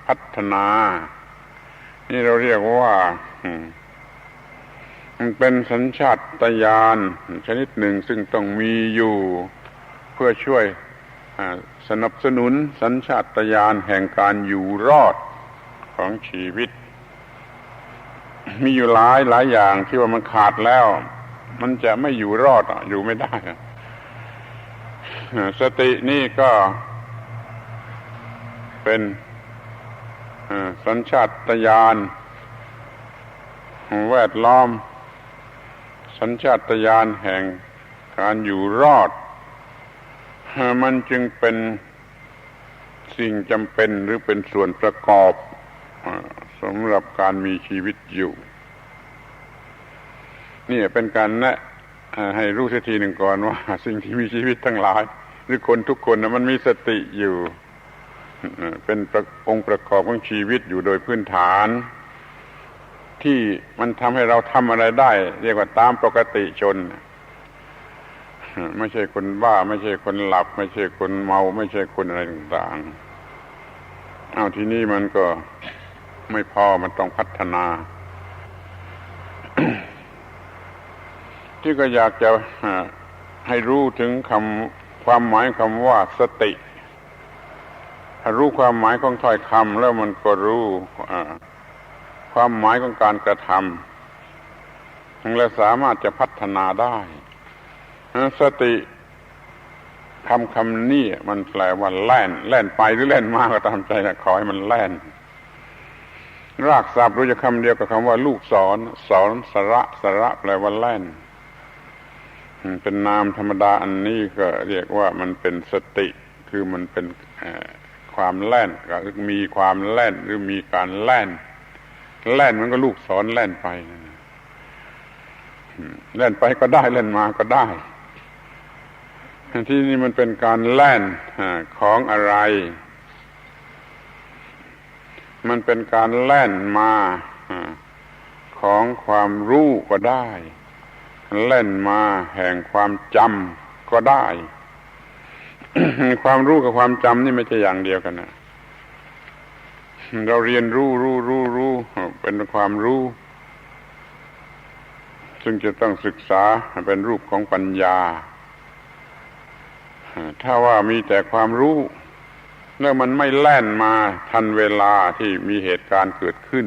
พัฒนานี่เราเรียกว่ามันเป็นสัญชาตญาณชนิดหนึ่งซึ่งต้องมีอยู่เพื่อช่วยสนับสนุนสัญชาตญาณแห่งการอยู่รอดของชีวิตมีอยู่หลายอย่างที่ว่ามันขาดแล้วมันจะไม่อยู่รอดอยู่ไม่ได้สตินี่ก็เป็นสัญชาตญาณแวดล้อมสัญชาตญาณแห่งการอยู่รอดมันจึงเป็นสิ่งจำเป็นหรือเป็นส่วนประกอบสำหรับการมีชีวิตอยู่นี่เป็นการแนะให้รู้สักทีหนึ่งก่อนว่าสิ่งที่มีชีวิตทั้งหลายหรือคนทุกคนมันมีสติอยู่เป็นองค์ประกอบของชีวิตอยู่โดยพื้นฐานที่มันทำให้เราทำอะไรได้เรียกว่าตามปกติชนไม่ใช่คนบ้าไม่ใช่คนหลับไม่ใช่คนเมาไม่ใช่คนอะไรต่างๆทีนี้มันก็ไม่พอมันต้องพัฒนา ที่ก็อยากจะให้รู้ถึงความหมายคำว่าสติถ้ารู้ความหมายของถ้อยคำแล้วมันก็รู้ความหมายของการกระทำและสามารถจะพัฒนาได้สติ คำนี้มันแปลว่าแล่นแล่นไปหรือแล่นมาก็ตามใจนะขอให้มันแล่นรากศัพท์รู้จักคำเดียวกับคำว่าลูกศรสอนสระแปลว่าแล่นเป็นนามธรรมดาอันนี้ก็เรียกว่ามันเป็นสติคือมันเป็นความแล่นก็มีความแล่นหรือมีการแล่นมันก็ลูกศรแล่นไปแล่นไปก็ได้แล่นมาก็ได้ที่นี่มันเป็นการแล่นของอะไรมันเป็นการแล่นมาของความรู้ก็ได้แล่นมาแห่งความจำก็ได้ ความรู้กับความจำนี่ไม่ใช่อย่างเดียวกันนะเราเรียนรู้เป็นความรู้ซึ่งจะต้องศึกษาเป็นรูปของปัญญาถ้าว่ามีแต่ความรู้แล้วมันไม่แล่นมาทันเวลาที่มีเหตุการณ์เกิดขึ้น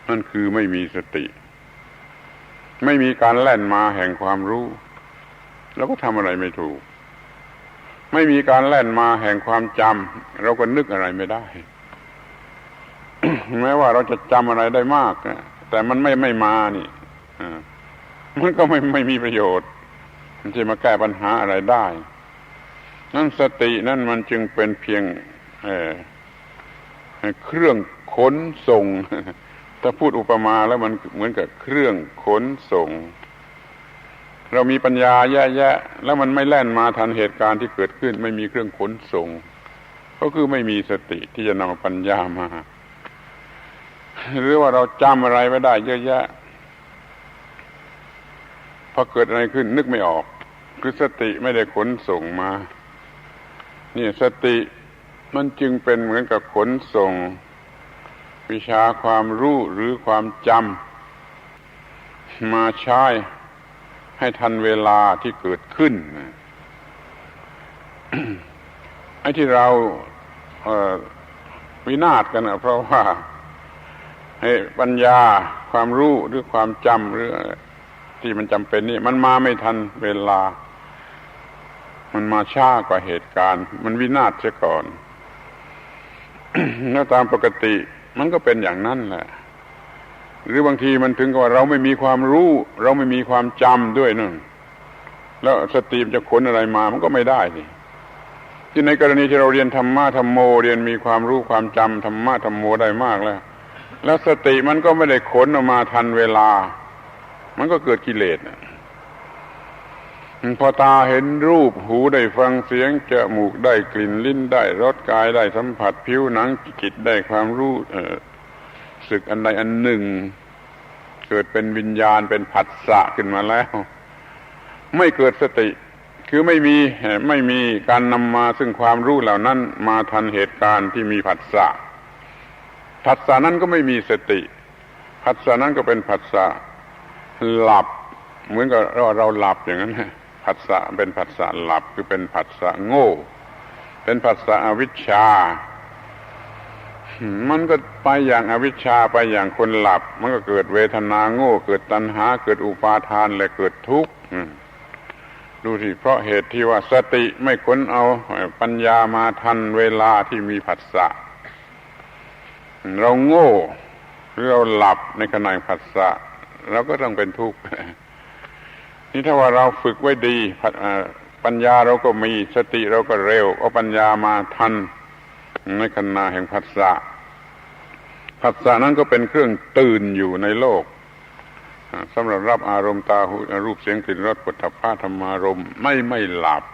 นั่นคือไม่มีสติไม่มีการแล่นมาแห่งความรู้แล้วก็ทำอะไรไม่ถูกไม่มีการแล่นมาแห่งความจำเราก็นึกอะไรไม่ได้ แม้ว่าเราจะจำอะไรได้มากแต่มันไม่มานี่มันก็ไม่มีประโยชน์ที่มาแก้ปัญหาอะไรได้นั่นสตินั่นมันจึงเป็นเพียงเครื่องขนส่ง ถ้าพูดอุปมาแล้วมันเหมือนกับเครื่องขนส่งเรามีปัญญาแยะๆแล้วมันไม่แล่นมาทันเหตุการณ์ที่เกิดขึ้นไม่มีเครื่องขนส่งก็คือไม่มีสติที่จะนำปัญญามาหรือว่าเราจำอะไรไว้ได้เยอะแยะพอเกิดอะไรขึ้นนึกไม่ออกคือสติไม่ได้ขนส่งมานี่สติมันจึงเป็นเหมือนกับขนส่งวิชาความรู้หรือความจำมาใช้ให้ทันเวลาที่เกิดขึ้น ไอ้ที่เราวินาศกันนะเพราะว่าให้ปัญญาความรู้หรือความจำหรือที่มันจำเป็นนี่มันมาไม่ทันเวลามันมาช้ากว่าเหตุการณ์มันวินาศเสียก่อน แล้วตามปกติมันก็เป็นอย่างนั้นแหละหรือบางทีมันถึงกับว่าเราไม่มีความรู้เราไม่มีความจำด้วยนั่นแล้วสติมันจะขนอะไรมามันก็ไม่ได้สิที่ในกรณีที่เราเรียนธรรมะธรรมโมเรียนมีความรู้ความจำธรรมะธรรมโมได้มากแล้วสติมันก็ไม่ได้ขนออกมาทันเวลามันก็เกิดกิเลสพอตาเห็นรูปหูได้ฟังเสียงจมูกได้กลิ่นลิ้นได้รสกายได้สัมผัสผิวหนังจิตได้ความรู้สึกอันใดอันหนึ่งเกิดเป็นวิญญาณเป็นผัสสะขึ้นมาแล้วไม่เกิดสติคือไม่มีการนำมาซึ่งความรู้เหล่านั้นมาทันเหตุการณ์ที่มีผัสสะนั้นก็ไม่มีสติผัสสะนั้นก็เป็นผัสสะหลับเหมือนกับเราหลับอย่างนั้นผัสสะเป็นผัสสะหลับคือเป็นผัสสะโง่เป็นผัสสะอวิชชามันก็ไปอย่างอวิชชาไปอย่างคนหลับมันก็เกิดเวทนาโง่เกิดตัณหาเกิดอุปาทานและเกิดทุกข์ดูสิเพราะเหตุที่ว่าสติไม่ค้นเอาปัญญามาทันเวลาที่มีผัสสะเราโง่หรือเราหลับในขณะผัสสะเราก็ต้องเป็นทุกข์นี่ถ้าว่าเราฝึกไว้ดีปัญญาเราก็มีสติเราก็เร็วเอาปัญญามาทันในขณะแห่งผัสสะนั้นก็เป็นเครื่องตื่นอยู่ในโลกสำหรับรับอารมณ์ตาหูรูปเสียงกลิ่นรสโผฏฐัพพะธรรมารมณ์ไม่หลับ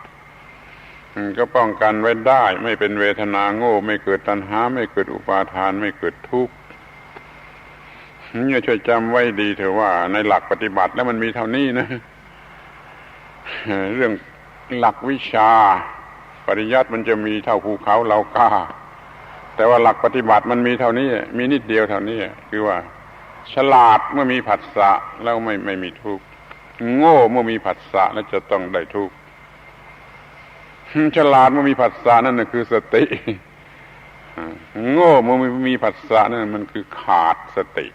ก็ป้องกันไว้ได้ไม่เป็นเวทนาโง่ไม่เกิดตัณหาไม่เกิดอุปาทานไม่เกิดทุกข์นี่ช่วยจำไว้ดีเถอะว่าในหลักปฏิบัติแล้วมันมีเท่านี้นะเรื่องหลักวิชาปริยัติมันจะมีเท่าภูเขาเหล่ากาแต่ว่าหลักปฏิบัติมันมีเท่านี้มีนิดเดียวเท่านี้คือว่าฉลาดเมื่อมีผัสสะแล้วไม่มีทุกข์โง่เมื่อมีผัสสะแล้วจะต้องได้ทุกข์ฉลาดเมื่อมีผัสสะนั่นน่ะคือสติโง่เมื่อมีผัสสะนั่นมันคือขาดสติ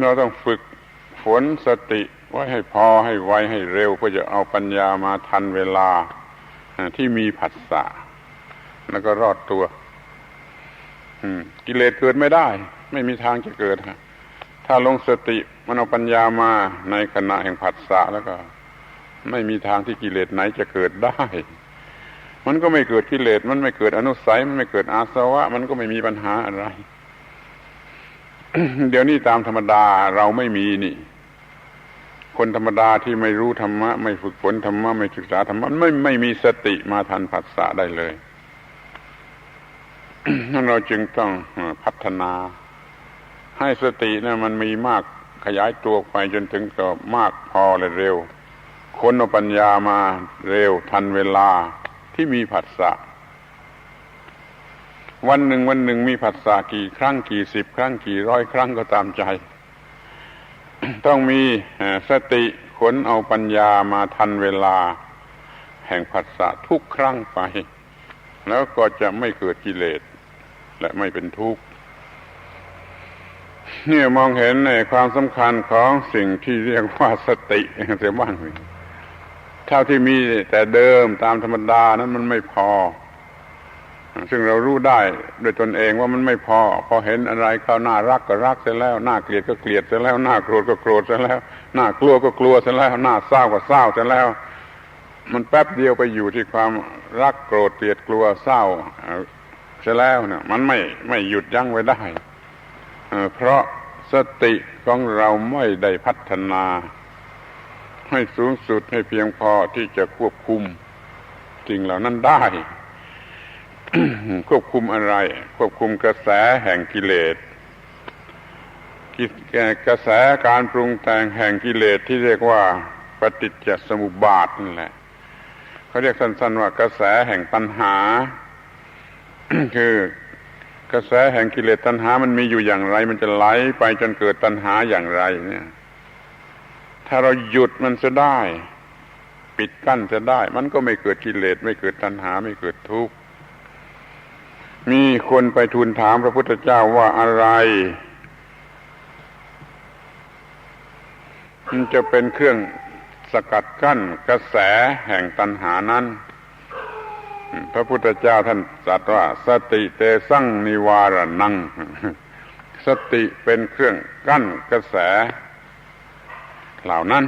เราต้องฝึกฝนสติไว้ให้พอให้ไวให้เร็วเพื่อจะเอาปัญญามาทันเวลา ที่มีผัสสะแล้วก็รอดตัวกิเลสเกิดไม่ได้ไม่มีทางจะเกิดถ้าลงสติมันเอาปัญญามาในขณะแห่งผัสสะแล้วก็ไม่มีทางที่กิเลสไหนจะเกิดได้มันก็ไม่เกิดกิเลสมันไม่เกิดอนุสัยมันไม่เกิดอาสวะมันก็ไม่มีปัญหาอะไร เดี๋ยวนี้ตามธรรมดาเราไม่มีนี่คนธรรมดาที่ไม่รู้ธรรมะไม่ฝึกฝนธรรมะไม่ศึกษาธรรมะไม่มีสติมาทันผัสสะได้เลย นั่นเราจึงต้องพัฒนาให้สตินะมันมีมากขยายตัวไปจนถึงก็มากพอและเร็วค้นเอาปัญญามาเร็วทันเวลาที่มีผัสสะวันหนึ่งมีผัสสะกี่ครั้งกี่สิบครั้งกี่ร้อยครั้งก็ตามใจ ต้องมีสติค้นเอาปัญญามาทันเวลาแห่งผัสสะทุกครั้งไปแล้วก็จะไม่เกิดกิเลสและไม่เป็นทุกข์เนี่ยมองเห็นในความสำคัญของสิ่งที่เรียกว่าสติเสียบ้างเท่าที่มีแต่เดิมตามธรรมดานั้นมันไม่พอซึ่งเรารู้ได้โดยตนเองว่ามันไม่พอเห็นอะไรเข้าน่ารักก็รักเสียแล้วน่าเกลียดก็เกลียดเสียแล้วน่าโกรธก็โกรธเสียแล้วน่ากลัวก็กลัวเสียแล้วน่าเศร้าก็เศร้าเสียแล้วมันแป๊บเดียวไปอยู่ที่ความรักโกรธเกลียดกลัวเศร้าเสียแล้วเนี่ยมันไม่หยุดยั้งไว้ได้เพราะสติของเราไม่ได้พัฒนาให้สูงสุดให้เพียงพอที่จะควบคุมสิ่งเหล่านั้นได้ ควบคุมอะไรควบคุมกระแสแห่งกิเลสกระแสการปรุงแต่งแห่งกิเลสที่เรียกว่าปฏิจจสมุปบาทนั่นแหละเขาเรียกสั้นๆว่ากระแสแห่งตัณหา คือกระแสแห่งกิเลสตัณหามันมีอยู่อย่างไรมันจะไหลไปจนเกิดตัณหาอย่างไรเนี่ยถ้าเราหยุดมันจะได้ปิดกั้นจะได้มันก็ไม่เกิดกิเลสไม่เกิดตัณหาไม่เกิดทุกข์มีคนไปทูลถามพระพุทธเจ้าว่าอะไรมันจะเป็นเครื่องสกัดกั้นกระแสแห่งตัณหานั้นพระพุทธเจ้าท่านตรัสว่าสติเตสังนิวารนังสติเป็นเครื่องกั้นกระแสเหล่านั้น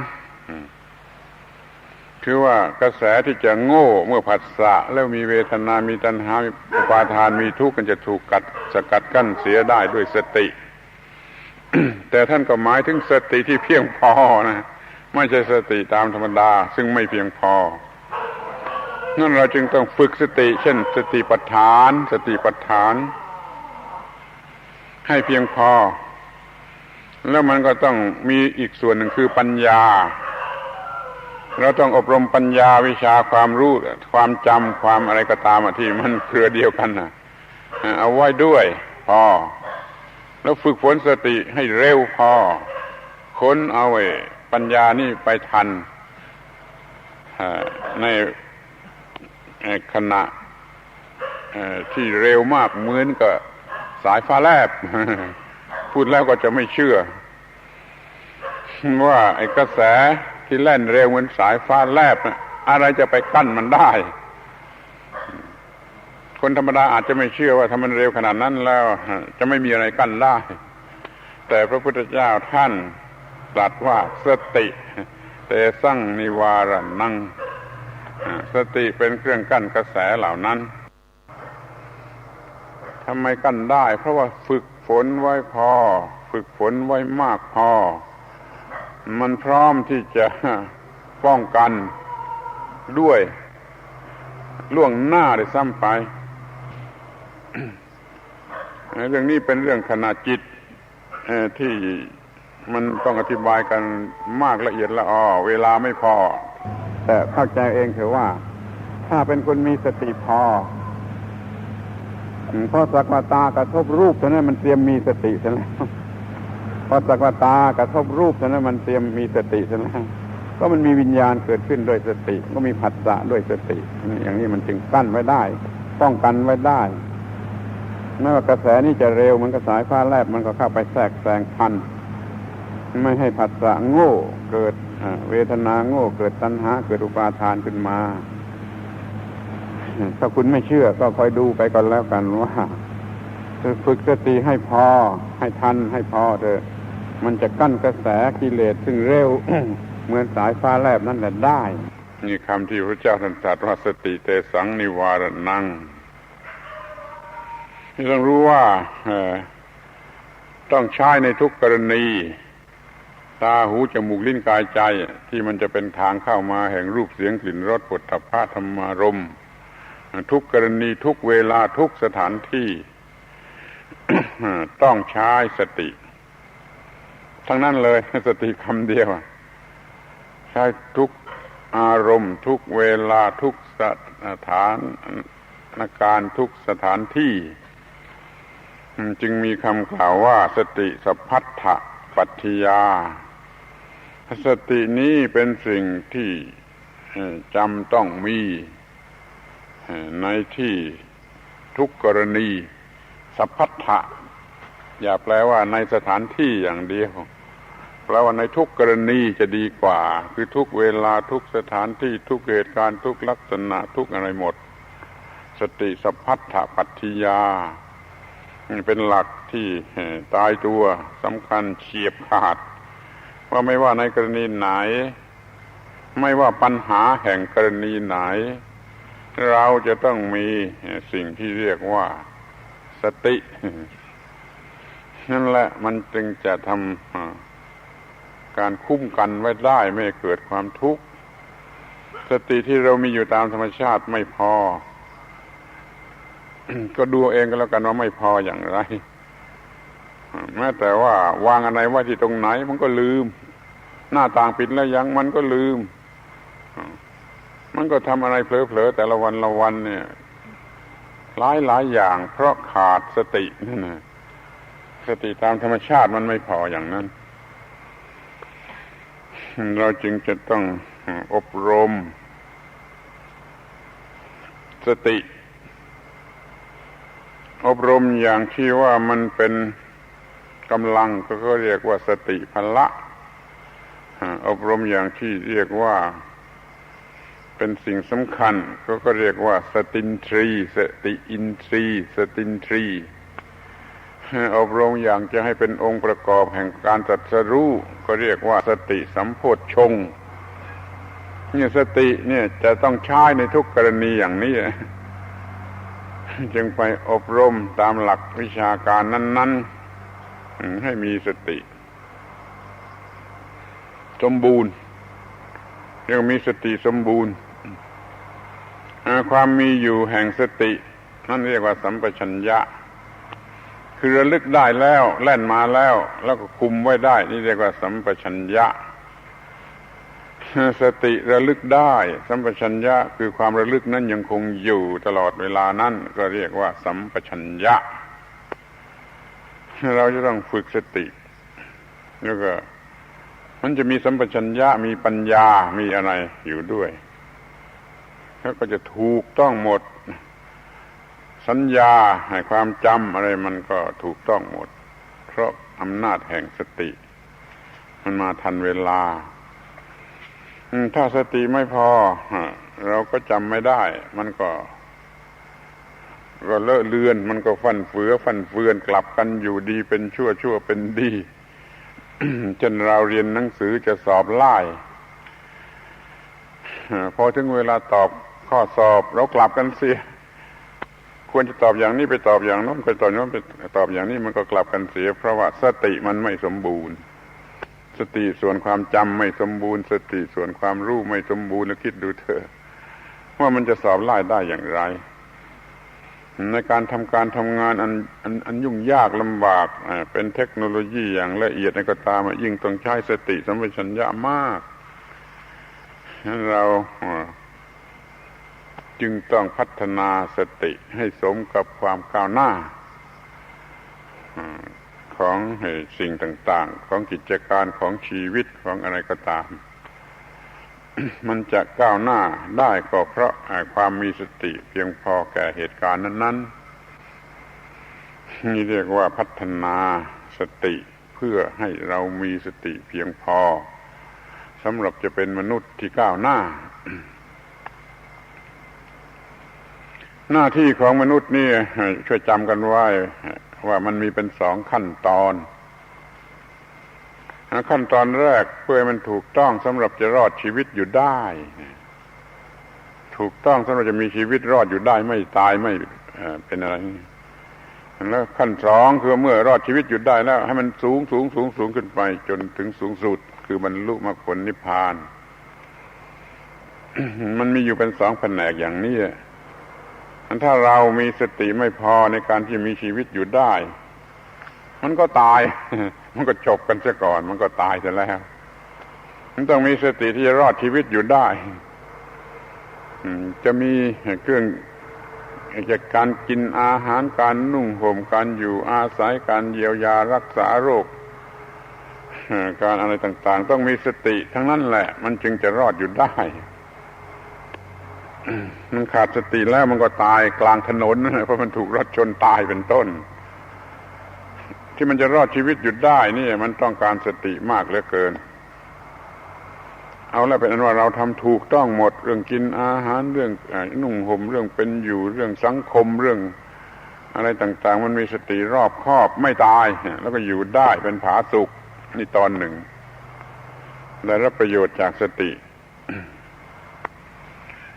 คือว่ากระแสที่จะโง่เมื่อผัสสะแล้วมีเวทนามีตัณหามีอุปาทานมีทุกข์กันจะถูกสกัดกั้นเสียได้ด้วยสติ แต่ท่านก็หมายถึงสติที่เพียงพอนะไม่ใช่สติตามธรรมดาซึ่งไม่เพียงพอนั่นเราจึงต้องฝึกสติเช่นสติปัฏฐานให้เพียงพอแล้วมันก็ต้องมีอีกส่วนหนึ่งคือปัญญาเราต้องอบรมปัญญาวิชาความรู้ความจำความอะไรก็ตามที่มันเครือเดียวกันนะเอาไว้ด้วยพอแล้วฝึกฝนสติให้เร็วพอค้นเอาปัญญานี่ไปทันในขณะที่เร็วมากเหมือนกับสายฟ้าแลบ พูดแล้วก็จะไม่เชื่อว่าไอ้กระแสที่แล่นเร็วเหมือนสายฟ้าแลบอะไรจะไปกั้นมันได้คนธรรมดาอาจจะไม่เชื่อว่าถ้ามันเร็วขนาดนั้นแล้วจะไม่มีอะไรกั้นได้แต่พระพุทธเจ้าท่านตรัสว่าสติเตสังนิวารนังสติเป็นเครื่องกั้นกระแสเหล่านั้นทำไมกั้นได้เพราะว่าฝึกฝนไว้พอฝึกฝนไว้มากพอมันพร้อมที่จะป้องกันด้วยล่วงหน้าได้ซ้ำไป เรื่องนี้เป็นเรื่องขณะจิตที่มันต้องอธิบายกันมากละเอียดละออเวลาไม่พอแต่เข้าใจเองเถอะว่าถ้าเป็นคนมีสติพอพอสักว่าตากระทบรูปเท่านั้นมันเตรียมมีสติเสร็จแล้วพอสักว่าตากระทบรูปเท่านั้นมันเตรียมมีสติเสร็จแล้วก็มันมีวิญญาณเกิดขึ้นด้วยสติก็มีผัสสะด้วยสติอย่างนี้มันจึงกั้นไว้ได้ป้องกันไว้ได้แม้ว่ากระแสนี้จะเร็วมันก็สายฟ้าแลบมันก็เข้าไปแทรกแซงทันไม่ให้ผัสสะโง่เกิดเวทนาโง่เกิดตัณหาเกิดอุปาทานขึ้นมา ถ้าคุณไม่เชื่อก็คอยดูไปก่อนแล้วกันว่าฝึกสติให้พอให้ทันให้พอเถอะมันจะกั้นกระแสกิเลสซึ่งเร็ว เหมือนสายฟ้าแลบนั่นแหละได้นี่คำที่พระเจ้าท่านตรัสว่าสติเตสังนิวารนังที่ต้องรู้ว่าต้องใช้ในทุกกรณีตาหูจมูกลิ้นกายใจที่มันจะเป็นทางเข้ามาแห่งรูปเสียงกลิ่นรสโผฏฐัพพะธรรมารมณ์ทุกกรณีทุกเวลาทุกสถานที่ ต้องใช้สติทั้งนั้นเลยสติคำเดียวใช้ทุกอารมณ์ทุกเวลาทุกสถานการณ์ทุกสถานที่จึงมีคำกล่าวว่าสติสัพพัทธปัฏฐิยาสตินี้เป็นสิ่งที่จำต้องมีในที่ทุกกรณีสัพพัทธะอย่าแปลว่าในสถานที่อย่างเดียวแปลว่าในทุกกรณีจะดีกว่าคือทุกเวลาทุกสถานที่ทุกเหตุการณ์ทุกลักษณะทุกอะไรหมดสติสัพพัทธปัฏฐิยาเป็นหลักที่ตายตัวสำคัญเฉียบขาดว่าไม่ว่าในกรณีไหนไม่ว่าปัญหาแห่งกรณีไหนเราจะต้องมีสิ่งที่เรียกว่าสตินั่นแหละมันจึงจะทำการคุ้มกันไว้ได้ไม่เกิดความทุกข์สติที่เรามีอยู่ตามธรรมชาติไม่พอ ก็ดูเองก็แล้วกันว่าไม่พออย่างไรแม้แต่ว่าวางอะไรไว้ที่ตรงไหนมันก็ลืมหน้าต่างปิดแล้วยังมันก็ลืมมันก็ทำอะไรเผลอๆแต่ละวันละวันเนี่ยหลายอย่างเพราะขาดสตินั่นนะสติตามธรรมชาติมันไม่พออย่างนั้นเราจึงจะต้องอบรมสติอบรมอย่างที่ว่ามันเป็นกำลังก็เรียกว่าสติพละอบรมอย่างที่เรียกว่าเป็นสิ่งสำคัญก็เรียกว่าสตินทรีสติอินทรีสตินทรีอบรมอย่างจะให้เป็นองค์ประกอบแห่งการตรัสรู้ก็เรียกว่าสติสัมโพชฌงค์เนี่ยสติเนี่ยจะต้องใช้ในทุกกรณีอย่างนี้จึงไปอบรมตามหลักวิชาการนั้นๆให้มีสติสมบูรณ์ยังมีสติสมบูรณ์ความมีอยู่แห่งสตินั่นเรียกว่าสัมปชัญญะคือระลึกได้แล้วแล่นมาแล้วก็คุมไว้ได้นี่เรียกว่าสัมปชัญญะสติระลึกได้สัมปชัญญะคือความระลึกนั้นยังคงอยู่ตลอดเวลานั้นก็เรียกว่าสัมปชัญญะเราจะต้องฝึกสติแล้วก็มันจะมีสัมปชัญญะมีปัญญามีอะไรอยู่ด้วยแล้วก็จะถูกต้องหมดสัญญาให้ความจำอะไรมันก็ถูกต้องหมดเพราะอำนาจแห่งสติมันมาทันเวลาถ้าสติไม่พอเราก็จำไม่ได้มันก็เลอะเลือนมันก็ฟั่นเฟือนกลับกันอยู่ดีเป็นชั่วเป็นดี จนเราเรียนหนังสือจะสอบไล่พอถึงเวลาตอบข้อสอบเรากลับกันเสียควรจะตอบอย่างนี้ไปตอบอย่างโน้นไปตอบอย่างโน้นไปตอบอย่างนี้มันก็กลับกันเสียเพราะว่าสติมันไม่สมบูรณ์สติส่วนความจำไม่สมบูรณ์สติส่วนความรู้ไม่สมบูรณ์แล้วคิดดูเถอะว่ามันจะสอบไล่ได้อย่างไรในการทำการทำงานอันยุ่งยากลำบากเป็นเทคโนโลยีอย่างละเอียดในก็ตามยิ่งต้องใช้สติสัมปชัญญะมากเราจึงต้องพัฒนาสติให้สมกับความก้าวหน้าของสิ่งต่างๆของกิจการของชีวิตของอะไรก็ตาม มันจะก้าวหน้าได้ก็เพราะความมีสติเพียงพอแก่เหตุการณ์นั้นๆนี่เรียกว่าพัฒนาสติเพื่อให้เรามีสติเพียงพอสำหรับจะเป็นมนุษย์ที่ก้าวหน้า หน้าที่ของมนุษย์นี่ช่วยจำกันไว้ว่ามันมีเป็นสองขั้นตอนขั้นตอนแรกเพื่อให้มันถูกต้องสำหรับจะรอดชีวิตอยู่ได้ถูกต้องสำหรับจะมีชีวิตรอดอยู่ได้ไม่ตายไม่เป็นอะไรแล้วขั้นสองคือเมื่อรอดชีวิตอยู่ได้แล้วให้มันสูงขึ้นไปจนถึงสูงสุดคือบรรลุมรรคผลนิพพาน มันมีอยู่เป็นสองแผนกอย่างนี้ถ้าเรามีสติไม่พอในการที่มีชีวิตอยู่ได้มันก็ตาย มันก็จบกันเสียก่อนมันก็ตายเสียแล้วมันต้องมีสติที่จะรอดชีวิตอยู่ได้จะมีเครื่องจากการกินอาหารการนุ่งห่มการอยู่อาศัยการเยียวยารักษาโรคการอะไรต่างๆต้องมีสติทั้งนั้นแหละมันจึงจะรอดอยู่ได้มันขาดสติแล้วมันก็ตายกลางถนนเพราะมันถูกรถชนตายเป็นต้นที่มันจะรอดชีวิตอยู่ได้นี่มันต้องการสติมากเหลือเกินเอาแล้วเป็นอันว่าเราทำถูกต้องหมดเรื่องกินอาหารเรื่องนุ่งห่มเรื่องเป็นอยู่เรื่องสังคมเรื่องอะไรต่างๆมันมีสติรอบคอบไม่ตายแล้วก็อยู่ได้เป็นผาสุกนี่ตอนหนึ่งได้รับประโยชน์จากสติ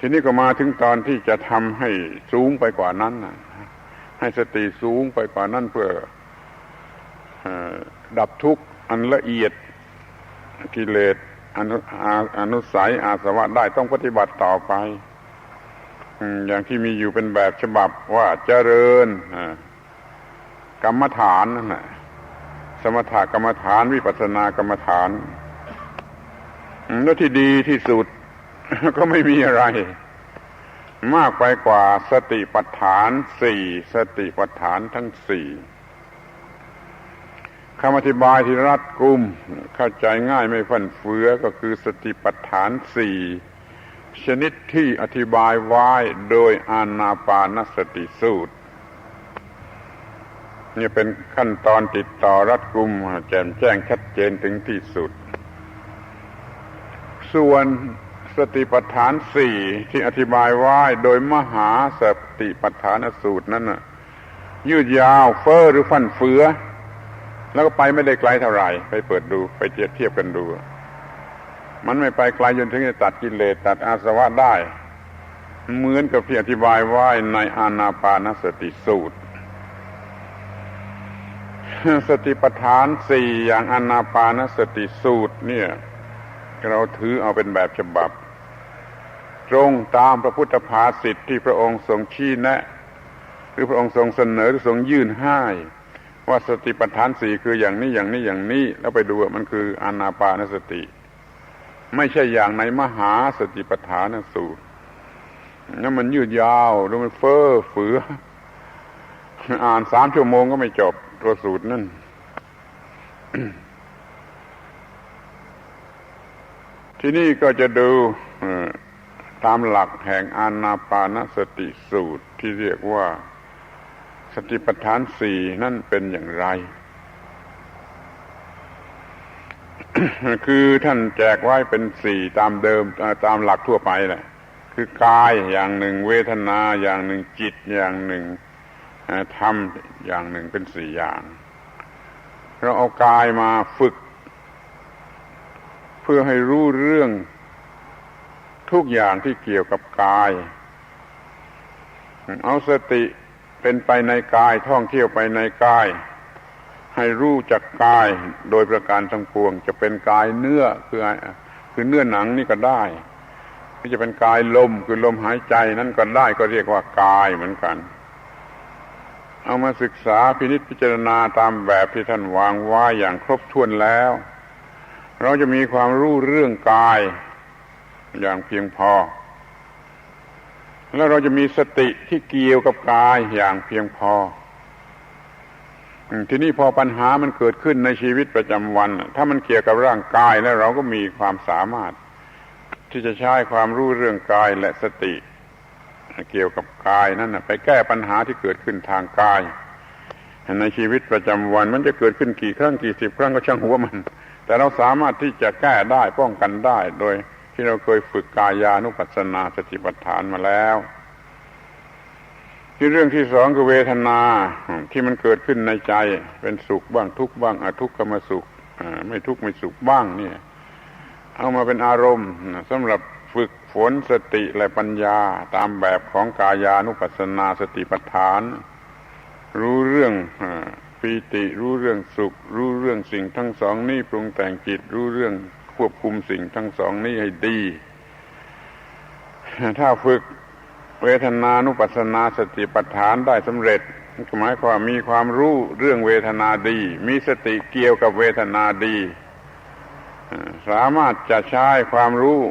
ทีนี้ก็มาถึงตอนที่จะทำให้สูงไปกว่านั้นให้สติสูงไปกว่านั้นเพื่อดับทุกข์อันละเอียดกิเลสอนุสัยอาสวะได้ต้องปฏิบัติต่อไปอย่างที่มีอยู่เป็นแบบฉบับว่าเจริญกรรมฐานนั่นแหละสมถกรรมฐานวิปัสสนากรรมฐานแล้วที่ดีที่สุดก็ไม่มีอะไรมากไปกว่าสติปัฏฐานสี่สติปัฏฐานทั้งสี่คำอธิบายที่รัดกุมเข้าใจง่ายไม่ฟั่นเฟือก็คือสติปัฏฐานสี่ชนิดที่อธิบายไว้โดยอานาปานสติสูตรนี่เป็นขั้นตอนติดต่อรัดกุมแจ่มแจ้งชัดเจนถึงที่สุดส่วนสติปัฏฐานสี่ที่อธิบายไว้โดยมหาสติปัฏฐานสูตรนั้นน่ะยืดยาวเฟ้อหรือฟั่นเฟือแล้วก็ไปไม่ได้ไกลเท่าไหร่ไปเปิดดูไปเทียบกันดูมันไม่ไปไกลจนถึงจะตัดกิเลสตัดอาสวะได้เหมือนกับที่อธิบายไว้ในอานาปานสติสูตรสติปัฏฐานสี่อย่างอานาปานสติสูตรเนี่ยเราถือเอาเป็นแบบฉบับตรงตามพระพุทธภาษิตที่พระองค์ทรงชี้แนะหรือพระองค์ทรงเสนอหรือทรงยื่นให้ว่าสติปัฏฐานสี่คืออย่างนี้อย่างนี้อย่างนี้แล้วไปดูว่ามันคืออานาปานสติไม่ใช่อย่างในมหาสติปัฏฐานสูตรนั่นมันยืดยาวแล้วมันเฟ้อเฟืออ่าน3 ชั่วโมงก็ไม่จบตัวสูตรนั่น ที่นี่ก็จะดูตามหลักแห่งอานาปานสติสูตรที่เรียกว่าสติปัฏฐานสี่นั่นเป็นอย่างไร คือท่านแจกไว้เป็นสี่ตามเดิมตามหลักทั่วไปแหละคือกายอย่างหนึ่งเวทนาอย่างหนึ่งจิตอย่างหนึ่งธรรมอย่างหนึ่งเป็นสี่อย่างเราเอากายมาฝึกเพื่อให้รู้เรื่องทุกอย่างที่เกี่ยวกับกายเอาสติเป็นไปในกายท่องเที่ยวไปในกายให้รู้จักกายโดยประการทั้งปวงจะเป็นกายเนื้อคือเนื้อหนังนี่ก็ได้ที่จะเป็นกายลมคือลมหายใจนั่นก็ได้ก็เรียกว่ากายเหมือนกันเอามาศึกษาพินิจพิจารณาตามแบบที่ท่านวางไว้อย่างครบถ้วนแล้วเราจะมีความรู้เรื่องกายอย่างเพียงพอแล้วเราจะมีสติที่เกี่ยวกับกายอย่างเพียงพอทีนี้พอปัญหามันเกิดขึ้นในชีวิตประจำวันถ้ามันเกี่ยวกับร่างกายแล้วเราก็มีความสามารถที่จะใช้ความรู้เรื่องกายและสติเกี่ยวกับกายนั่นไปแก้ปัญหาที่เกิดขึ้นทางกายในชีวิตประจำวันมันจะเกิดขึ้นกี่ครั้งกี่สิบครั้งก็ช่างหัวมันแต่เราสามารถที่จะแก้ได้ป้องกันได้โดยที่เราเคยฝึกกายานุปัสสนาสติปัฏฐานมาแล้ว ที่เรื่องที่สองคือเวทนาที่มันเกิดขึ้นในใจเป็นสุขบ้างทุกข์บ้างอทุกขมสุขไม่ทุกข์ไม่สุขบ้างเนี่ยเอามาเป็นอารมณ์สำหรับฝึกฝนสติและปัญญาตามแบบของกายานุปัสสนาสติปัฏฐานรู้เรื่องปีติรู้เรื่องสุขรู้เรื่องสิ่งทั้งสองนี้ปรุงแต่งจิตรู้เรื่องควบคุมสิ่งทั้งสองนี้ให้ดีถ้าฝึกเวทนานุปัสสนาสติปัฏฐานได้สำเร็จหมายความมีความรู้เรื่องเวทนาดีมีสติเกี่ยวกับเวทนาดีสามารถจะใช้ความรู้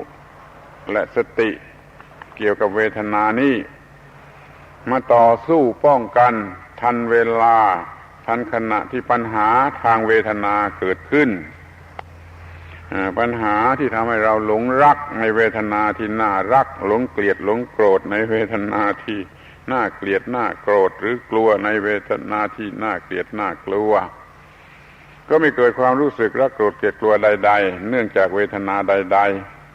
และสติเกี่ยวกับเวทนานี้มาต่อสู้ป้องกันทันเวลาทันขณะที่ปัญหาทางเวทนาเกิดขึ้นปัญหาที่ทำให้เราหลงรักในเวทนาที่น่ารักหลงเกลียดหลงโกรธในเวทนาที่น่าเกลียดน่าโกรธหรือกลัวในเวทนาที่น่าเกลียดน่ากลัวก็ไม่เกิดความรู้สึกรักโกรธเกลียดกลัวใดๆเนื่องจากเวทนาใด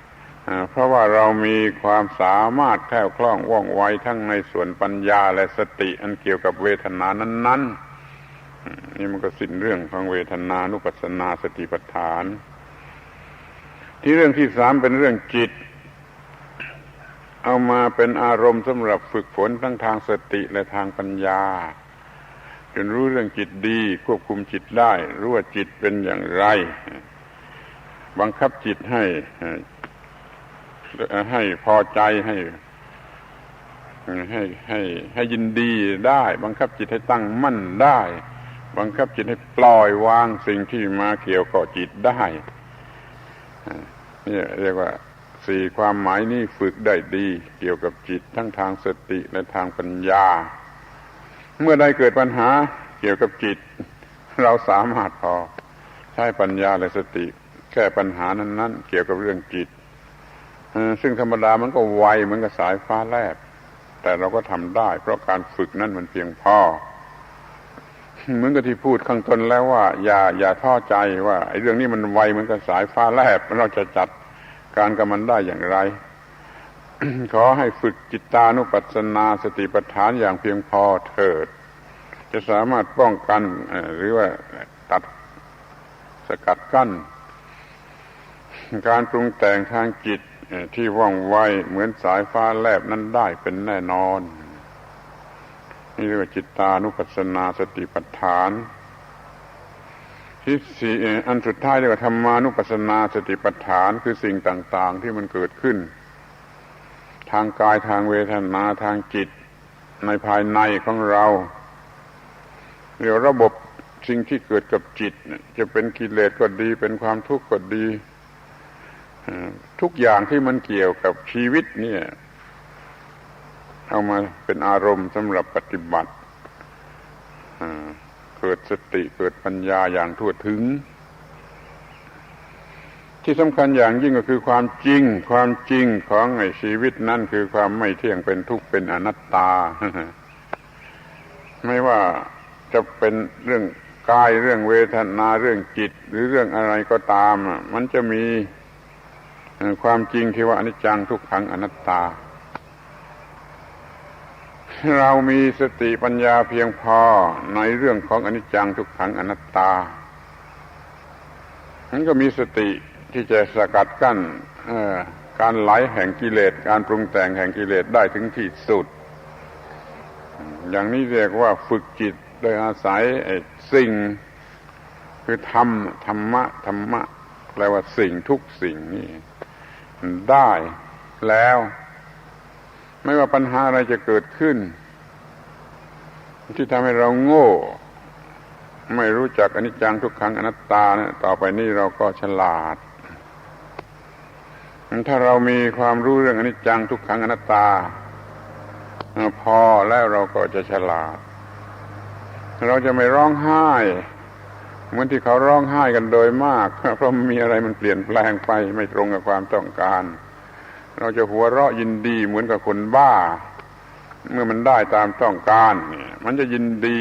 ๆเพราะว่าเรามีความสามารถแคล่วคล่องว่องไวทั้งในส่วนปัญญาและสติอันเกี่ยวกับเวทนานั้นๆนี่มันก็สิ้นเรื่องของเวทนานุปัสสนาสติปัฏฐานที่เรื่องที่สามเป็นเรื่องจิตเอามาเป็นอารมณ์สำหรับฝึกฝนทั้งทางสติและทางปัญญาจนรู้เรื่องจิตดีควบคุมจิตได้รู้ว่าจิตเป็นอย่างไรบังคับจิตให้พอใจให้ยินดีได้บังคับจิตให้ตั้งมั่นได้บังคับจิตให้ปล่อยวางสิ่งที่มาเกี่ยวกับจิตได้นี่เรียกว่าสี่ความหมายนี้ฝึกได้ดีเกี่ยวกับจิตทั้งทางสติและทางปัญญาเมื่อใดเกิดปัญหาเกี่ยวกับจิตเราสามารถพอใช้ปัญญาและสติแก้ปัญหานั้นๆเกี่ยวกับเรื่องจิตซึ่งธรรมดามันก็ไวเหมือนกับสายฟ้าแลบแต่เราก็ทำได้เพราะการฝึกนั้นมันเพียงพอเหมือนกับที่พูดข้างต้นแล้วว่าอย่าท้อใจว่าไอ้เรื่องนี้มันไวเหมือนกับสายฟ้าแลบเราจะจัดการกับมันได้อย่างไร ขอให้ฝึกจิตตานุปัสสนาสติปัฏฐานอย่างเพียงพอเถิดจะสามารถป้องกันหรือว่าตัดสกัดกั้นการปรุงแต่งทางจิตที่ว่องไวเหมือนสายฟ้าแลบนั้นได้เป็นแน่นอนนี่เรียกว่าจิตตานุปัสสนาสติปัฏฐานที่สี่อันสุดท้ายเรียกว่าธรรมานุปัสสนาสติปัฏฐานคือสิ่งต่างๆที่มันเกิดขึ้นทางกายทางเวทนาทางจิตในภายในของเราเรียกระบบสิ่งที่เกิดกับจิตจะเป็นกิเลสก็ดีเป็นความทุกข์ก็ดีทุกอย่างที่มันเกี่ยวกับชีวิตเนี่ยเอามาเป็นอารมณ์สำหรับปฏิบัติเกิดสติเกิดปัญญาอย่างทั่วถึงที่สำคัญอย่างยิ่งก็คือความจริงของไอ้ชีวิตนั่นคือความไม่เที่ยงเป็นทุกข์เป็นอนัตตา ไม่ว่าจะเป็นเรื่องกายเรื่องเวทนาเรื่องจิตหรือเรื่องอะไรก็ตามมันจะมีความจริงที่ว่าอนิจจังทุกขังอนัตตาเรามีสติปัญญาเพียงพอในเรื่องของอนิจจังทุกขังอนัตตานั้นก็มีสติที่จะสกัดกั้นการไหลแห่งกิเลสการปรุงแต่งแห่งกิเลสได้ถึงที่สุดอย่างนี้เรียกว่าฝึกจิตโดยอาศัยสิ่งคือธรรมะแปลว่าสิ่งทุกสิ่งนี่ได้แล้วไม่ว่าปัญหาอะไรจะเกิดขึ้นที่ทำให้เราโง่ไม่รู้จักอนิจจังทุกขังอนัตตาเนี่ยต่อไปนี้เราก็ฉลาดถ้าเรามีความรู้เรื่องอนิจจังทุกขังอนัตตาพอแล้วเราก็จะฉลาดเราจะไม่ร้องไห้เหมือนที่เขาร้องไห้กันโดยมากเพราะมีอะไรมันเปลี่ยนแปลงไปไม่ตรงกับความต้องการเราจะหัวเราะยินดีเหมือนกับคนบ้าเมื่อมันได้ตามต้องการมันจะยินดี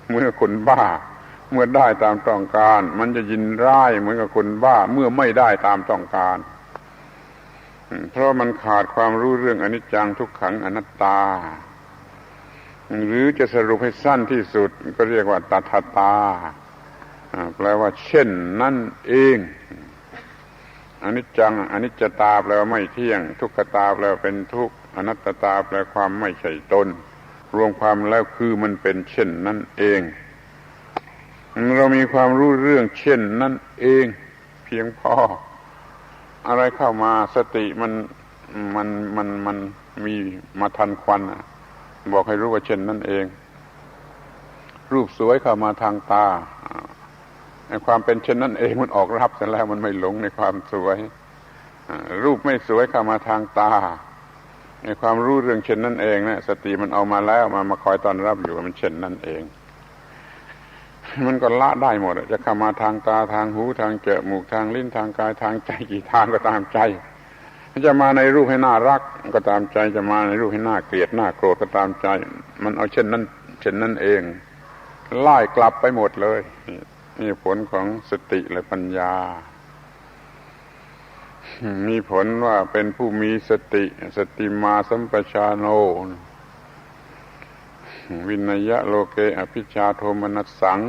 เหมือนกับคนบ้าเมื่อได้ตามต้องการมันจะยินร้ายเหมือนกับคนบ้าเมื่อไม่ได้ตามต้องการเพราะมันขาดความรู้เรื่องอนิจจังทุกขังอนัตตา หรือจะสรุปให้สั้นที่สุดก็เรียกว่าตถาตาแปลว่าเช่นนั่นเองอนิจจังอนิจจตาแปลว่าไม่เที่ยงทุกขตาแปลว่าเป็นทุกข์อนัตตาแปลความไม่ใช่ตนรวมความแล้วคือมันเป็นเช่นนั่นเองเรามีความรู้เรื่องเช่นนั่นเองเพียงพออะไรเข้ามาสติมันมีมาทันควันบอกให้รู้ว่าเช่นนั่นเองรูปสวยเข้ามาทางตาในความเป็นเช่นนั้นเองมันออกรับเสร็จแล้วมันไม่หลงในความสวยรูปไม่สวยเข้ามาทางตาในความรู้เรื่องเช่นนั้นเองนะสติมันเอามาแล้วมาคอยต้อนรับอยู่มันเช่นนั้นเองมันก็ละได้หมดจะเข้ามาทางตาทางหูทางจมูกทางลิ้นทางกายทางใจกี่ทางก็ตามใจจะมาในรูปให้น่ารักก็ตามใจจะมาในรูปให้น่าเกลียดน่าโกรธก็ตามใจมันเอาเช่นนั้นเองไล่กลับไปหมดเลยนี่ผลของสติและปัญญามีผลว่าเป็นผู้มีสติสติมาสัมปชาโนวินัยโลเกอภิชฌาโทมนัสสัง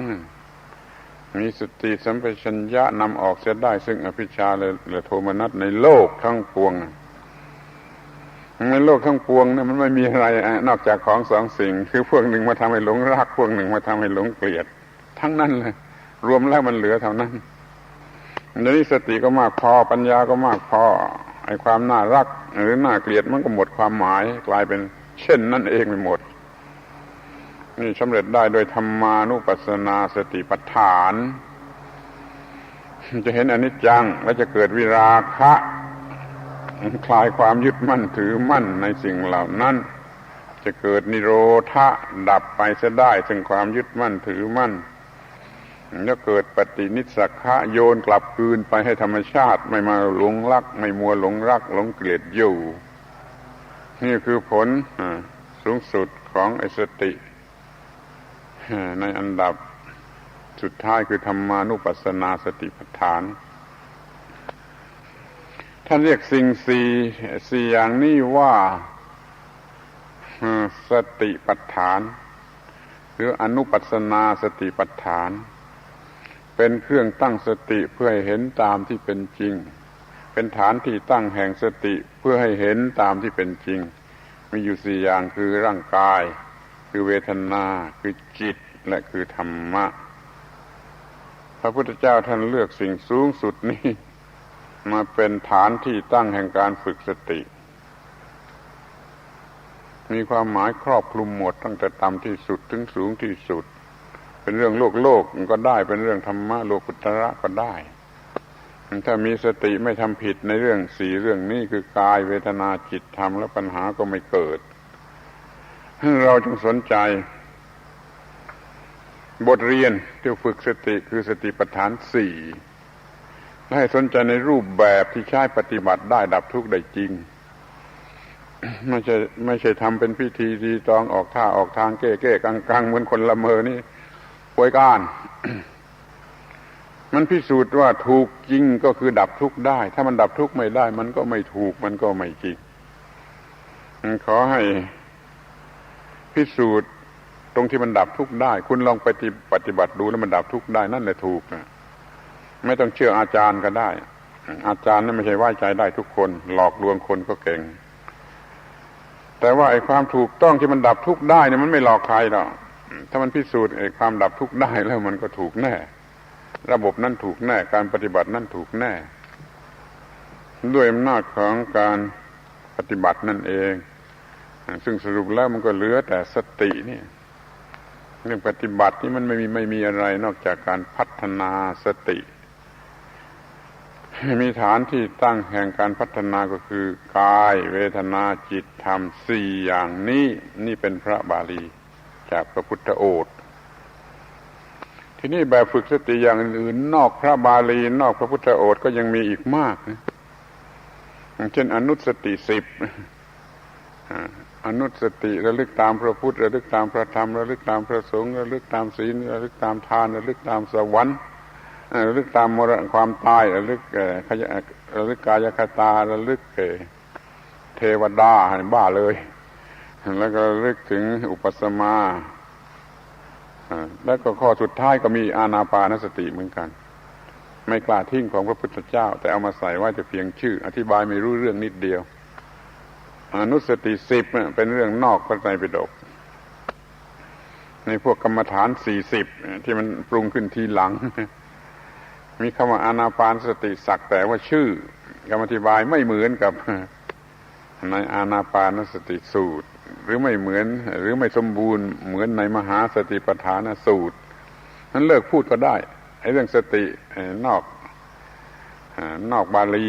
มีสติสัมปชัญญะนำออกเสียได้ซึ่งอภิชฌาและโทมนัสในโลกทั้งปวงในโลกทั้งปวงเนี่ยมันไม่มีอะไรนอกจากของสองสิ่งคือพวกหนึ่งมาทำให้หลงรักพวกหนึ่งมาทำให้หลงเกลียดทั้งนั้นเลยรวมแล้วมันเหลือเท่านั้นเดี๋ยวนี้สติก็มากพอปัญญาก็มากพอไอ้ความน่ารักหรือน่าเกลียดมันก็หมดความหมายกลายเป็นเช่นนั่นเองไปหมดนี่สำเร็จได้โดยธรรมานุปัสสนาสติปัฏฐานจะเห็นอนิจจังและจะเกิดวิราคะคลายความยึดมั่นถือมั่นในสิ่งเหล่านั้นจะเกิดนิโรธะดับไปเสียได้ซึ่งความยึดมั่นถือมั่นจะเกิดปฏินิสสักขะโยนกลับคืนไปให้ธรรมชาติไม่มาหลงรักไม่มัวหลงรักหลงเกลียดอยู่นี่คือผลสูงสุดของไอ้สติในอันดับสุดท้ายคือธรรมานุปัสสนาสติปัฏฐานท่านเรียกสิ่งสี่อย่างนี้ว่าสติปัฏฐานหรืออนุปัสสนาสติปัฏฐานเป็นเครื่องตั้งสติเพื่อให้เห็นตามที่เป็นจริงเป็นฐานที่ตั้งแห่งสติเพื่อให้เห็นตามที่เป็นจริงมีอยู่สี่อย่างคือร่างกายคือเวทนาคือจิตและคือธรรมะพระพุทธเจ้าท่านเลือกสิ่งสูงสุดนี้มาเป็นฐานที่ตั้งแห่งการฝึกสติมีความหมายครอบคลุมหมดตั้งแต่ต่ำที่สุดถึงสูงที่สุดเป็นเรื่องโลกก็ได้เป็นเรื่องธรรมะโลกุตระก็ได้ถ้ามีสติไม่ทำผิดในเรื่องสี่เรื่องนี้คือกายเวทนาจิตธรรมแล้วปัญหาก็ไม่เกิดเราจงสนใจบทเรียนที่ฝึกสติคือสติปัฏฐานสี่และให้สนใจในรูปแบบที่ใช้ปฏิบัติได้ดับทุกข์ได้จริงไม่ใช่ทำเป็นพิธีรีตองออกท่าออกทางเก้ๆกังๆเหมือนคนละเมอนี่ป่วยก้าน มันพิสูจน์ว่าถูกจริงก็คือดับทุกข์ได้ถ้ามันดับทุกข์ไม่ได้มันก็ไม่ถูกมันก็ไม่จริงขอให้พิสูจน์ตรงที่มันดับทุกข์ได้คุณลองไปปฏิบัติดูแล้วมันดับทุกข์ได้นั่นแหละถูกนะไม่ต้องเชื่ออาจารย์ก็ได้อาจารย์นั่นไม่ใช่ไว้ใจได้ทุกคนหลอกลวงคนก็เก่งแต่ว่าไอ้ความถูกต้องที่มันดับทุกข์ได้เนี่ยมันไม่หลอกใครหรอกถ้ามันพิสูจน์ไอ้ความดับทุกข์ได้แล้วมันก็ถูกแน่ระบบนั้นถูกแน่การปฏิบัตินั้นถูกแน่ด้วยอำนาจของการปฏิบัตินั่นเองซึ่งสรุปแล้วมันก็เหลือแต่สตินี่เรื่องปฏิบัตินี่มันไม่มีอะไรนอกจากการพัฒนาสติมีฐานที่ตั้งแห่งการพัฒนาก็คือกายเวทนาจิตธรรมสี่อย่างนี้นี่เป็นพระบาลีจากพระพุทธโอษฐ์ที่นี่แบบฝึกสติอย่างอื่นนอกพระบาลีนอกพระพุทธโอษฐ์ก็ยังมีอีกมากนะอย่างเช่นอนุสติ10อนุสติระลึกตามพระพุทธระลึกตามพระธรรมระลึกตามพระสงฆ์ระลึกตามศีลระลึกตามทานระลึกตามสวรรค์ระลึกตามความตายระลึกกายคตาระลึกเทวดาบ้าเลย แล้วก็ระลึกถึงอุปสมาแล้วก็ข้อสุดท้ายก็มีอานาปานสติเหมือนกันไม่กล้าทิ้งของพระพุทธเจ้าแต่เอามาใส่ว่าจะเพียงชื่ออธิบายไม่รู้เรื่องนิดเดียวอนุสติ10เป็นเรื่องนอกพระไตรปิฎกในพวกกรรมฐาน40ที่มันปรุงขึ้นทีหลังมีคำว่าอานาปานสติสักแต่ว่าชื่อคำอธิบายไม่เหมือนกับในอานาปานสติสูตรหรือไม่เหมือนหรือไม่สมบูรณ์เหมือนในมหาสติปัฏฐานสูตรนั้นเลิกพูดก็ได้ไอ้เรื่องสตินอกบาลี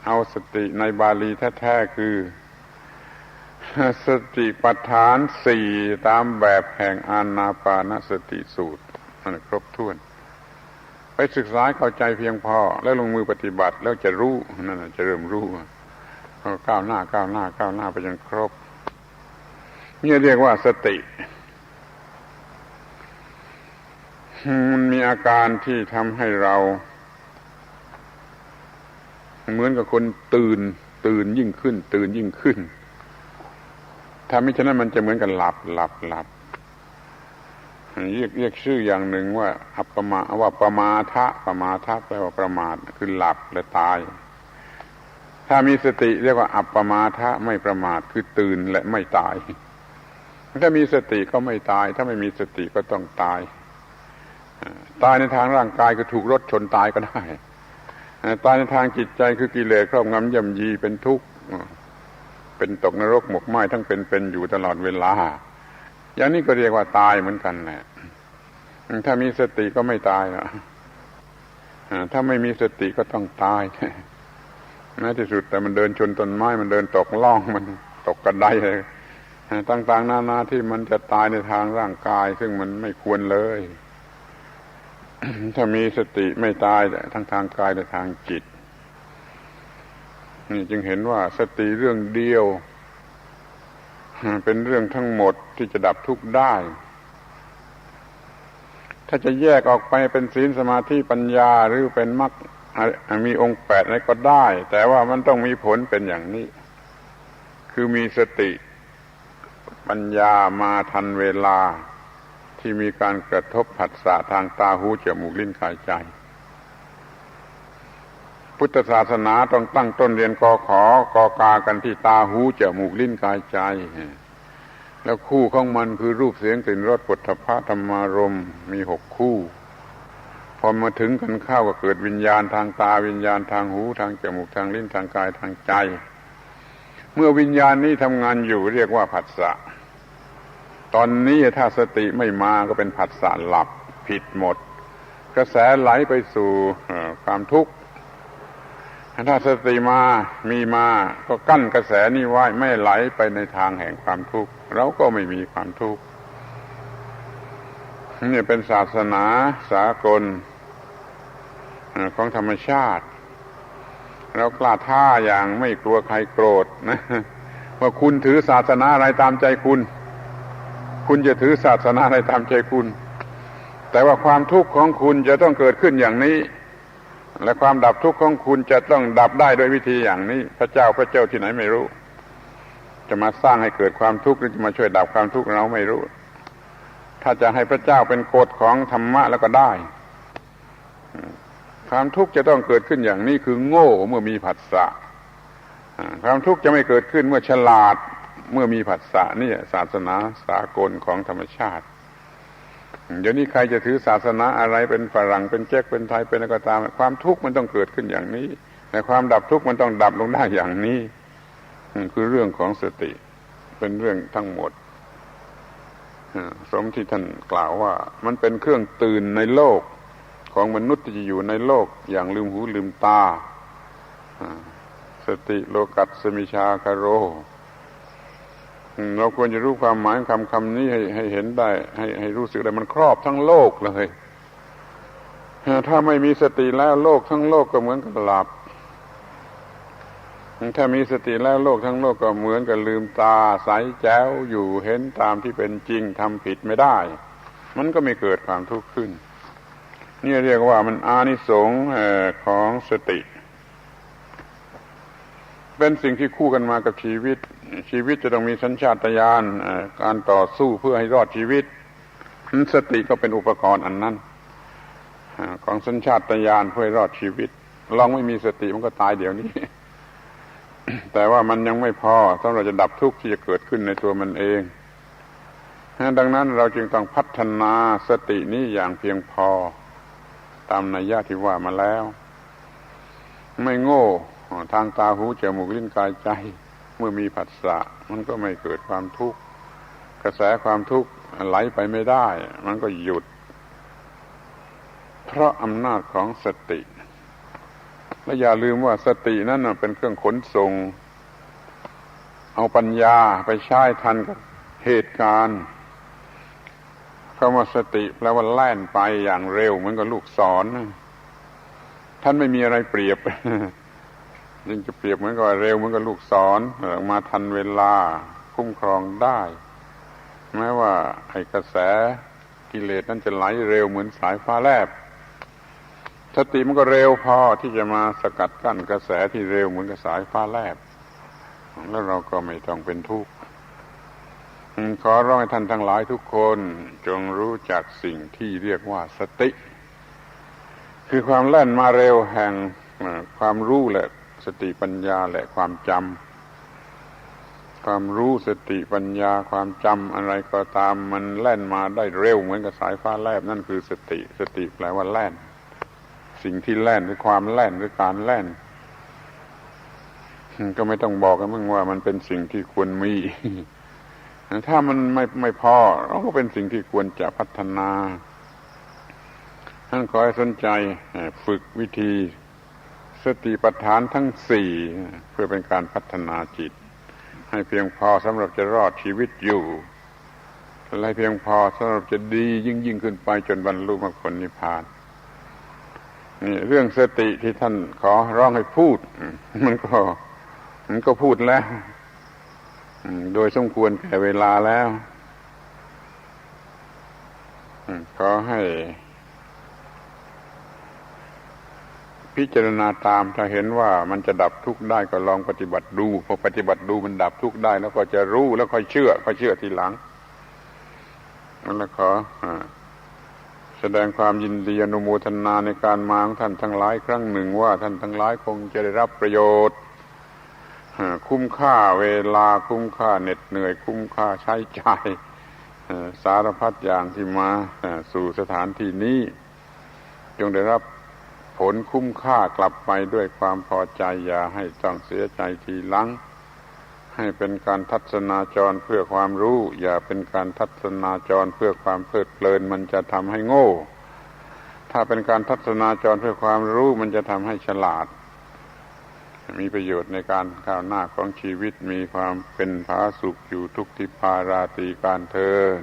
เอาสติในบาลีแท้ๆคือสติปัฏฐาน4ตามแบบแห่งอานาปานสติสูตรมันครบถ้วนไปศึกษาเข้าใจเพียงพอแล้วลงมือปฏิบัติแล้วจะรู้นั่นจะเริ่มรู้ก้าวหน้าไปจนครบนี่เรียกว่าสติมันมีอาการที่ทำให้เราเหมือนกับคนตื่นยิ่งขึ้นถ้าไม่ฉะนั้นมันจะเหมือนกันหลับเรียกชื่ออย่างหนึ่งว่าอัปปมาว่าประมาทะแปลว่าประมาทคือหลับและตายถ้ามีสติเรียกว่าอัปปมาทะไม่ประมาทคือตื่นและไม่ตายถ้ามีสติก็ไม่ตายถ้าไม่มีสติก็ต้องตายในทางร่างกายก็ถูกรถชนตายก็ได้ตายในทางจิตใจคือกิเลสครอบงำย่ำยีเป็นทุกข์เป็นตกนรกหมกไหม้ทั้งเป็นอยู่ตลอดเวลาอย่างนี้ก็เรียกว่าตายเหมือนกันแหละถ้ามีสติก็ไม่ตายนะถ้าไม่มีสติก็ต้องตายแม้ที่สุดแต่มันเดินชนต้นไม้มันเดินตกล่องมันตกกระไดเลยต่างๆนานาที่มันจะตายในทางร่างกายซึ่งมันไม่ควรเลย ถ้ามีสติไม่ตายทั้งทางกายและทางจิตนี่จึงเห็นว่าสติเรื่องเดียวเป็นเรื่องทั้งหมดที่จะดับทุกข์ได้ถ้าจะแยกออกไปเป็นศีลสมาธิปัญญาหรือเป็นมรรคมีองค์8อะไรก็ได้แต่ว่ามันต้องมีผลเป็นอย่างนี้คือมีสติปัญญามาทันเวลาที่มีการกระทบผัสสะทางตาหูจมูกลิ้นกายใจพุทธศาสนาต้องตั้งต้นเรียนกขอกกากันที่ตาหูจมูกลิ้นกายใจแล้วคู่ของมันคือรูปเสียงกลิ่นรสโผฏฐัพพะธรรมารมณ์มี6คู่พอมาถึงกันเข้าก็เกิดวิญญาณทางตาวิญญาณทางหูทางจมูกทางลิ้นทางกายทางใจเมื่อวิญญาณนี้ทำงานอยู่เรียกว่าผัสสะตอนนี้ถ้าสติไม่มาก็เป็นผัสสะหลับผิดหมดกระแสไหลไปสู่ความทุกข์ถ้าสติมีมาก็กั้นกระแสนี้ไว้ไม่ไหลไปในทางแห่งความทุกข์เราก็ไม่มีความทุกข์นี่เป็นศาสนาสากลของธรรมชาติเรากล้าท้าอย่างไม่กลัวใครโกรธนะว่าคุณถือศาสนาอะไรตามใจคุณจะถือศาสนาอะไรตามใจคุณแต่ว่าความทุกข์ของคุณจะต้องเกิดขึ้นอย่างนี้และความดับทุกข์ของคุณจะต้องดับได้ด้วยวิธีอย่างนี้พระเจ้าที่ไหนไม่รู้จะมาสร้างให้เกิดความทุกข์หรือจะมาช่วยดับความทุกข์เราไม่รู้ถ้าจะให้พระเจ้าเป็นกฎของธรรมะแล้วก็ได้ความทุกข์จะต้องเกิดขึ้นอย่างนี้คือโง่เมื่อมีผัสสะความทุกข์จะไม่เกิดขึ้นเมื่อฉลาดเมื่อมีผัสสะนี่ศาสนาสากลของธรรมชาติเดี๋ยวนี้ใครจะถือศาสนาอะไรเป็นฝรั่งเป็นเจ๊กเป็นไทยเป็นอะไรก็ตามความทุกข์มันต้องเกิดขึ้นอย่างนี้แต่ความดับทุกข์มันต้องดับลงได้อย่างนี้คือเรื่องของสติเป็นเรื่องทั้งหมดสมที่ท่านกล่าวว่ามันเป็นเครื่องตื่นในโลกของมนุษย์ที่จะอยู่ในโลกอย่างลืมหูลืมตาสติโลกัสสมิชาคาโรเราควรจะรู้ความหมายคำนี้ให้เห็นได้ให้รู้สึกได้มันครอบทั้งโลกเลยถ้าไม่มีสติแล้วโลกทั้งโลกก็เหมือนกับหลับถ้ามีสติแล้วโลกทั้งโลกก็เหมือนกับลืมตาใสแจ๋วอยู่เห็นตามที่เป็นจริงทำผิดไม่ได้มันก็ไม่เกิดความทุกข์ขึ้นนี่เรียกว่ามันอานิสงส์ของสติเป็นสิ่งที่คู่กันมากับชีวิต ชีวิตจะต้องมีสัญชาตญาณการต่อสู้เพื่อให้รอดชีวิตสติก็เป็นอุปกรณ์อันนั้นของสัญชาตญาณเพื่อให้รอดชีวิตลองไม่มีสติมันก็ตายเดี๋ยวนี้ แต่ว่ามันยังไม่พอสำหรับจะดับทุกข์ที่จะเกิดขึ้นในตัวมันเองดังนั้นเราจึงต้องพัฒนาสตินี้อย่างเพียงพอตามนัยยะที่ว่ามาแล้วไม่โง่ทางตาหูจมูกลิ้นกายใจเมื่อมีผัสสะมันก็ไม่เกิดความทุกข์กระแสความทุกข์ไหลไปไม่ได้มันก็หยุดเพราะอำนาจของสติและอย่าลืมว่าสตินั้นเป็นเครื่องขนส่งเอาปัญญาไปใช้ทันกับเหตุการณ์คำว่าสติแปลว่าแล่นไปอย่างเร็วเหมือนกับลูกศรท่านไม่มีอะไรเปรียบยิ่งจะเปรียบเหมือนกับเร็วเหมือนกับลูกศรมาทันเวลาคุ้มครองได้แม้ว่าไอ้กระแสกิเลสนั้นจะไหลเร็วเหมือนสายฟ้าแลบสติมันก็เร็วพอที่จะมาสกัดกั้นกระแสที่เร็วเหมือนกับสายฟ้าแลบแล้วเราก็ไม่ต้องเป็นทุกข์ขอร้องให้ท่านทั้งหลายทุกคนจงรู้จักสิ่งที่เรียกว่าสติคือความแล่นมาเร็วแห่งความรู้และสติปัญญาและความจำความรู้สติปัญญาความจำอะไรก็ตามมันแล่นมาได้เร็วเหมือนกับสายฟ้าแลบนั่นคือสติสติแปลว่าแล่นสิ่งที่แล่นหรือความแล่นหรือการแล่นก็ไม่ต้องบอกกันมึงว่ามันเป็นสิ่งที่ควรมีถ้ามันไม่พอเราก็เป็นสิ่งที่ควรจะพัฒนาท่านขอให้สนใจฝึกวิธีสติปัฏฐานทั้งสี่เพื่อเป็นการพัฒนาจิตให้เพียงพอสำหรับจะรอดชีวิตอยู่และเพียงพอสำหรับจะดียิ่งขึ้นไปจนบรรลุมรรคผลนิพพานนี่เรื่องสติที่ท่านขอร้องให้พูดมันก็พูดแล้วโดยสมควรแก่เวลาแล้วขอให้พิจารณาตามถ้าเห็นว่ามันจะดับทุกข์ได้ก็ลองปฏิบัติดูพอปฏิบัติดูมันดับทุกข์ได้แล้วก็จะรู้แล้วค่อยเชื่อทีหลังแล้วขอแสดงความยินดีอนุโมทนาในการมาของท่านทั้งหลายครั้งหนึ่งว่าท่านทั้งหลายคงจะได้รับประโยชน์คุ้มค่าเวลาคุ้มค่าเหน็ดเหนื่อยคุ้มค่าใช้จ่ายสารพัดอย่างที่มาสู่สถานที่นี้จงได้รับผลคุ้มค่ากลับไปด้วยความพอใจอย่าให้ต้องเสียใจทีหลังให้เป็นการทัศนาจรเพื่อความรู้อย่าเป็นการทัศนาจรเพื่อความเพลิดเพลินมันจะทำให้โง่ถ้าเป็นการทัศนาจรเพื่อความรู้มันจะทำให้ฉลาดมีประโยชน์ในการก้าวหน้าของชีวิตมีความเป็นผาสุกอยู่ทุกทิพาราตรีการเทิน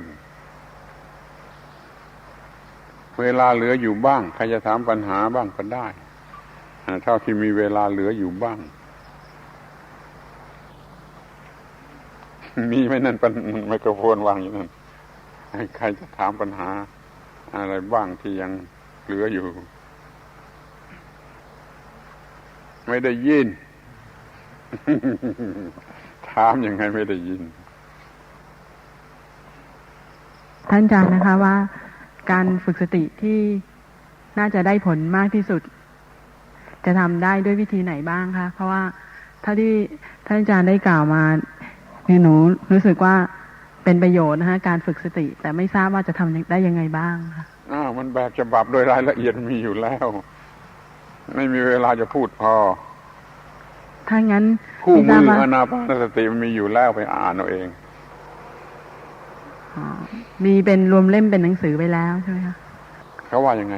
เวลาเหลืออยู่บ้างใครจะถามปัญหาบ้างก็ได้เท่าที่มีเวลาเหลืออยู่บ้างมีไหมนั่นไมโครโฟนวางอยู่นั่นใครจะถามปัญหาอะไรบ้างที่ยังเหลืออยู่ไม่ได้ยิน ถามยังไงไม่ได้ยินท่านอาจารย์นะคะว่าการฝึกสติที่น่าจะได้ผลมากที่สุดจะทำได้ด้วยวิธีไหนบ้างคะเพราะว่าเท่าที่ท่านอาจารย์ได้กล่าวมาหนูรู้สึกว่าเป็นประโยชน์นะคะการฝึกสติแต่ไม่ทราบว่าจะทำได้ยังไงบ้างค่ะมันแบบฉบับโดยรายละเอียดมีอยู่แล้วไม่มีเวลาจะพูดพอถ้างั้นคู่มืออานาปานสติมันมีอยู่แล้วไปอ่านเอาเองมีเป็นรวมเล่มเป็นหนังสือไปแล้วใช่ไหมคะเขาว่ายังไง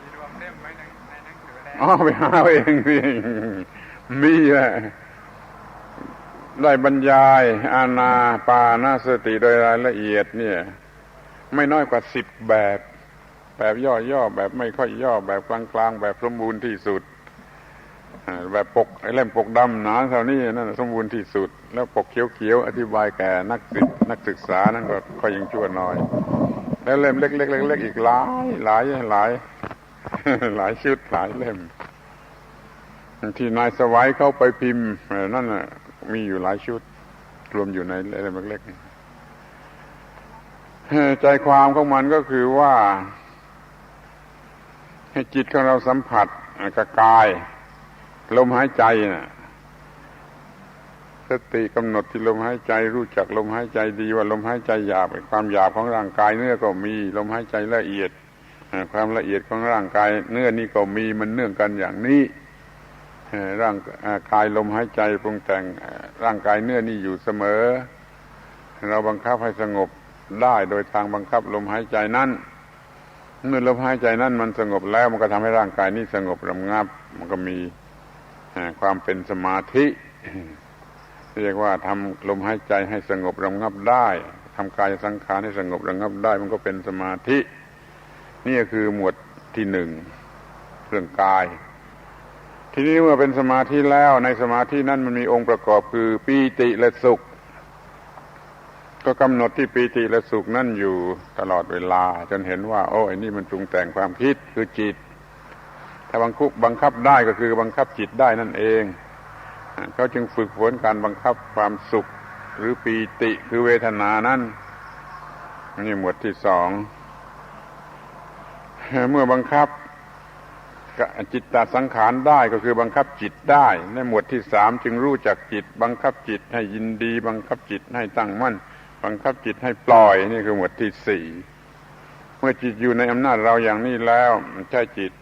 มีรวมเล่มไว้ในหนังสือแล้วไปหาเองสิมีแหละได้บรรยายอานาปานสติโดยรายละเอียดเนี่ยไม่น้อยกว่า10แบบย่อๆแบบไม่ค่อยย่อแบบกลางๆแบบสมบูรณ์ที่สุดแบบปกเล่มปกดำหนาเท่านี้นั่นสมบูรณ์ที่สุดแล้วปกเขียวๆอธิบายแก่นักศึกษานั่นก็ค่อยยังชั่วน้อยแล้วเล่มเล็กๆๆอีกหลายชุดหลายเล่มที่นายสวัยเข้าไปพิมพ์นั่นน่ะ มีอยู่หลายชุดรวมอยู่ในเล่มเล็กๆใจความของมันก็คือว่าให้จิตของเราสัมผัสกับกายลมหายใจน่ะสติกำหนดที่ลมหายใจรู้จักลมหายใจดีว่าลมหายใจหยาบความหยาบของร่างกายเนื้อก็มีลมหายใจละเอียดความละเอียดของร่างกายเนื้อนี่ก็มีมันเนื่องกันอย่างนี้ร่างกายลมหายใจปรุงแต่งร่างกายเนื้อนี่อยู่เสมอเราบังคับให้สงบได้โดยทางบังคับลมหายใจนั้นเมื่อลมหายใจนั้นมันสงบแล้วมันก็ทำให้ร่างกายนี้สงบระงับมันก็มีความเป็นสมาธิเรียกว่าทำลมหายใจให้สงบระงับได้ทำกายสังขารให้สงบระงับได้มันก็เป็นสมาธินี่คือหมวดที่หนึ่งเรื่องกายทีนี้เมื่อเป็นสมาธิแล้วในสมาธินั้นมันมีองค์ประกอบคือปีติและสุขก็กำหนดที่ปีติและสุขนั่นอยู่ตลอดเวลาจนเห็นว่าโอ้ไอ้นี่มันปรุงแต่งความคิดคือจิตถ้าบังคับได้ก็คือบังคับจิตได้นั่นเองเขาจึงฝึกฝนการบังคับความสุขหรือปีติคือเวทนานั้นนี่หมวดที่สองเมื่อบังคับจิตตสังขารได้ก็คือบังคับจิตได้ในหมวดที่สามจึงรู้จักจิตบังคับจิตให้ยินดีบังคับจิตให้ตั้งมั่นบังคับจิตให้ปล่อยนี่คือหมวดที่สี่เมื่อจิตอยู่ในอำนาจเราอย่างนี้แล้วใช่จิต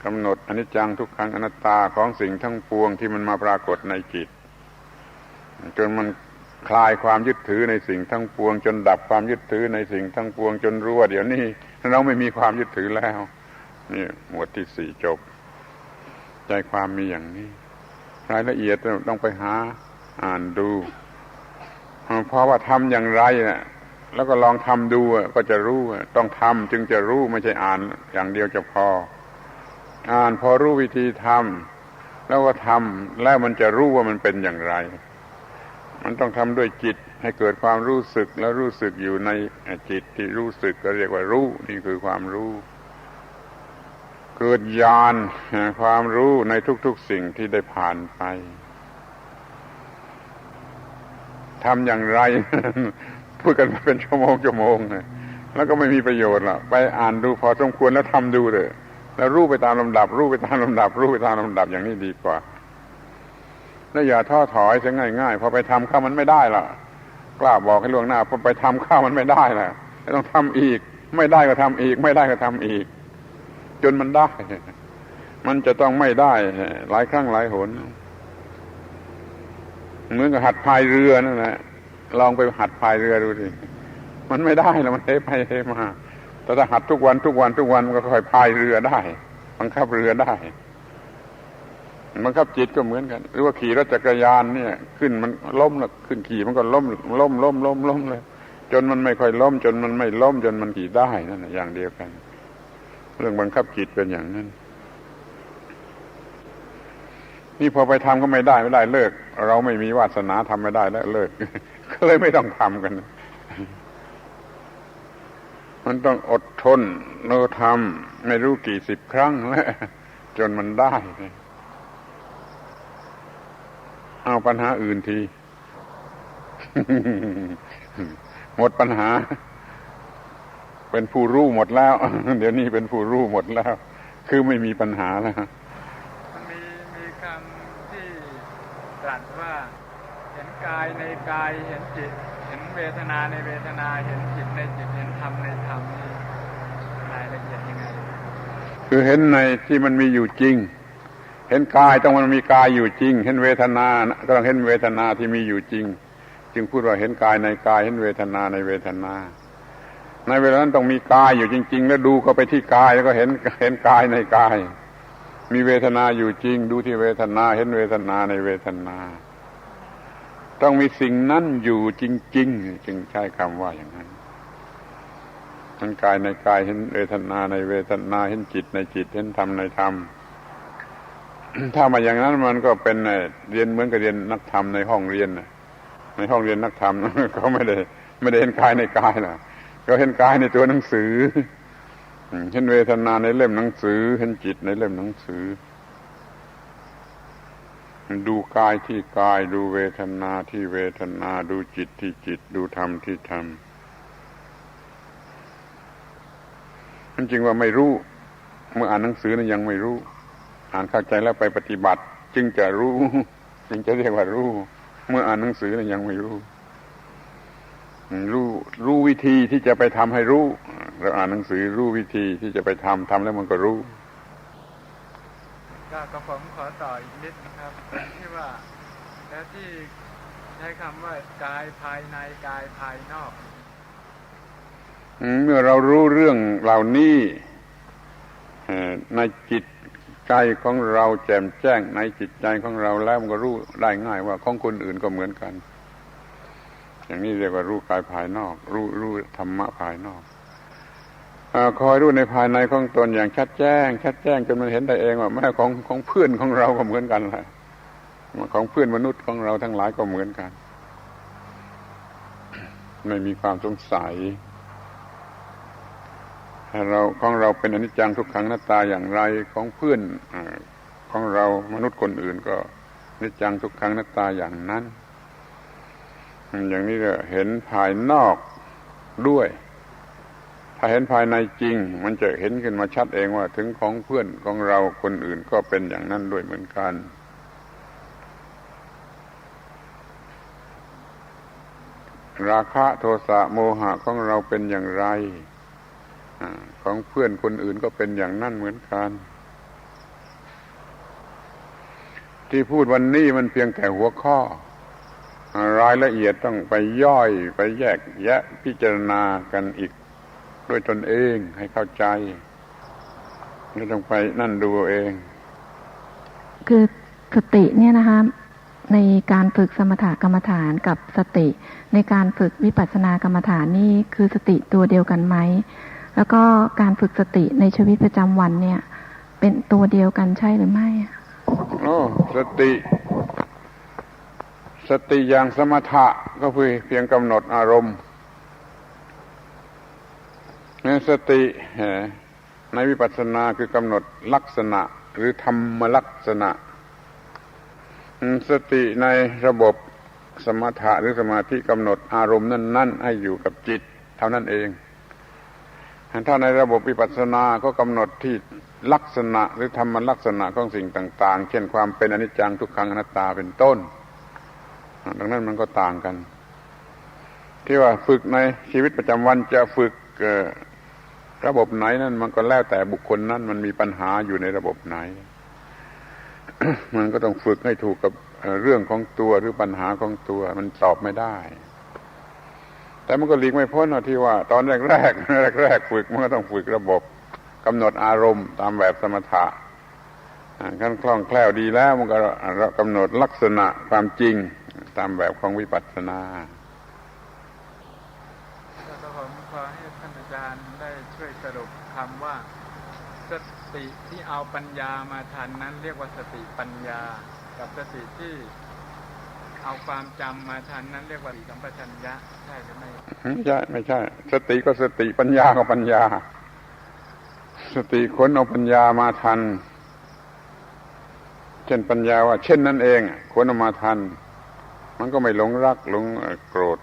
กำหนดอนิจจังทุกขังอนัตตาของสิ่งทั้งปวงที่มันมาปรากฏในจิตจนมันคลายความยึดถือในสิ่งทั้งปวงจนดับความยึดถือในสิ่งทั้งปวงจนรู้ว่าเดี๋ยวนี้เราไม่มีความยึดถือแล้วนี่หมวดที่สี่จบใจความมีอย่างนี้รายละเอียดต้องไปหาอ่านดูเพราะว่าทำอย่างไรนะแล้วก็ลองทำดูก็จะรู้ต้องทำจึงจะรู้ไม่ใช่อ่านอย่างเดียวจะพออ่านพอรู้วิธีทำแล้วก็ทำแล้วมันจะรู้ว่ามันเป็นอย่างไรมันต้องทำด้วยจิตให้เกิดความรู้สึกแล้วรู้สึกอยู่ในจิตที่รู้สึกก็เรียกว่ารู้นี่คือความรู้เกิดญาณความรู้ในทุกๆสิ่งที่ได้ผ่านไปทำอย่างไรพูดกันมาเป็นชั่วโมงแล้วก็ไม่มีประโยชน์ล่ะไปอ่านดูพอสมควรแล้วทำดูเลยแล้วรู้ไปตามลำดับรู้ไปตามลำดับรู้ไปตามลำดับอย่างนี้ดีกว่าแล้วอย่าท้อถอยซะง่ายๆพอไปทำข้ามันไม่ได้ล่ะกล้าบอกให้ล่วงหน้าพอไปทำข้ามันไม่ได้ล่ะต้องทำอีกไม่ได้ก็ทำอีกไม่ได้ก็ทำอีกจนมันได้มันจะต้องไม่ได้หลายครั้งหลายหนเหมือนกับหัดพายเรือนั่นแหละลองไปหัดพายเรือดูสิมันไม่ได้แล้วมันเทไปเทมาแต่ถ้าหัดทุกวันมันก็ค่อยพายเรือได้บังคับเรือได้บังคับจิตก็เหมือนกันหรือว่าขี่รถจักรยานเนี่ยขึ้นมันล้มแล้วขึ้นขี่มันก็ล้มเลยจนมันไม่ค่อยล้มจนมันไม่ล้มจนมันขี่ได้นั่นแหละอย่างเดียวกันเรื่องบังคับจิตเป็นอย่างนั้นนี่พอไปทำก็ไม่ได้เลิกเราไม่มีวาสนาทำไม่ได้แล้วเลิกก็เลยไม่ต้องทำกันมันต้องอดทนเราทำไม่รู้กี่สิบครั้งแล้วจนมันได้เอาปัญหาอื่นที หมดปัญหาเป็นผู้รู้หมดแล้วเดี๋ยวนี้เป็นผู้รู้หมดแล้วคือไม่มีปัญหาแล้วมันมีคำที่ตรัสว่าเห็นกายในกายเห็นจิตเห็นเวทนาในเวทนาเห็นจิตในจิตเห็นธรรมในธรรมนี่รายละเอียดยังไงคือเห็นในที่มันมีอยู่จริงเห็นกายต้องมันมีกายอยู่จริงเห็นเวทนาก็ต้องเห็นเวทนาที่มีอยู่จริงจึงพูดว่าเห็นกายในกายเห็นเวทนาในเวทนาในเวลานั้นต้องมีกายอยู่จริงๆแล้วดูเข้าไปที่กายแล้วก็เห็นกายในกายมีเวทนาอยู่จริงดูที่เวทนาเห็นเวทนาในเวทนาต้องมีสิ่งนั้นอยู่จริงๆจึงใช้คำว่าอย่างนั้นเห็นกายในกายเห็นเวทนาในเวทนาเห็นจิตในจิตเห็นธรรมในธรรมถ้ามาอย่างนั้นมันก็เป็นเรียนเหมือนกับเรียนนักธรรมในห้องเรียนในห้องเรียนนักธรรมเขาไม่ได้เห็นกายในกายนะเขาเห็นกายในตัวหนังสือเห็นเวทนาในเล่มหนังสือเห็นจิตในเล่มหนังสือ ดูกายที่กายดูเวทนาที่เวทนาดูจิตที่จิตดูธรรมที่ธรรมจริงว่าไม่รู้เมื่ออ่านหนังสือนั้นยังไม่รู้อ่านเข้าใจแล้วไปปฏิบัติจึงจะรู้จึงจะเรียกว่ารู้เมื่ออ่านหนังสือนั้นยังไม่รู้วิธีที่จะไปทำให้รู้เราอ่านหนังสือรู้วิธีที่จะไปทำแล้วมันก็รู้ก็ผมขอต่ออีกนิดนะครับเป็นที่ว่าแล้วที่ใช้คำว่ากายภายในกายภายนอกเมื่อเรารู้เรื่องเหล่านี้ในจิตใจของเราแจ่มแจ้งในจิตใจของเราแล้วมันก็รู้ได้ง่ายว่าของคนอื่นก็เหมือนกันอย่างนี้เรียกว่ารู้กายภายนอกรู้ธรรมะภายนอกคอยรู้ในภายในของตนอย่างชัดแจ้งจนมันเห็นได้เองว่าแม้ของเพื่อนของเราก็เหมือนกันแหละของเพื่อนมนุษย์ของเราทั้งหลายก็เหมือนกันไม่มีความสงสัยของเราเป็นอนิจจังทุกขังอนัตตาอย่างไรของเพื่อนของเรามนุษย์คนอื่นก็อนิจจังทุกขังอนัตตาอย่างนั้นอย่างนี้ก็เห็นภายนอกด้วยถ้าเห็นภายในจริงมันจะเห็นขึ้นมาชัดเองว่าถึงของเพื่อนของเราคนอื่นก็เป็นอย่างนั้นด้วยเหมือนกันราคะโทสะโมหะของเราเป็นอย่างไรของเพื่อนคนอื่นก็เป็นอย่างนั้นเหมือนกันที่พูดวันนี้มันเพียงแต่หัวข้อรายละเอียดต้องไปย่อยไปแยกแยะพิจารณากันอีกด้วยตนเองให้เข้าใจไม่ต้องไปนั่นดูเองคือสติเนี่ยนะคะในการฝึกสมถกรรมฐานกับสติในการฝึกวิปัสสนากรรมฐานนี่คือสติตัวเดียวกันไหมแล้วก็การฝึกสติในชีวิตประจำวันเนี่ยเป็นตัวเดียวกันใช่หรือไม่สติอย่างสมถะก็คือเพียงกำหนดอารมณ์สติในวิปัสสนาคือกำหนดลักษณะหรือธรรมลักษณะสติในระบบสมถะหรือสมาธิกำหนดอารมณ์นั้นๆให้อยู่กับจิตเท่านั้นเองถ้าในระบบวิปัสสนาก็กำหนดที่ลักษณะหรือธรรมลักษณะของสิ่งต่างๆเช่นความเป็นอนิจจังทุกขังอนัตตาเป็นต้นดังนั้นมันก็ต่างกันที่ว่าฝึกในชีวิตประจำวันจะฝึกระบบไหนนั่นมันก็แล้วแต่บุคคลนั้นมันมีปัญหาอยู่ในระบบไหน มันก็ต้องฝึกให้ถูกกับเรื่องของตัวหรือปัญหาของตัวมันตอบไม่ได้แต่มันก็หลีกไม่พ้นที่ว่าตอนแรกฝึกมันก็ต้องฝึกระบบกำหนดอารมณ์ตามแบบสมถะขั้นคล่องแคล่วดีแล้วมันก็กำหนดลักษณะความจริงตามแบบของวิปัสสนาผมขอให้ท่านอาจารย์ได้ช่วยสรุปคำว่าสติที่เอาปัญญามาทันนั้นเรียกว่าสติปัญญากับสติที่เอาความจำมาทันนั้นเรียกว่าสติสัมปชัญญะใช่หรือไม่ไม่ใช่สติก็สติปัญญาก็ปัญญาสติค้นเอาปัญญามาทันเช่นปัญญาว่าเช่นนั้นเองค้นเอามาทันมันก็ไม่หลงรักหลงโกรธ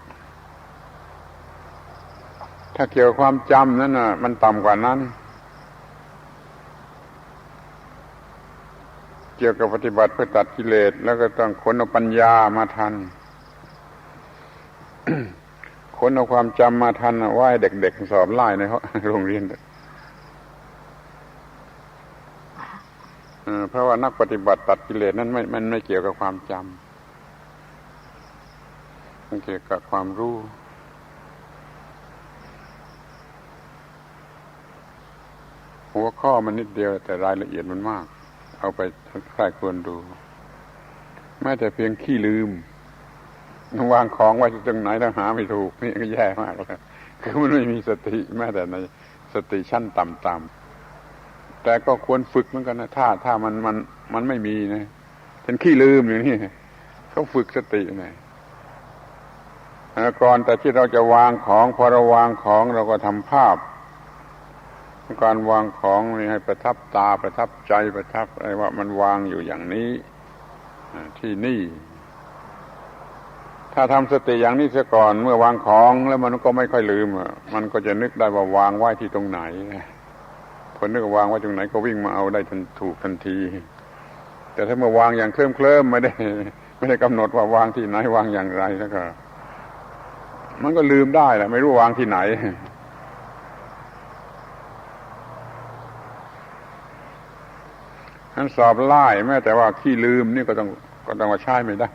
ถ้าเกี่ยวกับความจำนั้นน่ะมันต่ำกว่านั้นเกี่ยวกับปฏิบัติเพื่อตัดกิเลสแล้วก็ต้องค้นเอาปัญญามาทัน ค้นเอาความจำมาทันว่าให้เด็กๆสอบไล่ในโรงเรียนเพราะว่านักปฏิบัติตัดกิเลสนั้นมันไม่เกี่ยวกับความจำมันเกี่ยวกับความรู้หัวข้อมันนิดเดียวแต่รายละเอียดมันมากเอาไปใครควรดูแม้แต่เพียงขี้ลืมวางของไว้ตรงไหนต้องหาไม่ถูกนี่ก็แย่มากเลยคือมันไม่มีสติแม้แต่ในสติชั้นต่ำๆแต่ก็ควรฝึกเหมือนกันนะถ้ามันไม่มีนะเป็นขี้ลืมอย่างนี้เขาฝึกสติหน่อยก่อนแต่ที่เราจะวางของพอเราวางของเราก็ทำภาพการวางของนี่ให้ประทับตาประทับใจประทับอะไรว่ามันวางอยู่อย่างนี้ ที่นี่ถ้าทำสติอย่างนี้เสียก่อนเมื่อวางของแล้วมันก็ไม่ค่อยลืมมันก็จะนึกได้ว่าวางไว้ที่ตรงไหนพอนึกว่าวางไว้ตรงไหนก็วิ่งมาเอาได้ถูกทันทีแต่ถ้าเมื่อวางอย่างเคลิ้มๆไม่ได้กำหนดว่าวางที่ไหนวางอย่างไรแล้วก็มันก็ลืมได้แหละไม่รู้วางที่ไหนนั้นสอบไล่แม้แต่ว่าขี้ลืมนี่ก็ต้องว่าใช้ไม่ได้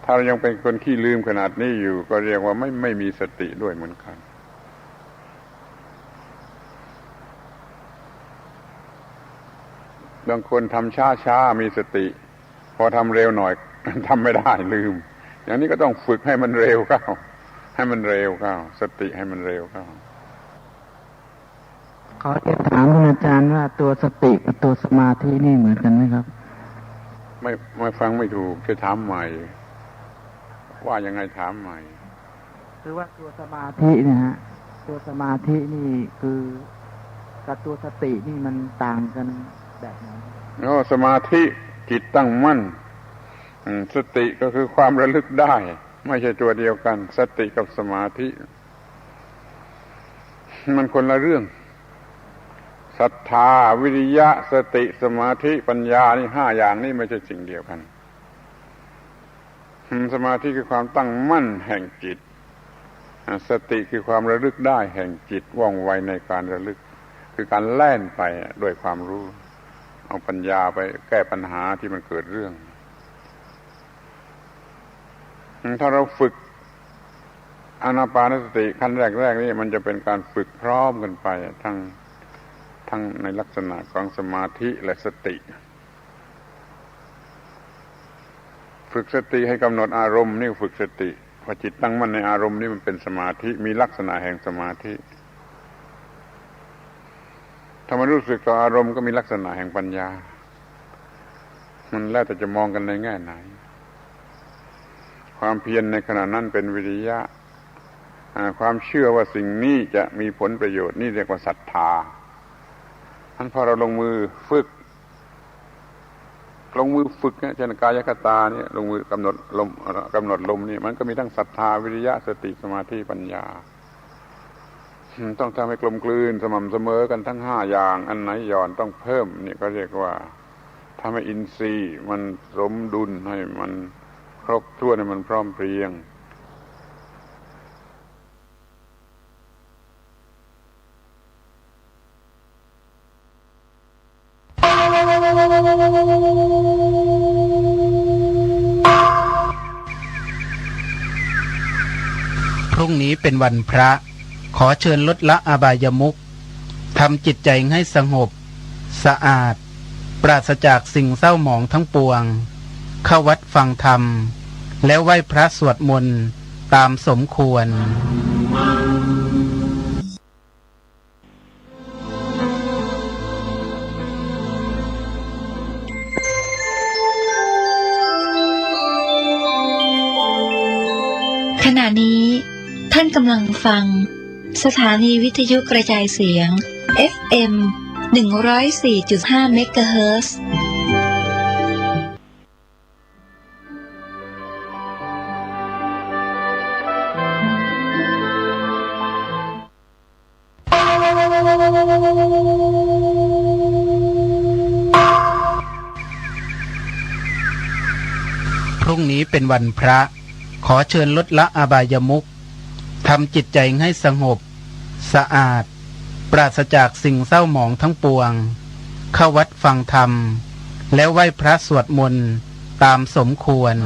ถ้าเรายังเป็นคนขี้ลืมขนาดนี้อยู่ก็เรียกว่าไม่มีสติด้วยเหมือนกันบางคนทำช้ามีสติพอทำเร็วหน่อยทำไม่ได้ลืมอย่างนี้ก็ต้องฝึกให้มันเร็วเข้าสติให้มันเร็วเข้าขอเรียนถามท่านอาจารย์ว่าตัวสติกับตัวสมาธินี่เหมือนกันไหมครับไม่ฟังไม่ถูกจะถามใหม่ว่ายังไงถามใหม่คือว่าตัวสมาธิเนี่ยฮะตัวสมาธินี่คือกับตัวสตินี่มันต่างกันแบบไหนสมาธิจิตตั้งมั่นสติก็คือความระลึกได้ไม่ใช่ตัวเดียวกันสติกับสมาธิมันคนละเรื่องศรัทธาวิริยะสติสมาธิปัญญานี่5อย่างนี่ไม่ใช่สิ่งเดียวกันสมาธิคือความตั้งมั่นแห่งจิตสติคือความระลึกได้แห่งจิตว่องไวในการระลึกคือการแล่นไปด้วยความรู้เอาปัญญาไปแก้ปัญหาที่มันเกิดเรื่องถ้าเราฝึกอานาปานสติขั้นแรกนี่มันจะเป็นการฝึกพร้อมกันไปทั้งในลักษณะของสมาธิและสติฝึกสติให้กำหนดอารมณ์นี่ฝึกสติพอจิตตั้งมั่นในอารมณ์นี่มันเป็นสมาธิมีลักษณะแห่งสมาธิถ้ามันรู้สึกต่ออารมณ์ก็มีลักษณะแห่งปัญญามันแล้วแต่จะมองกันในแง่ไหนความเพียรในขณะนั้นเป็นวิริยะความเชื่อว่าสิ่งนี้จะมีผลประโยชน์นี่เรียกว่าศรัทธาพอเราลงมือฝึกเช่นกายคตาเนี่ยลงมือกำหนดลมนี่มันก็มีทั้งศรัทธาวิริยะสติสมาธิปัญญาต้องทำให้กลมกลืนสม่ำเสมอกันทั้ง5อย่างอันไหนหย่อนต้องเพิ่มนี่ก็เรียกว่าทำให้อินทรีย์มันสมดุลให้มันครบถ้วนให้มันพร้อมเพรียงพรุ่งนี้เป็นวันพระขอเชิญลดละอบายมุขทำจิตใจให้สงบสะอาดปราศจากสิ่งเศร้าหมองทั้งปวงเข้าวัดฟังธรรมแล้วไหว้พระสวดมนต์ตามสมควรขณะนี้ท่านกำลังฟังสถานีวิทยุกระจายเสียง FM 104.5 เมกะเฮิรตซ์พรุ่งนี้เป็นวันพระขอเชิญลดละอบายมุขทำจิตใจให้สงบสะอาดปราศจากสิ่งเศร้าหมองทั้งปวงเข้าวัดฟังธรรมแล้วไหว้พระสวดมนต์ตามสมควร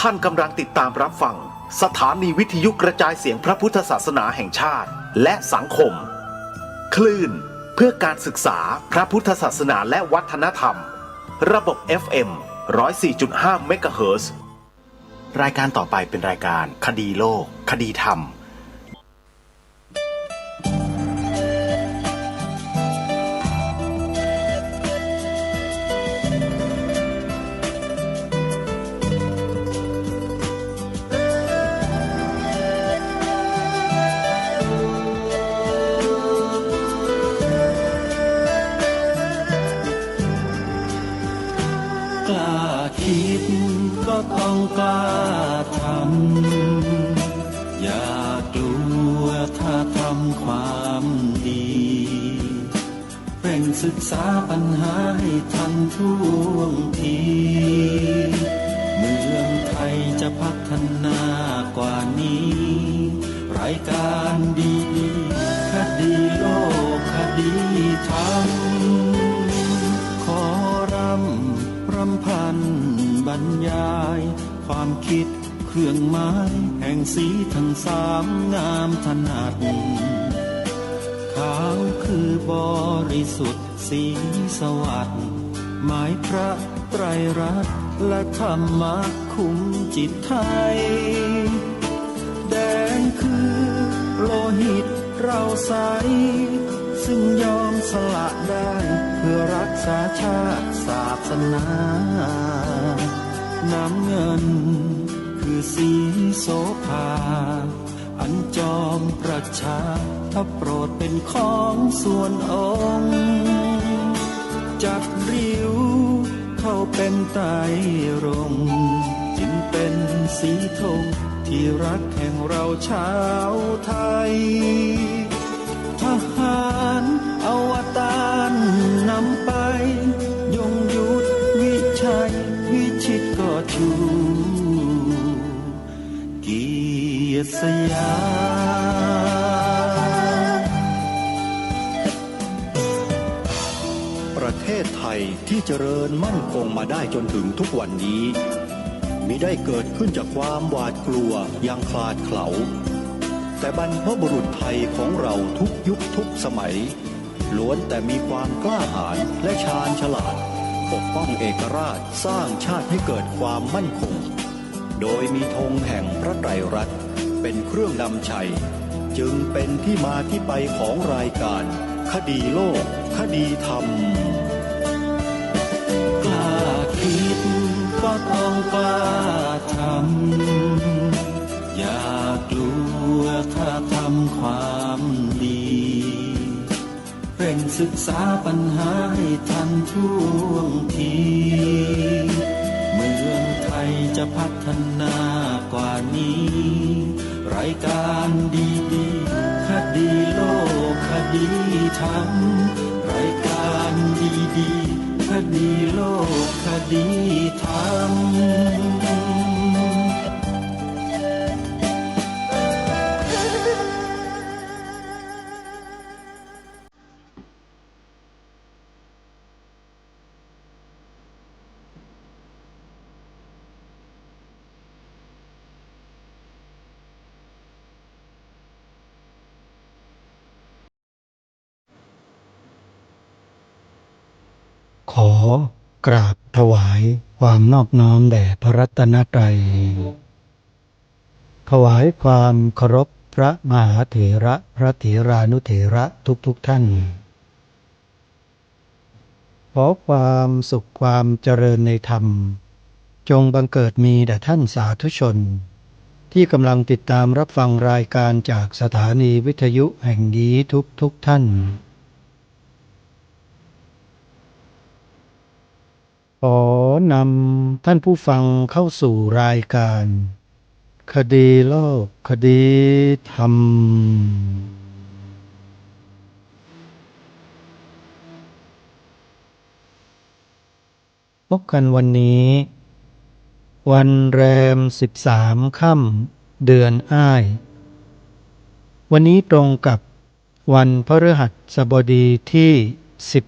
ท่านกำลังติดตามรับฟังสถานีวิทยุกระจายเสียงพระพุทธศาสนาแห่งชาติและสังคมคลื่นเพื่อการศึกษาพระพุทธศาสนาและวัฒนธรรมระบบ FM 104.5 เมกะเฮิรตซ์รายการต่อไปเป็นรายการคดีโลกคดีธรรมก็ต้องกล้าทำอย่ากลัวถ้าทำความดีเร่งศึกษาปัญหาให้ทันท่วงทีเมืองไทยจะพัฒนากว่านี้รายการดีคดีโลกคดีธรรมขอรำพันบรรยายความคิดเครื่องหมายแห่งสีทั้งสามงามถนัดขาวคือบริสุทธิ์สีสวัสดิ์หมายพระไตรรัตน์และธรรมะคุ้มจิตไทยแดงคือโลหิตเราใสซึ่งยอมสละได้เพื่อรักษาชาติศาสนาน้ำเงินคือสีโสภาอันจอมประชาถ้าโปรดเป็นของส่วนองค์จัดริ้วเข้าเป็นไตรรงค์จึงเป็นสีธงที่รักแห่งเราชาวไทยทหารอวตารนำไปยงยุทธวิชัยวิชิตก็ชูเกียรติสยามประเทศไทยที่เจริญมั่นคงมาได้จนถึงทุกวันนี้มิได้เกิดขึ้นจากความหวาดกลัวอย่างคลาดเขลาแต่บรรพบุรุษไทยของเราทุกยุคทุกสมัยล้วนแต่มีความกล้าหาญและชาญฉลาดปกป้องเอกราชสร้างชาติให้เกิดความมั่นคงโดยมีธงแห่งพระไตรรัตน์เป็นเครื่องนำชัยจึงเป็นที่มาที่ไปของรายการคดีโลกคดีธรรมกล้าคิดก็ต้องกล้าทำอย่ากลัวถ้าทำความดีเร่งศึกษาปัญหาให้ทันท่วงทีเมืองไทยจะพัฒนากว่านี้รายการดีคดีโลกคดีธรรมรายการดีคดีโลกคดีธรรมขอกราบถวายความนอบน้อมแด่พระรัตนตรัยถวายความเคารพพระมหาเถระพระเถรานุเถระทุกท่านขอความสุขความเจริญในธรรมจงบังเกิดมีแด่ท่านสาธุชนที่กำลังติดตามรับฟังรายการจากสถานีวิทยุแห่งนี้ทุกท่านขอนำท่านผู้ฟังเข้าสู่รายการคดีโลกคดีธรรมพบกันวันนี้วันแรม13 ค่ำเดือนอ้ายวันนี้ตรงกับวันพฤหัสบดีที่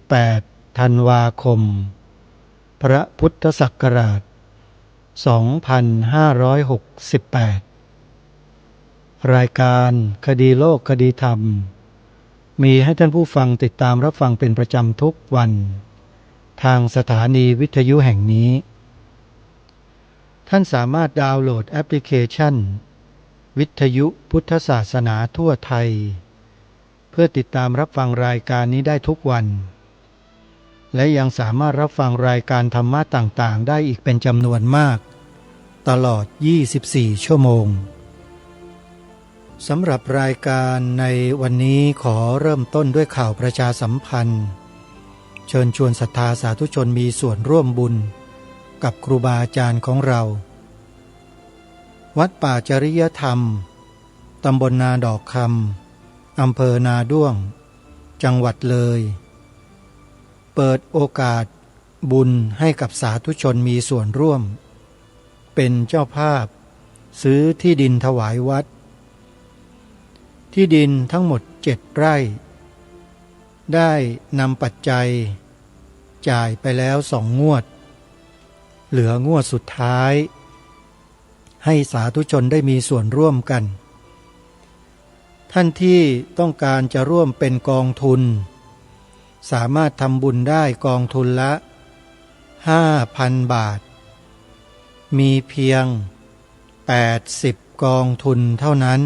18 ธันวาคมพระพุทธศักราช 2568 รายการคดีโลกคดีธรรมมีให้ท่านผู้ฟังติดตามรับฟังเป็นประจำทุกวันทางสถานีวิทยุแห่งนี้ท่านสามารถดาวน์โหลดแอปพลิเคชันวิทยุพุทธศาสนาทั่วไทยเพื่อติดตามรับฟังรายการนี้ได้ทุกวันและยังสามารถรับฟังรายการธรรมะต่างๆได้อีกเป็นจำนวนมากตลอด24ชั่วโมงสำหรับรายการในวันนี้ขอเริ่มต้นด้วยข่าวประชาสัมพันธ์เชิญชวนศรัทธาสาธุชนมีส่วนร่วมบุญกับครูบาอาจารย์ของเราวัดป่าจริยธรรมตำบลนาดอกคำอำเภอนาด้วงจังหวัดเลยเปิดโอกาสบุญให้กับสาธุชนมีส่วนร่วมเป็นเจ้าภาพซื้อที่ดินถวายวัดที่ดินทั้งหมด7 ไร่ได้นำปัจจัยจ่ายไปแล้ว2 งวดเหลืองวดสุดท้ายให้สาธุชนได้มีส่วนร่วมกันท่านที่ต้องการจะร่วมเป็นกองทุนสามารถทำบุญได้กองทุนละ 5,000 บาทมีเพียง80กองทุนเท่านั้น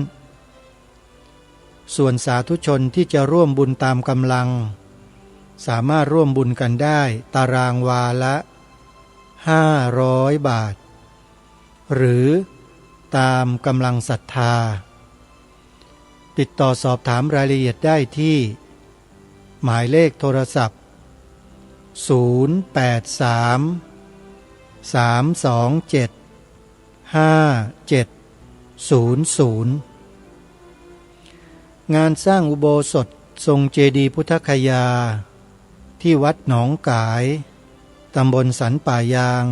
ส่วนสาธุชนที่จะร่วมบุญตามกำลังสามารถร่วมบุญกันได้ตารางวาละ500 บาทหรือตามกำลังศรัทธาติดต่อสอบถามรายละเอียดได้ที่หมายเลขโทรศัพท์083 327 5700งานสร้างอุโบสถทรงเจดีย์พุทธคยาที่วัดหนองกายตำบลสันป่ายาง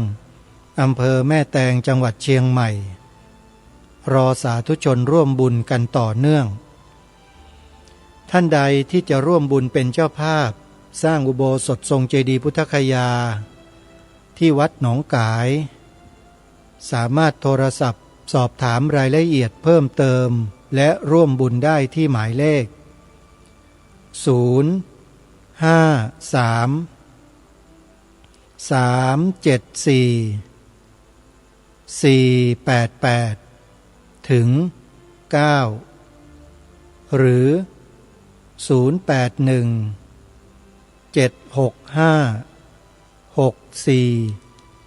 อำเภอแม่แตงจังหวัดเชียงใหม่รอสาธุชนร่วมบุญกันต่อเนื่องท่านใดที่จะร่วมบุญเป็นเจ้าภาพสร้างอุโบสถทรงเจดีย์พุทธคยาที่วัดหนองกายสามารถโทรศัพท์สอบถามรายละเอียดเพิ่มเติมและร่วมบุญได้ที่หมายเลข053 374 488 ถึง 9หรือ081 765 64